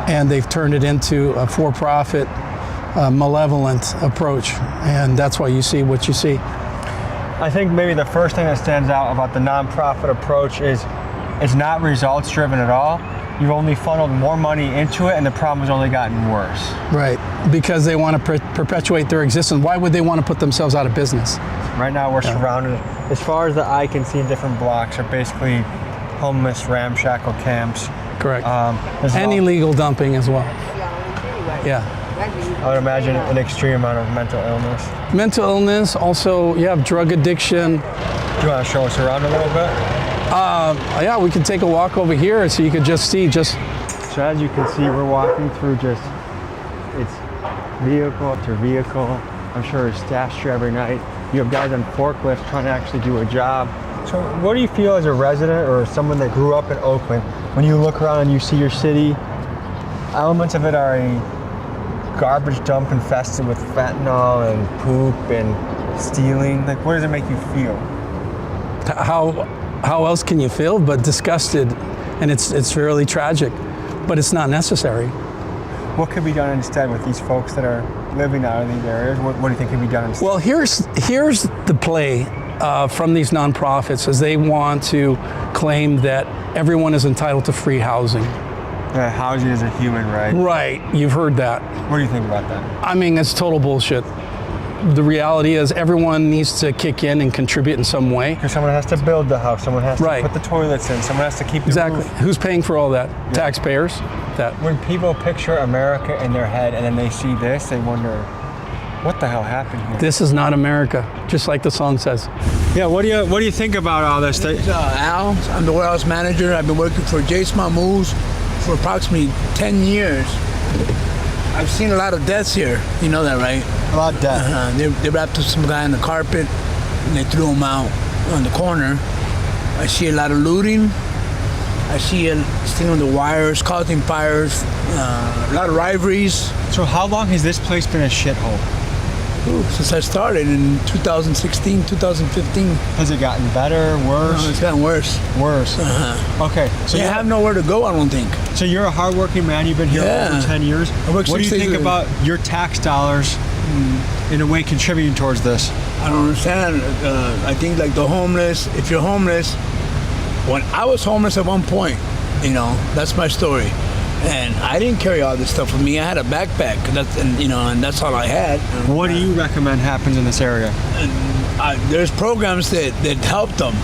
and they've turned it into a for-profit, malevolent approach, and that's why you see what you see. I think maybe the first thing that stands out about the nonprofit approach is it's not results driven at all. You've only funneled more money into it and the problem has only gotten worse. Right, because they want to perpetuate their existence. Why would they want to put themselves out of business? Right now we're surrounded, as far as the eye can see, different blocks are basically homeless, ramshackle camps. Correct. And illegal dumping as well. Yeah. I would imagine an extreme amount of mental illness. Mental illness, also you have drug addiction. Do you want to show us around a little bit? Yeah, we can take a walk over here so you could just see So as you can see, we're walking through it's vehicle to vehicle. I'm sure it's stashed here every night. You have guys on forklifts trying to actually do a job. So what do you feel as a resident or someone that grew up in Oakland, when you look around and you see your city, elements of it are a garbage dump infested with fentanyl and poop and stealing? Like, what does it make you feel? how else can you feel but disgusted, and it's really tragic, but it's not necessary. What could be done instead with these folks that are living out of these areas? What do you think could be done instead? Well, here's the play from these nonprofits, is they want to claim that everyone is entitled to free housing. Housing is a human right. Right, you've heard that. What do you think about that? I mean, it's total bullshit. The reality is everyone needs to kick in and contribute in some way. Because someone has to build the house, someone has to put the toilets in, someone has to keep the roof. Who's paying for all that? Yeah. Taxpayers. When people picture America in their head and then they see this, they wonder, what the hell happened here? This is not America, just like the song says. Yeah, what do you think about all this? Al, I'm the warehouse manager. I've been working for Jace Mahmouz for approximately 10 years. I've seen a lot of deaths here. You know that, right? A lot of deaths. They wrapped up some guy in the carpet and they threw him out on the corner. I see a lot of looting. I see stealing the wires, causing fires, a lot of rivalries. So how long has this place been a shithole? Since I started in 2016, 2015. Has it gotten better, worse? No, it's gotten worse. Worse. Okay. So you have nowhere to go, I don't think. So you're a hardworking man. You've been here over 10 years. What do you think about your tax dollars in a way contributing towards this? I don't understand. I think like the homeless, if you're homeless, when I was homeless at one point, that's my story. And I didn't carry all this stuff with me. I had a backpack, and that's all I had. What do you recommend happens in this area? There's programs that help them,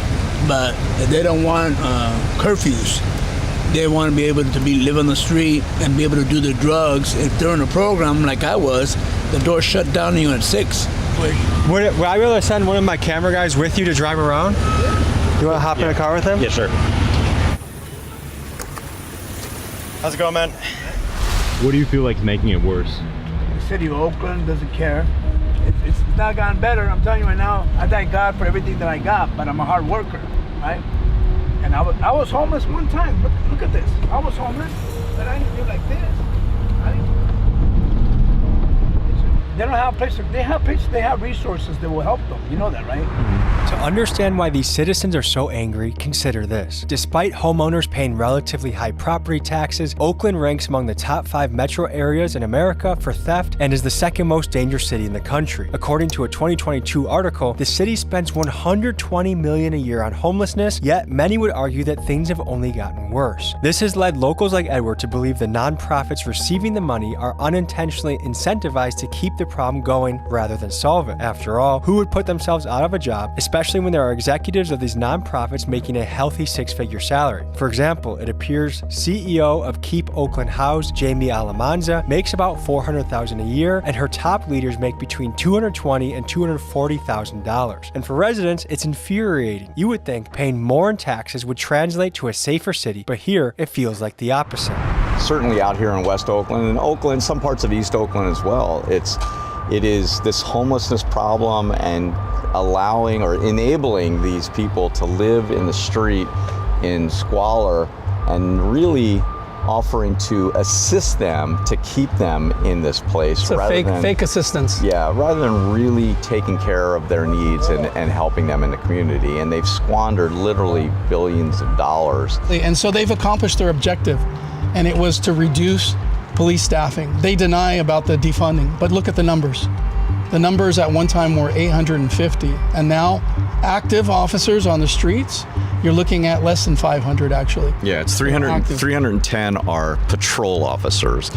but they don't want curfews. They want to be able to live on the street and be able to do their drugs. If they're in a program like I was, the door shut down on you at 6. Would I be able to send one of my camera guys with you to drive around? You want to hop in a car with him? Yes, sir. How's it going, man? What do you feel like is making it worse? The city of Oakland doesn't care. It's not gotten better. I'm telling you right now, I thank God for everything that I got, but I'm a hard worker, right? And I was homeless one time. Look at this. I was homeless, but I didn't feel like this. They don't have places. They have resources that will help them. You know that, right? To understand why these citizens are so angry, consider this. Despite homeowners paying relatively high property taxes, Oakland ranks among the top 5 metro areas in America for theft and is the second most dangerous city in the country. According to a 2022 article, the city spends $120 million a year on homelessness, yet many would argue that things have only gotten worse. This has led locals like Edward to believe the nonprofits receiving the money are unintentionally incentivized to keep the problem going rather than solve it. After all, who would put themselves out of a job, especially when there are executives of these nonprofits making a healthy 6-figure salary? For example, it appears CEO of Keep Oakland Housed, Jamie Alamanza, makes about $400,000 a year, and her top leaders make between $220,000 and $240,000. And for residents, it's infuriating. You would think paying more in taxes would translate to a safer city, but here it feels like the opposite. Certainly out here in West Oakland and Oakland, some parts of East Oakland as well, it is this homelessness problem and allowing or enabling these people to live in the street in squalor and really offering to assist them to keep them in this place. It's a fake assistance. Yeah, rather than really taking care of their needs and helping them in the community. And they've squandered literally billions of dollars. And so they've accomplished their objective, and it was to reduce police staffing. They deny about the defunding, but look at the numbers. The numbers at one time were 850, and now active officers on the streets, you're looking at less than 500 actually. Yeah, it's 310 are patrol officers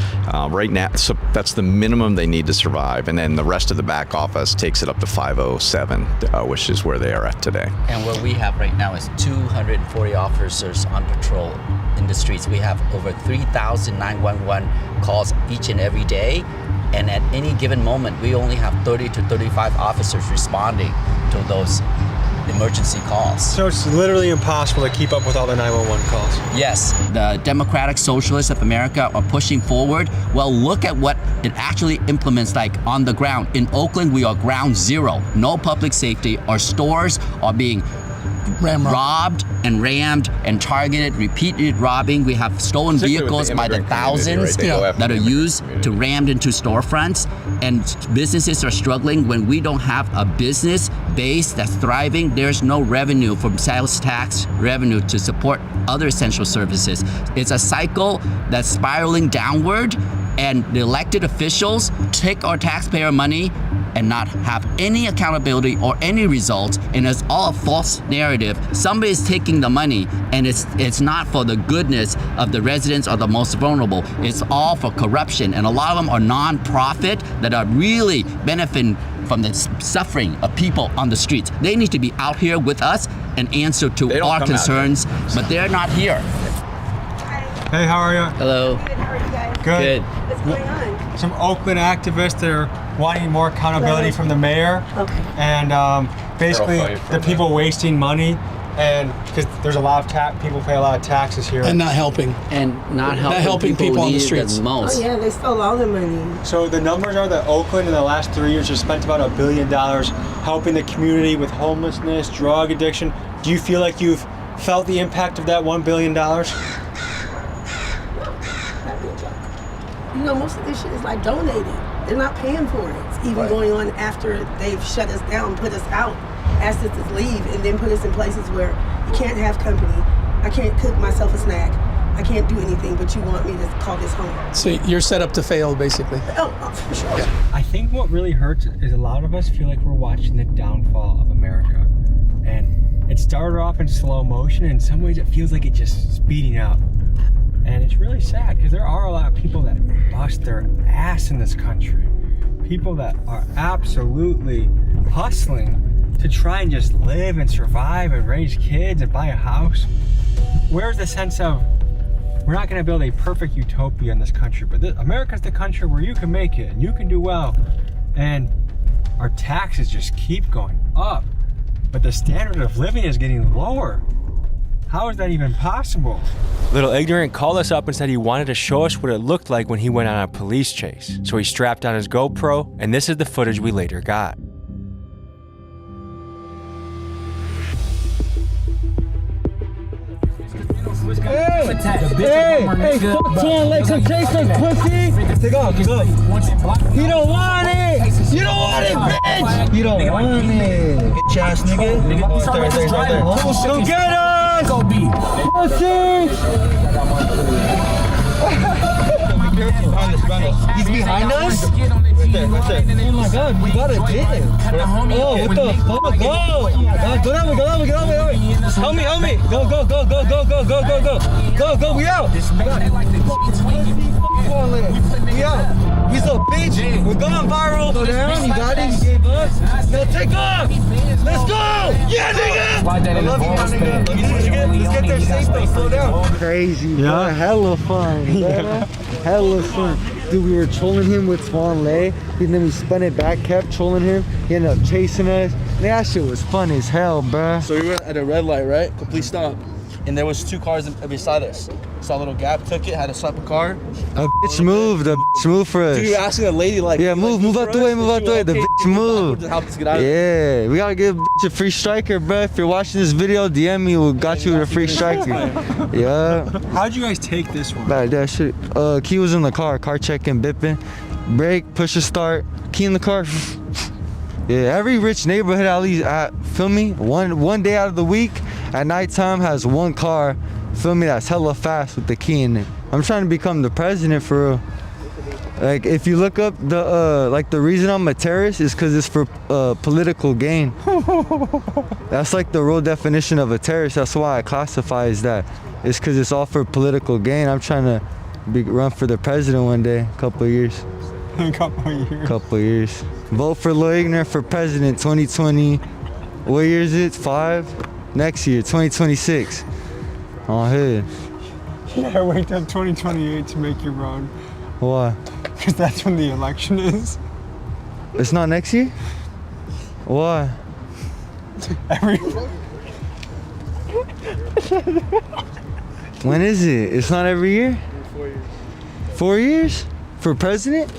right now. So that's the minimum they need to survive. And then the rest of the back office takes it up to 507, which is where they are at today. And what we have right now is 240 officers on patrol in the streets. We have over 3,000 911 calls each and every day. And at any given moment, we only have 30 to 35 officers responding to those emergency calls. So it's literally impossible to keep up with all the 911 calls. Yes, the Democratic Socialists of America are pushing forward. Well, look at what it actually implements like on the ground. In Oakland, we are ground zero. No public safety. Our stores are being robbed and rammed and targeted, repeated robbing. We have stolen vehicles by the thousands that are used to rammed into storefronts, and businesses are struggling. When we don't have a business base that's thriving, there's no revenue from sales tax revenue to support other essential services. It's a cycle that's spiraling downward, and the elected officials take our taxpayer money and not have any accountability or any results, and it's all a false narrative. Somebody's taking the money, and it's not for the goodness of the residents or the most vulnerable. It's all for corruption, and a lot of them are non-profit that are really benefiting from the suffering of people on the streets. They need to be out here with us and answer to our concerns, but they're not here. Hey, how are you? Hello. Good, how are you guys? Good. What's going on? Some Oakland activists that are wanting more accountability from the mayor. Okay. And basically the people wasting money, and because there's a lot of people pay a lot of taxes here. And not helping. And not helping people on the streets. The most. Oh yeah, they stole all the money. So the numbers are that Oakland in the last 3 years has spent about $1 billion helping the community with homelessness, drug addiction. Do you feel like you've felt the impact of that $1 billion? You know, most of this shit is like donated. They're not paying for it. It's even going on after they've shut us down, put us out, asked us to leave, and then put us in places where you can't have company. I can't cook myself a snack. I can't do anything, but you want me to call this home. So you're set up to fail, basically. Oh, for sure. I think what really hurts is a lot of us feel like we're watching the downfall of America. And it started off in slow motion. In some ways, it feels like it's just speeding up. And it's really sad because there are a lot of people that bust their ass in this country. People that are absolutely hustling to try and just live and survive and raise kids and buy a house. Where's the sense of, we're not going to build a perfect utopia in this country, but America's the country where you can make it and you can do well. And our taxes just keep going up, but the standard of living is getting lower. How is that even possible? Little Ignorant called us up and said he wanted to show us what it looked like when he went on a police chase. So he strapped on his GoPro, and this is the footage we later got. Hey, Hey, fuck Swan Lake, come chase us, pussy. Take off, go. You don't want it. You don't want it, bitch. You don't want it. Bitch ass nigga. Right there. Go get us. Pussy. He's behind us? Right there. Oh my god, we got it, did it. Oh, what the fuck? Go! Go that way. Help me. Go. Go, we out. We out. He's a bitch. We're going viral. Go down, you got it, you gave us. Now take off. Let's go! Yeah, nigga! I love you, my nigga. Let's get there safe though, slow down. Crazy, bro. Hella fun, bro. Hella fun. Dude, we were trolling him with Swan Lake, and then we spun it back, kept trolling him. He ended up chasing us. That shit was fun as hell, bruh. So we were at a red light, right? Complete stop. And there was 2 cars beside us. Saw a little gap, took it, had to stop a car. A bitch moved for us. Dude, you were asking a lady like, yeah, move out the way, The bitch moved. Help us get out of Yeah, we gotta give a bitch a free striker, bruh. If you're watching this video, DM me, we got you with a free striker. Yeah. How'd you guys take this one? Bad that shit. Key was in the car checking, bipping. Brake, push to start, key in the car. Yeah, every rich neighborhood at least, feel me? One day out of the week, at nighttime has one car, feel me, that's hella fast with the key in it. I'm trying to become the president for real. Like, if you look up the the reason I'm a terrorist is because it's for political gain. That's like the real definition of a terrorist. That's why I classify as that. It's because it's all for political gain. I'm trying to run for the president one day, couple years. Couple years. Vote for Lil Ignorant for president 2020. What year is it? 5? Next year, 2026. On hood. You gotta wait till 2028 to make your run. Why? Because that's when the election is. It's not next year? Why? When is it? It's not every year? 4 years. 4 years? For president?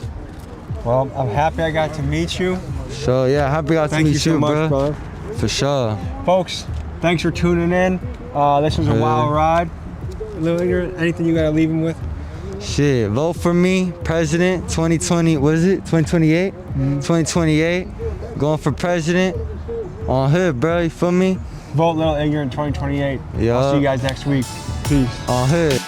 Well, I'm happy I got to meet you. So yeah, happy I got to meet you, so much, bro. For sure. Folks, thanks for tuning in. This was a wild ride. Lil Ignorant, anything you gotta leave him with? Shit, vote for me, president 2020, what is it? 2028? 2028. Going for president. On hood, bro, you feel me? Vote Lil Ignorant 2028. Yeah. I'll see you guys next week. Peace. On hood.